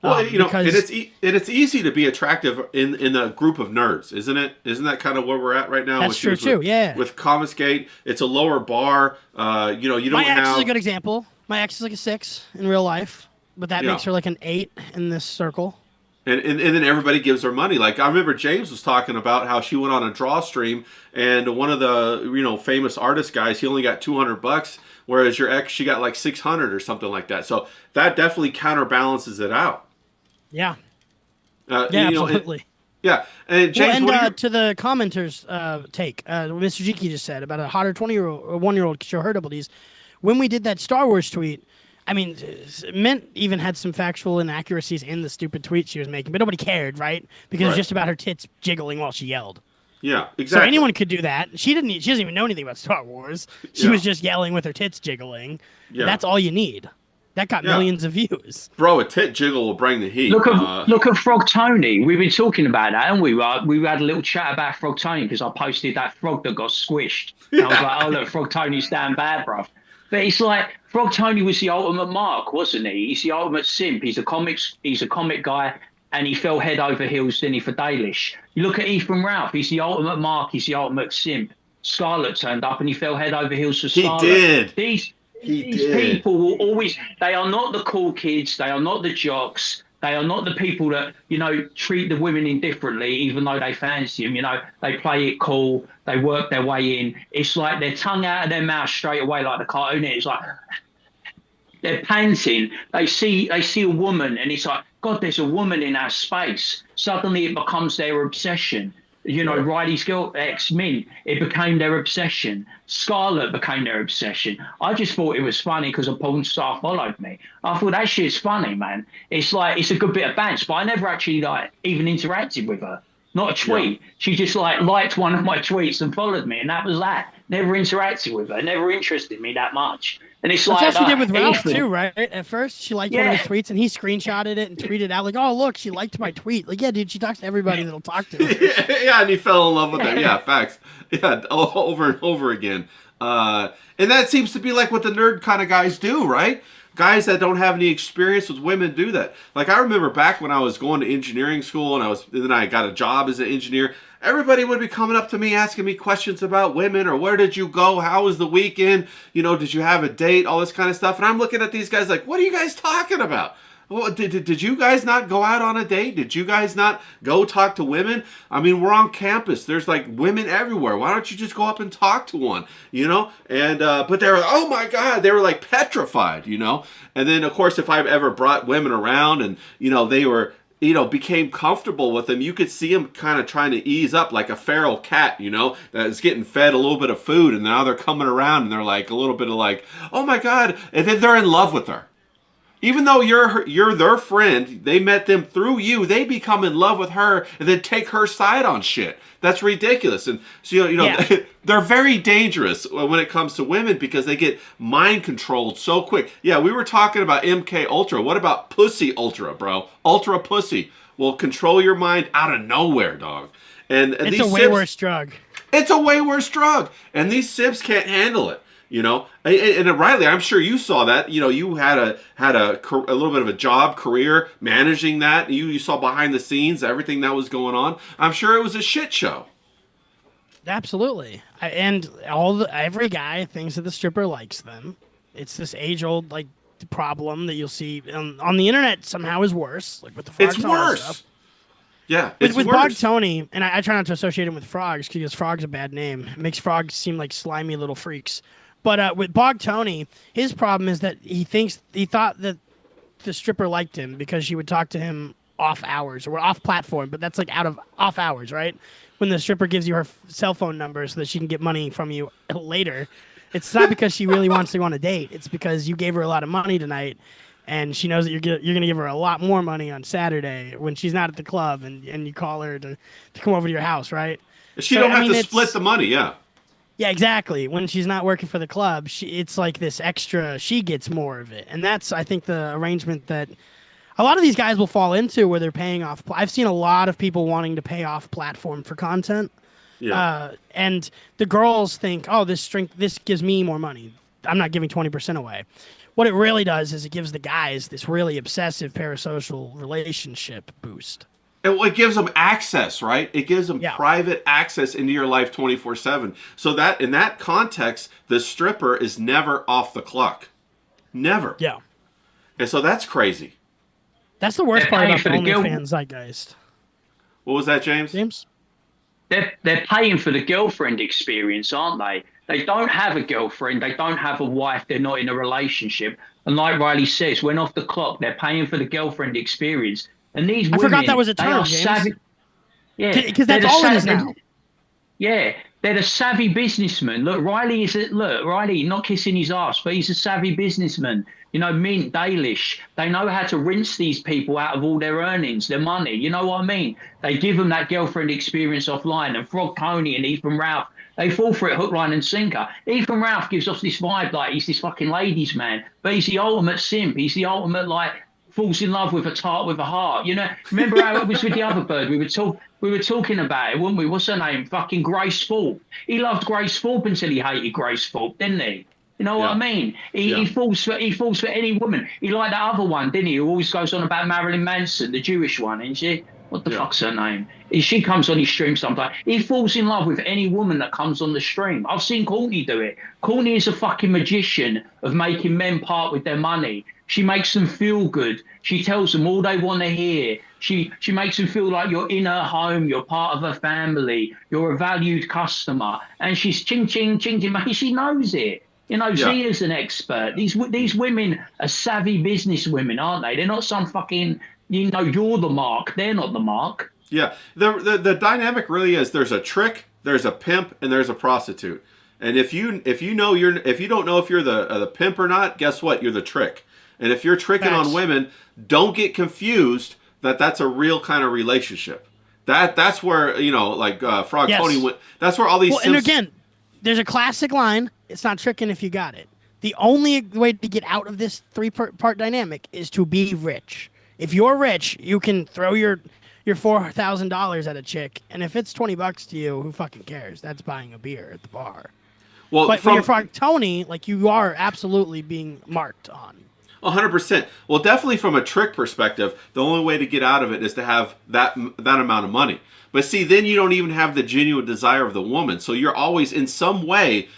Speaker 2: Well, you know, and
Speaker 4: because
Speaker 2: it's easy to be attractive in a group of nerds, isn't it? Isn't that kind of where we're at right now?
Speaker 4: that's true too. Yeah.
Speaker 2: With Comicsgate, it's a lower bar. You know, you don't
Speaker 4: My ex
Speaker 2: have.
Speaker 4: is a good example. My ex is like a 6 in real life, but that
Speaker 2: Yeah.
Speaker 4: makes her like an 8 in this circle.
Speaker 2: And then everybody gives her money. Like I remember James was talking about how she went on a draw stream, and one of the famous artist guys, he only got $200, whereas your ex, she got like 600 or something like that. So that definitely counterbalances it out.
Speaker 4: Yeah.
Speaker 2: Yeah,
Speaker 4: Absolutely.
Speaker 2: yeah, and James,
Speaker 4: Well,
Speaker 2: what are
Speaker 4: to the commenters' take, Mr. Jiki just said about a hotter 20-year-old or 1-year-old show her abilities. When we did that Star Wars tweet, I mean, Mint even had some factual inaccuracies in the stupid tweet she was making, but nobody cared, right? Because it was
Speaker 2: Right.
Speaker 4: just about her tits jiggling while she yelled.
Speaker 2: Yeah,
Speaker 4: So
Speaker 2: exactly.
Speaker 4: anyone could do that. She doesn't even know anything about Star Wars. She
Speaker 2: Yeah.
Speaker 4: was just yelling with her tits jiggling.
Speaker 2: Yeah.
Speaker 4: That's all you need. That got
Speaker 2: Yeah.
Speaker 4: millions of views.
Speaker 2: Bro, a tit jiggle will bring the heat.
Speaker 3: Look at Frog Tony. We've been talking about that, and we had a little chat about Frog Tony because I posted that frog that got squished. And I was like, oh look, Frog Tony's down bad, bruv. But it's like Frog Tony was the ultimate mark, wasn't he? He's the ultimate simp. He's a comic guy, and he fell head over heels, didn't he, for Dalish? You look at Ethan Ralph. He's the ultimate mark. He's the ultimate simp. Scarlett turned up, and he fell head over heels for Scarlett.
Speaker 2: did.
Speaker 3: These
Speaker 2: did.
Speaker 3: people will always, they are not the cool kids, they are not the jocks, they are not the people that, treat the women indifferently, even though they fancy them, they play it cool, they work their way in. It's like their tongue out of their mouth straight away, like the cartoon. It's like, they're panting, they see a woman, and it's like, God, there's a woman in our space. Suddenly it becomes their obsession. Riley's girl, ex-Mint, it became their obsession. Scarlett became their obsession. I just thought it was funny because a porn star followed me. I thought that shit's funny, man. It's like, it's a good bit of banter, but I never actually even interacted with her. Not a tweet. Yeah. She just liked one of my tweets and followed me, and that was that. Never interacted with her. Never interested me that much. And it's
Speaker 4: That's
Speaker 3: like
Speaker 4: what she did with Ralph
Speaker 3: Ethan.
Speaker 4: too, right? At first, she liked one of his tweets, and he screenshotted it and tweeted out like, "Oh, look, she liked my tweet." Like, yeah, dude, she talks to everybody that'll talk to her.
Speaker 2: Yeah, and he fell in love with her. Yeah, facts. Yeah, over and over again. And that seems to be like what the nerd kind of guys do, right? Guys that don't have any experience with women do that. Like I remember back when I was going to engineering school and then I got a job as an engineer. Everybody would be coming up to me asking me questions about women or where did you go? How was the weekend? Did you have a date? All this kind of stuff. And I'm looking at these guys like, what are you guys talking about? Well, did you guys not go out on a date? Did you guys not go talk to women? I mean, we're on campus. There's like women everywhere. Why don't you just go up and talk to one? And but they were, oh my God, they were like petrified, And then of course, if I've ever brought women around and they were became comfortable with them, you could see them kind of trying to ease up like a feral cat, that's getting fed a little bit of food, and now they're coming around and they're like a little bit of like, oh my God, and then they're in love with her. Even though you're their friend, they met them through you, they become in love with her and then take her side on shit. That's ridiculous. And so,
Speaker 4: Yeah.
Speaker 2: they're very dangerous when it comes to women because they get mind controlled so quick. Yeah, we were talking about MK Ultra. What about Pussy Ultra, bro? Ultra Pussy will control your mind out of nowhere, dog. And
Speaker 4: It's
Speaker 2: these
Speaker 4: a way
Speaker 2: simps,
Speaker 4: worse drug.
Speaker 2: It's a way worse drug. And these simps can't handle it. And Riley, I'm sure you saw that. You had a little bit of a job career managing that. You saw behind the scenes everything that was going on. I'm sure it was a shit show.
Speaker 4: Absolutely. And every guy thinks that the stripper likes them. It's this age-old problem that you'll see on the internet somehow is worse, like with the frogs.
Speaker 2: It's worse.
Speaker 4: Stuff.
Speaker 2: Yeah, it's
Speaker 4: with
Speaker 2: worse.
Speaker 4: Bog Tony, and I try not to associate him with frogs because frog's a bad name. It makes frogs seem like slimy little freaks. But with Bog Tony, his problem is that he thought that the stripper liked him because she would talk to him off hours or off platform, but that's like out of off hours, right? When the stripper gives you her cell phone number so that she can get money from you later. It's not because she really wants to go on a date. It's because you gave her a lot of money tonight, and she knows that you're going to give her a lot more money on Saturday when she's not at the club, and you call her to come over to your house, right?
Speaker 2: She don't have to split the money, yeah.
Speaker 4: Yeah, exactly. When she's not working for the club, it's like this extra, she gets more of it. And that's, I think, the arrangement that a lot of these guys will fall into where they're paying off. I've seen a lot of people wanting to pay off platform for content.
Speaker 2: Yeah.
Speaker 4: And the girls think, oh, this gives me more money. I'm not giving 20% away. What it really does is it gives the guys this really obsessive parasocial relationship boost.
Speaker 2: It gives them access, right? It gives them
Speaker 4: Yeah.
Speaker 2: private access into your life 24/7. So that in that context, the stripper is never off the clock. Never.
Speaker 4: Yeah.
Speaker 2: And so that's crazy.
Speaker 4: That's the worst
Speaker 3: They're
Speaker 4: part
Speaker 3: paying
Speaker 4: about the
Speaker 3: for the guild.
Speaker 4: OnlyFans zeitgeist.
Speaker 2: What was that, James?
Speaker 4: James?
Speaker 3: They're paying for the girlfriend experience, aren't they? They don't have a girlfriend. They don't have a wife. They're not in a relationship. And like Riley says, when off the clock, they're paying for the girlfriend experience. And these women,
Speaker 4: forgot that was a
Speaker 3: they
Speaker 4: term,
Speaker 3: are
Speaker 4: James.
Speaker 3: savvy. Yeah,
Speaker 4: Because
Speaker 3: they're
Speaker 4: that's
Speaker 3: the
Speaker 4: all it is
Speaker 3: savvy-
Speaker 4: now.
Speaker 3: Yeah, they're the savvy businessman. Look, Riley, not kissing his ass, but he's a savvy businessman. You know, Mint, Dalish, they know how to rinse these people out of all their earnings, their money. You know what I mean? They give them that girlfriend experience offline. And Frog Tony and Ethan Ralph, they fall for it hook, line, and sinker. Ethan Ralph gives off this vibe like he's this fucking ladies' man, but he's the ultimate simp. He's the ultimate, like, falls in love with a tart with a heart. You know, remember how it was with the other bird? We were talking about it, weren't we? What's her name? Fucking Grace Thorpe. He loved Grace Thorpe until he hated Grace Thorpe, didn't he? You know what I mean? He falls for any woman. He liked that other one, didn't he? Who always goes on about Marilyn Manson, the Jewish one, isn't she? What the fuck's her name? She comes on his stream sometimes. He falls in love with any woman that comes on the stream. I've seen Courtney do it. Courtney is a fucking magician of making men part with their money. She makes them feel good. She tells them all they want to hear. She makes them feel like you're in her home, you're part of her family, you're a valued customer. And she's ching, ching, ching, ching. She knows it. You know, she is an expert. These women are savvy business women, aren't they? They're not some fucking, you know, you're the mark. They're not the mark.
Speaker 2: Yeah. The dynamic really is there's a trick, there's a pimp, and there's a prostitute. And if you don't know if you're the pimp or not, guess what? You're the trick. And if you're tricking
Speaker 4: Facts.
Speaker 2: on women, don't get confused that that's a real kind of relationship. That's where, you know, like Frog Tony went. That's where all these.
Speaker 4: And again, there's a classic line. It's not tricking if you got it. The only way to get out of this three-part dynamic is to be rich. If you're rich, you can throw your $4,000 at a chick, and if it's $20 to you, who fucking cares? That's buying a beer at the bar.
Speaker 2: Well,
Speaker 4: But when you're Frog Tony, like, you are absolutely being marked on.
Speaker 2: 100%. Well, definitely from a trick perspective, the only way to get out of it is to have that amount of money. But see, then you don't even have the genuine desire of the woman. So you're always in some way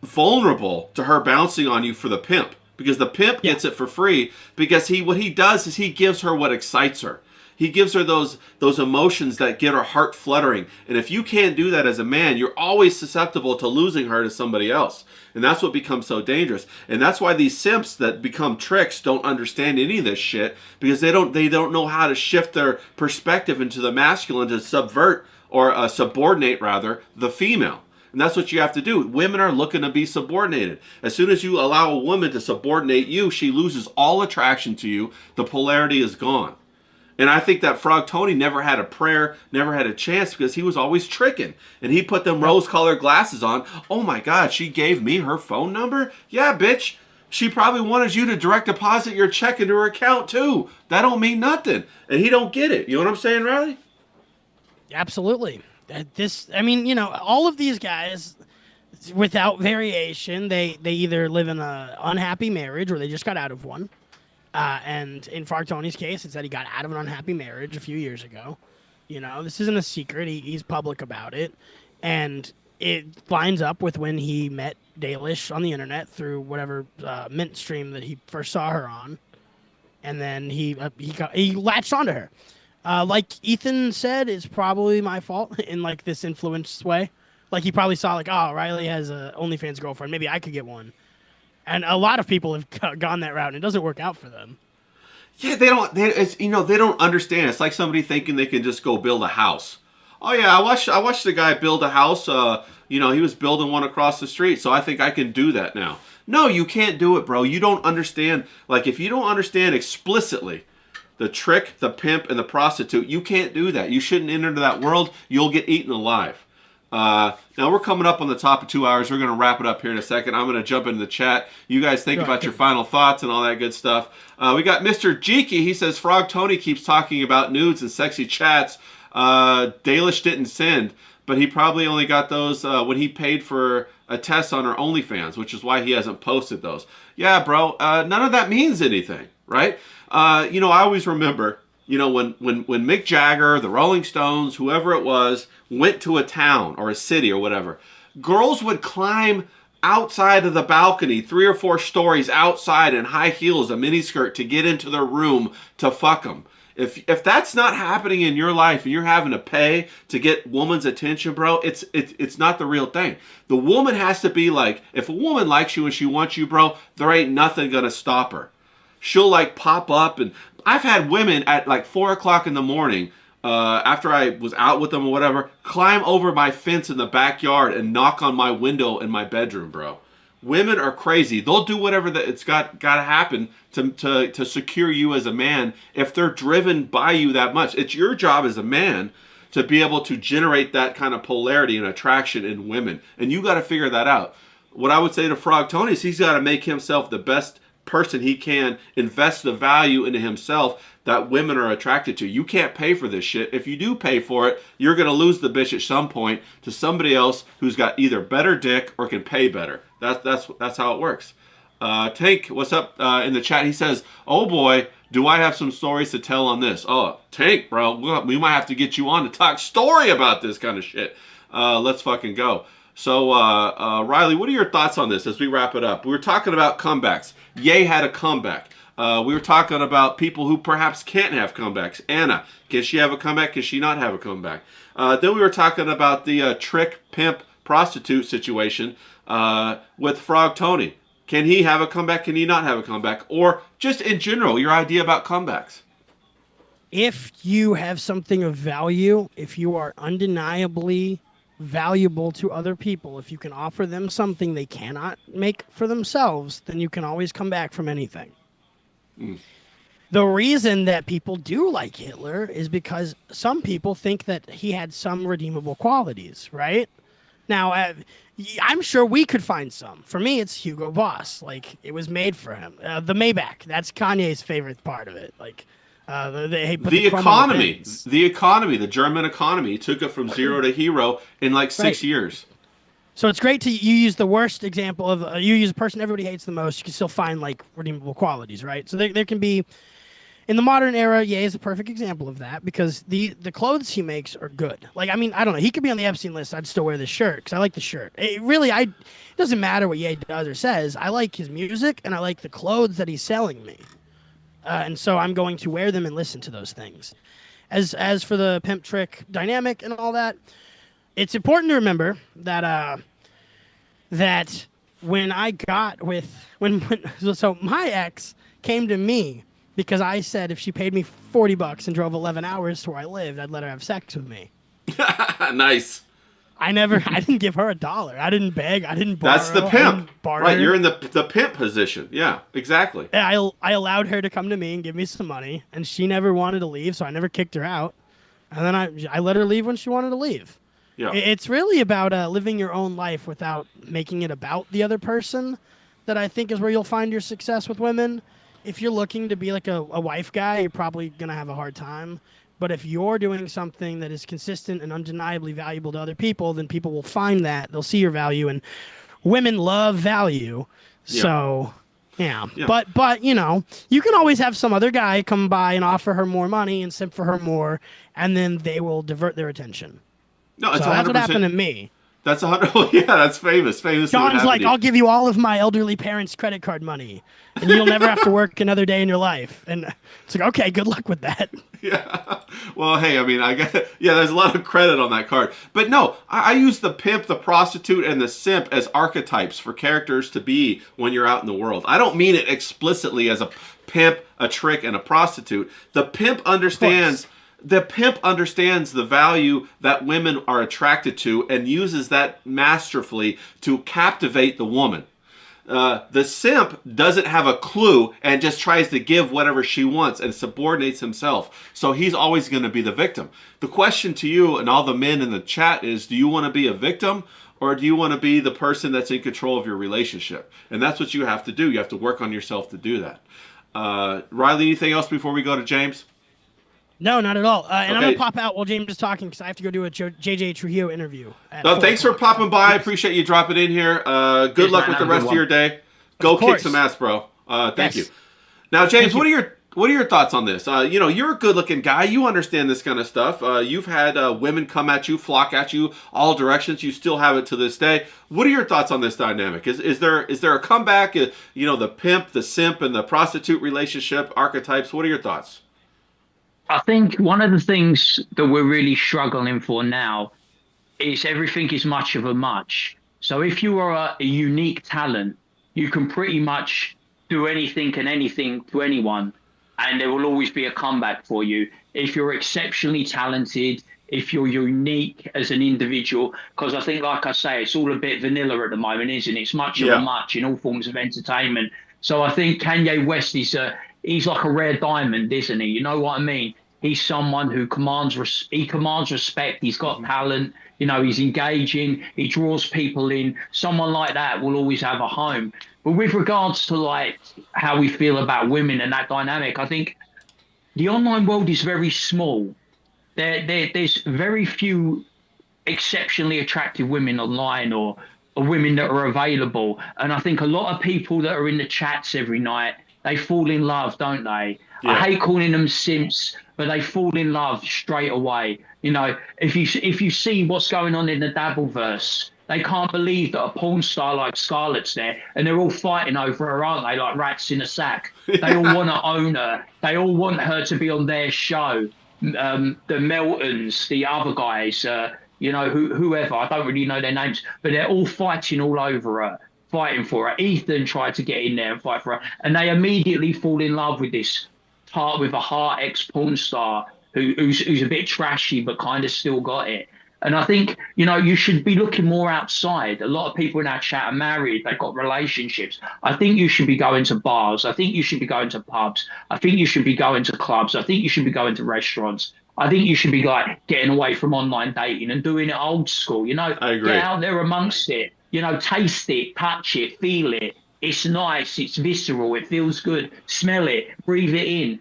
Speaker 2: vulnerable to her bouncing on you for the pimp. Because the pimp gets it for free because what he does is he gives her what excites her. He gives her those emotions that get her heart fluttering. And if you can't do that as a man, you're always susceptible to losing her to somebody else. And that's what becomes so dangerous. And that's why these simps that become tricks don't understand any of this shit, because they don't know how to shift their perspective into the masculine to subvert or subordinate rather the female. And that's what you have to do. Women are looking to be subordinated. As soon as you allow a woman to subordinate you, she loses all attraction to you. The polarity is gone. And I think that Frog Tony never had a prayer, never had a chance, because he was always tricking. And he put them rose-colored glasses on. Oh my God, she gave me her phone number? Yeah, bitch. She probably wanted you to direct deposit your check into her account too. That don't mean nothing. And he don't get it. You know what I'm saying, Riley?
Speaker 4: Absolutely. All of these guys, without variation, they either live in an unhappy marriage or they just got out of one. And in Frog Tony's case, it's that he got out of an unhappy marriage a few years ago. You know, this isn't a secret. He's public about it. And it lines up with when he met Dalish on the internet through whatever Mint stream that he first saw her on. And then he latched onto her. Like Ethan said, it's probably my fault in like this influence way. Like he probably saw like, oh, Riley has a OnlyFans girlfriend. Maybe I could get one. And a lot of people have gone that route, and it doesn't work out for them.
Speaker 2: Yeah, they don't understand. It's like somebody thinking they can just go build a house. Oh yeah, I watched the guy build a house. He was building one across the street, so I think I can do that now. No, you can't do it, bro. You don't understand. Like if you don't understand explicitly the trick, the pimp, and the prostitute, you can't do that. You shouldn't enter into that world. You'll get eaten alive. Now we're coming up on the top of 2 hours. We're going to wrap it up here in a second. I'm going to jump into the chat. You guys think about your final thoughts and all that good stuff. We got Mr. Jeeky. He says, Frog Tony keeps talking about nudes and sexy chats. Dalish didn't send, but he probably only got those when he paid for a test on her OnlyFans, which is why he hasn't posted those. Yeah, bro, none of that means anything, right? I always remember, when Mick Jagger, the Rolling Stones, whoever it was, went to a town or a city or whatever, girls would climb outside of the balcony, 3 or 4 stories outside in high heels, a miniskirt, to get into their room to fuck them. If that's not happening in your life and you're having to pay to get woman's attention, bro, it's not the real thing. The woman has to be like, if a woman likes you and she wants you, bro, there ain't nothing gonna stop her. She'll like pop up, and I've had women at like 4 o'clock in the morning, after I was out with them or whatever, climb over my fence in the backyard and knock on my window in my bedroom, bro. Women are crazy. They'll do whatever it's got to happen to secure you as a man if they're driven by you that much. It's your job as a man to be able to generate that kind of polarity and attraction in women. And you got to figure that out. What I would say to Frog Tony is he's got to make himself the best person he can, invest the value into himself that women are attracted to. You can't pay for this shit. If you do pay for it, you're going to lose the bitch at some point to somebody else who's got either better dick or can pay better. That's how it works. Tank, what's up in the chat? He says, oh boy, do I have some stories to tell on this. Oh, Tank, bro, we might have to get you on to talk story about this kind of shit. Let's fucking go. So, Riley, what are your thoughts on this as we wrap it up? We were talking about comebacks. Ye had a comeback. We were talking about people who perhaps can't have comebacks. Anna, can she have a comeback? Can she not have a comeback? Then we were talking about the trick, pimp, prostitute situation with Frog Tony. Can he have a comeback? Can he not have a comeback? Or just in general, your idea about comebacks.
Speaker 4: If you have something of value, if you are undeniably valuable to other people, if you can offer them something they cannot make for themselves, then you can always come back from anything. The reason that people do like Hitler is because some people think that he had some redeemable qualities, right? Now, I'm sure we could find some. For me, it's Hugo Boss. Like, it was made for him. The Maybach, that's Kanye's favorite part of it. Like, the economy, the German economy, took it from zero to hero in like 6 years. So it's great you use the worst example of, you use a person everybody hates the most, you can still find like redeemable qualities, right? So there can be, in the modern era, Ye is a perfect example of that because the clothes he makes are good. Like, I mean, I don't know, he could be on the Epstein list, I'd still wear this shirt because I like the shirt. It doesn't matter what Ye does or says, I like his music and I like the clothes that he's selling me. And so I'm going to wear them and listen to those things. As for the pimp trick dynamic and all that, it's important to remember that that when I got with so my ex came to me because I said if she paid me $40 and drove 11 hours to where I lived, I'd let her have sex with me.
Speaker 2: Nice.
Speaker 4: I didn't give her $1. I didn't beg. I didn't borrow.
Speaker 2: That's the pimp. Right, you're in the pimp position. Yeah, exactly.
Speaker 4: I allowed her to come to me and give me some money, and she never wanted to leave, so I never kicked her out. And then I let her leave when she wanted to leave. Yeah. It's really about living your own life without making it about the other person that I think is where you'll find your success with women. If you're looking to be like a wife guy, you're probably going to have a hard time. But if you're doing something that is consistent and undeniably valuable to other people, then people will find that. They'll see your value. And women love value. Yeah. So, yeah. But you know, you can always have some other guy come by and offer her more money and simp for her more, and then they will divert their attention.
Speaker 2: No, it's
Speaker 4: so
Speaker 2: 100%.
Speaker 4: That's what happened to me.
Speaker 2: That's 100. Yeah, that's famous.
Speaker 4: John's like, I'll give you all of my elderly parents' credit card money, and you'll never have to work another day in your life. And it's like, okay, good luck with that.
Speaker 2: Yeah. Well, hey, I mean, there's a lot of credit on that card. But no, I use the pimp, the prostitute, and the simp as archetypes for characters to be when you're out in the world. I don't mean it explicitly as a pimp, a trick, and a prostitute. The pimp understands the value that women are attracted to and uses that masterfully to captivate the woman. The simp doesn't have a clue and just tries to give whatever she wants and subordinates himself. So he's always going to be the victim. The question to you and all the men in the chat is, do you want to be a victim or do you want to be the person that's in control of your relationship? And that's what you have to do. You have to work on yourself to do that. Riley, anything else before we go to James?
Speaker 4: No, not at all. And I'm
Speaker 2: Okay.
Speaker 4: gonna pop out while James is talking because I have to go do a JJ Trujillo interview. At
Speaker 2: No,
Speaker 4: 4
Speaker 2: thanks for
Speaker 4: o'clock.
Speaker 2: popping by. I appreciate you dropping in here. Good
Speaker 3: Cheers,
Speaker 2: luck
Speaker 3: man.
Speaker 2: with the
Speaker 3: Have a
Speaker 2: rest
Speaker 3: good
Speaker 2: of your
Speaker 3: one.
Speaker 2: day. Go kick
Speaker 4: course.
Speaker 2: some ass, bro. Thank
Speaker 4: Yes.
Speaker 2: you. Now, James,
Speaker 4: Thank you.
Speaker 2: what are your thoughts on this? You're a good-looking guy. You understand this kind of stuff. You've had women come at you, flock at you, all directions. You still have it to this day. What are your thoughts on this dynamic? Is there a comeback? The pimp, the simp, and the prostitute relationship archetypes. What are your thoughts?
Speaker 3: I think one of the things that we're really struggling for now is everything is much of a much. So if you are a unique talent, you can pretty much do anything and anything to anyone, and there will always be a comeback for you. If you're exceptionally talented, if you're unique as an individual, because I think, like I say, it's all a bit vanilla at the moment, isn't it? It's much of
Speaker 2: Yeah.
Speaker 3: a much in all forms of entertainment. So I think Kanye West he's like a rare diamond, isn't he? You know what I mean? He's someone who commands respect. He's got talent. He's engaging. He draws people in. Someone like that will always have a home. But with regards to like how we feel about women and that dynamic, I think the online world is very small. There's very few exceptionally attractive women online or women that are available. And I think a lot of people that are in the chats every night, they fall in love, don't they?
Speaker 2: Yeah.
Speaker 3: I hate calling them simps, but they fall in love straight away. If you see what's going on in the Dabbleverse, they can't believe that a porn star like Scarlett's there, and they're all fighting over her, aren't they? Like rats in a sack. They all want to own her. They all want her to be on their show. The Meltons, the other guys, whoever, I don't really know their names, but they're all fighting all over her, fighting for her. Ethan tried to get in there and fight for her, and they immediately fall in love with this with a heart ex-porn star who's a bit trashy but kind of still got it. And I think, you should be looking more outside. A lot of people in our chat are married. They've got relationships. I think you should be going to bars. I think you should be going to pubs. I think you should be going to clubs. I think you should be going to restaurants. I think you should be like getting away from online dating and doing it old school.
Speaker 2: I agree.
Speaker 3: Get out there amongst it. Taste it, touch it, feel it. It's nice. It's visceral. It feels good. Smell it. Breathe it in.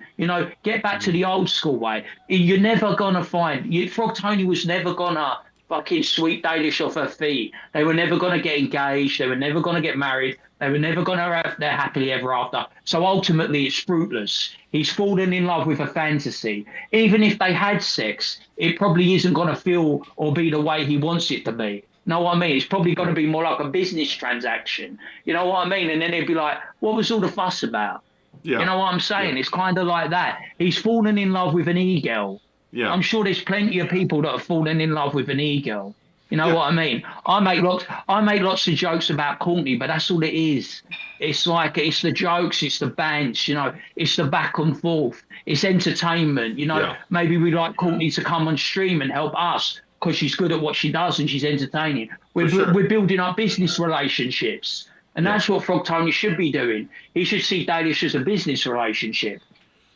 Speaker 3: Get back to the old school way. You're never gonna Frog Tony was never gonna fucking sweep Dalish off her feet. They were never gonna get engaged. They were never gonna get married. They were never gonna have their happily ever after. So ultimately, it's fruitless. He's fallen in love with a fantasy. Even if they had sex, it probably isn't gonna feel or be the way he wants it to be. Know what I mean? It's probably going to be more like a business transaction. You know what I mean? And then he'd be like, what was all the fuss about?
Speaker 2: Yeah.
Speaker 3: You know what I'm saying?
Speaker 2: Yeah.
Speaker 3: It's kind of like that. He's fallen in love with an e-girl.
Speaker 2: Yeah.
Speaker 3: I'm sure there's plenty of people that have fallen in love with an e-girl. You know what I mean? I make lots of jokes about Courtney, but that's all it is. It's the jokes, it's the bands, it's the back and forth. It's entertainment,
Speaker 2: Yeah.
Speaker 3: Maybe we'd like Courtney to come on stream and help us, because she's good at what she does and she's entertaining. We're building up business relationships. And that's what Frog Tony should be doing. He should see Dalish as a business relationship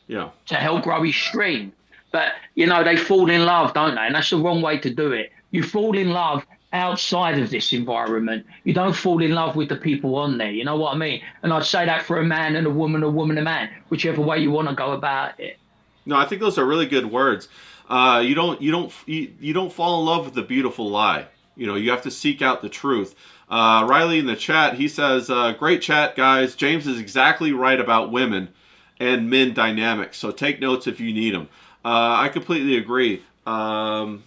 Speaker 3: to help grow his stream. But, they fall in love, don't they? And that's the wrong way to do it. You fall in love outside of this environment. You don't fall in love with the people on there. You know what I mean? And I'd say that for a man and a woman and a man, whichever way you want to go about it.
Speaker 2: No, I think those are really good words. You don't fall in love with the beautiful lie. You have to seek out the truth. Riley in the chat, he says, great chat, guys. James is exactly right about women and men dynamics. So take notes if you need them. I completely agree. And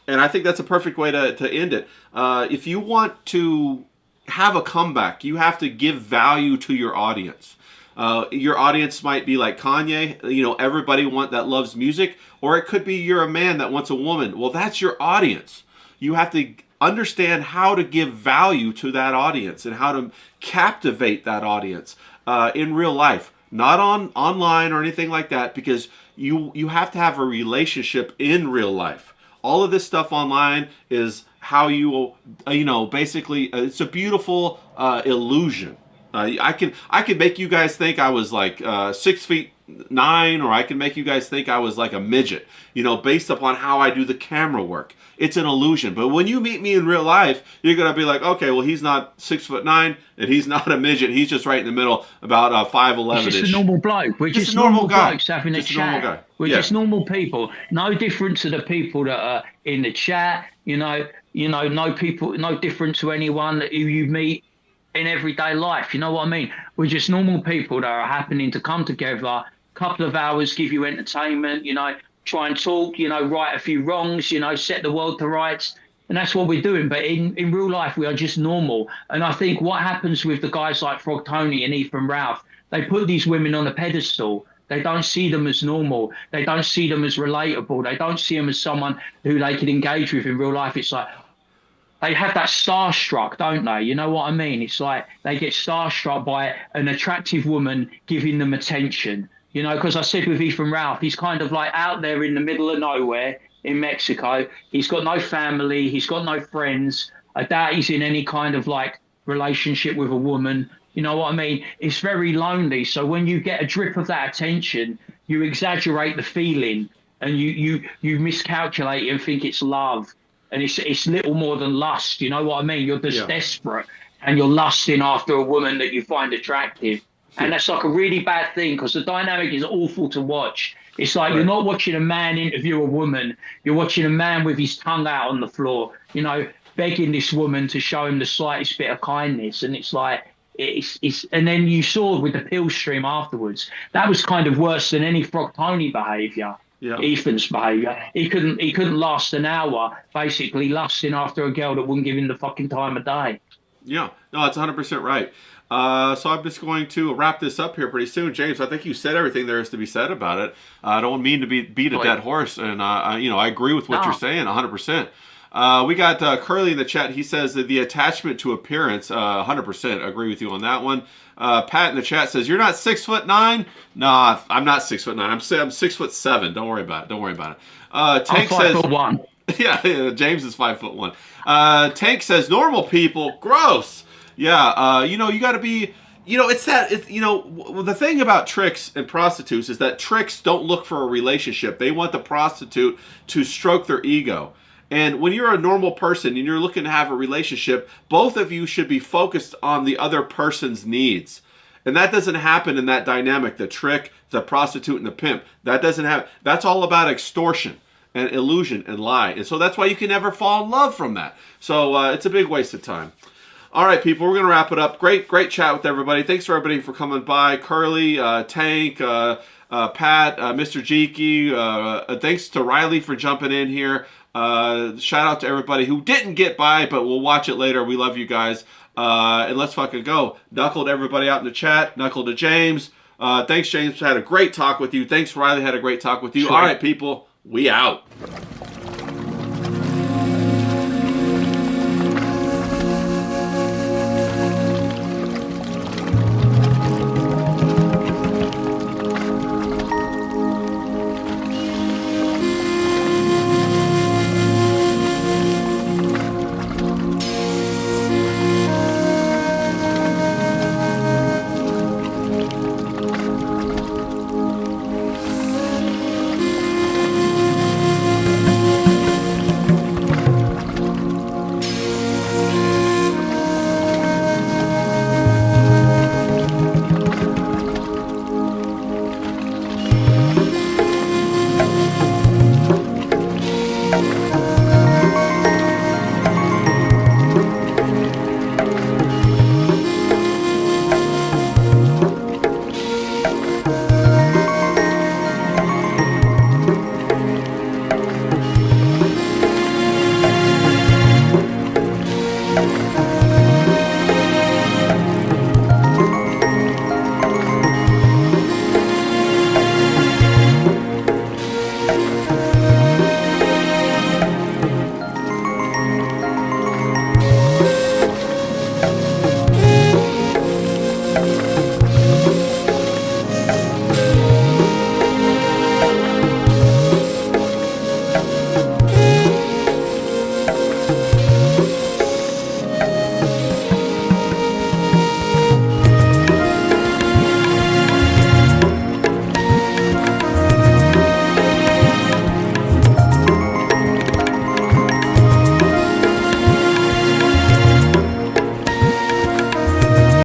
Speaker 2: I think that's a perfect way to end it. If you want to have a comeback, you have to give value to your audience. Your audience might be like Kanye, everybody that loves music, or it could be you're a man that wants a woman. Well, that's your audience. You have to understand how to give value to that audience and how to captivate that audience in real life, not online or anything like that, because you have to have a relationship in real life. All of this stuff online is how you basically, it's a beautiful illusion. I can make you guys think I was like 6 feet 6'9", or I can make you guys think I was like a midget, you know, based upon how I do the camera work. It's an illusion. But when you meet me in real life, you're going to be like, okay, well, he's not 6'9", and he's not a midget. He's just right in the middle, about 5'11".
Speaker 3: He's just a normal bloke. We're just
Speaker 2: normal
Speaker 3: normal
Speaker 2: guy.
Speaker 3: blokes having a
Speaker 2: Just a normal
Speaker 3: chat.
Speaker 2: guy.
Speaker 3: We're
Speaker 2: Yeah.
Speaker 3: just normal people. No different to the people that are in the chat. You know, no people, no different to anyone that you meet in everyday life. You know what I mean? We're just normal people that are happening to come together, couple of hours, give you entertainment, you know, try and talk, you know, right a few wrongs, you know, set the world to rights. And that's what we're doing. But in real life, we are just normal. And I think what happens with the guys like Frog Tony and Ethan Ralph, they put these women on a pedestal. They don't see them as normal. They don't see them as relatable. They don't see them as someone who they can engage with in real life. It's like, they have that starstruck, don't they? You know what I mean? It's like they get starstruck by an attractive woman giving them attention. You know, because I said with Ethan Ralph, he's kind of like out there in the middle of nowhere in Mexico. He's got no family. He's got no friends. I doubt he's in any kind of like relationship with a woman. You know what I mean? It's very lonely. So when you get a drip of that attention, you exaggerate the feeling and you miscalculate it and think it's love. And it's little more than lust. You know what I mean? You're just desperate and you're lusting after a woman that you find attractive. And that's like a really bad thing because the dynamic is awful to watch. It's like you're not watching a man interview a woman. You're watching a man with his tongue out on the floor, you know, begging this woman to show him the slightest bit of kindness. And it's like, and then you saw with the pill stream afterwards, that was kind of worse than any Frog Tony behaviour. Yeah. Ethan's behaviour. He couldn't last an hour basically lusting after a girl that wouldn't give him the fucking time of day.
Speaker 2: Yeah, no, that's 100% right. So I'm just going to wrap this up here pretty soon, James. I think you said everything there is to be said about it. I don't mean to beat a dead horse, and I agree with what you're saying 100%. We got Curly in the chat. He says that the attachment to appearance, 100% agree with you on that one. Pat in the chat says, you're not 6'9"? Nah, I'm not 6'9". I'm 6'7". Don't worry about it. Tank
Speaker 3: I'm
Speaker 2: says
Speaker 3: 5'1".
Speaker 2: Yeah, James is 5'1". Tank says, normal people, gross. Yeah, you got to be, the thing about tricks and prostitutes is that tricks don't look for a relationship. They want the prostitute to stroke their ego. And when you're a normal person and you're looking to have a relationship, both of you should be focused on the other person's needs. And that doesn't happen in that dynamic, the trick, the prostitute, and the pimp. That doesn't happen. That's all about extortion and illusion and lie. And so that's why you can never fall in love from that. So it's a big waste of time. All right, people, we're going to wrap it up. Great chat with everybody. Thanks for everybody for coming by. Curly, Tank, Pat, Mr. Jeeky. Thanks to Riley for jumping in here. Shout out to everybody who didn't get by, but we'll watch it later. We love you guys. And let's fucking go. Knuckle to everybody out in the chat. Knuckle to James. Thanks, James. Had a great talk with you. Thanks, Riley. Had a great talk with you. Sure. All right, people. We out.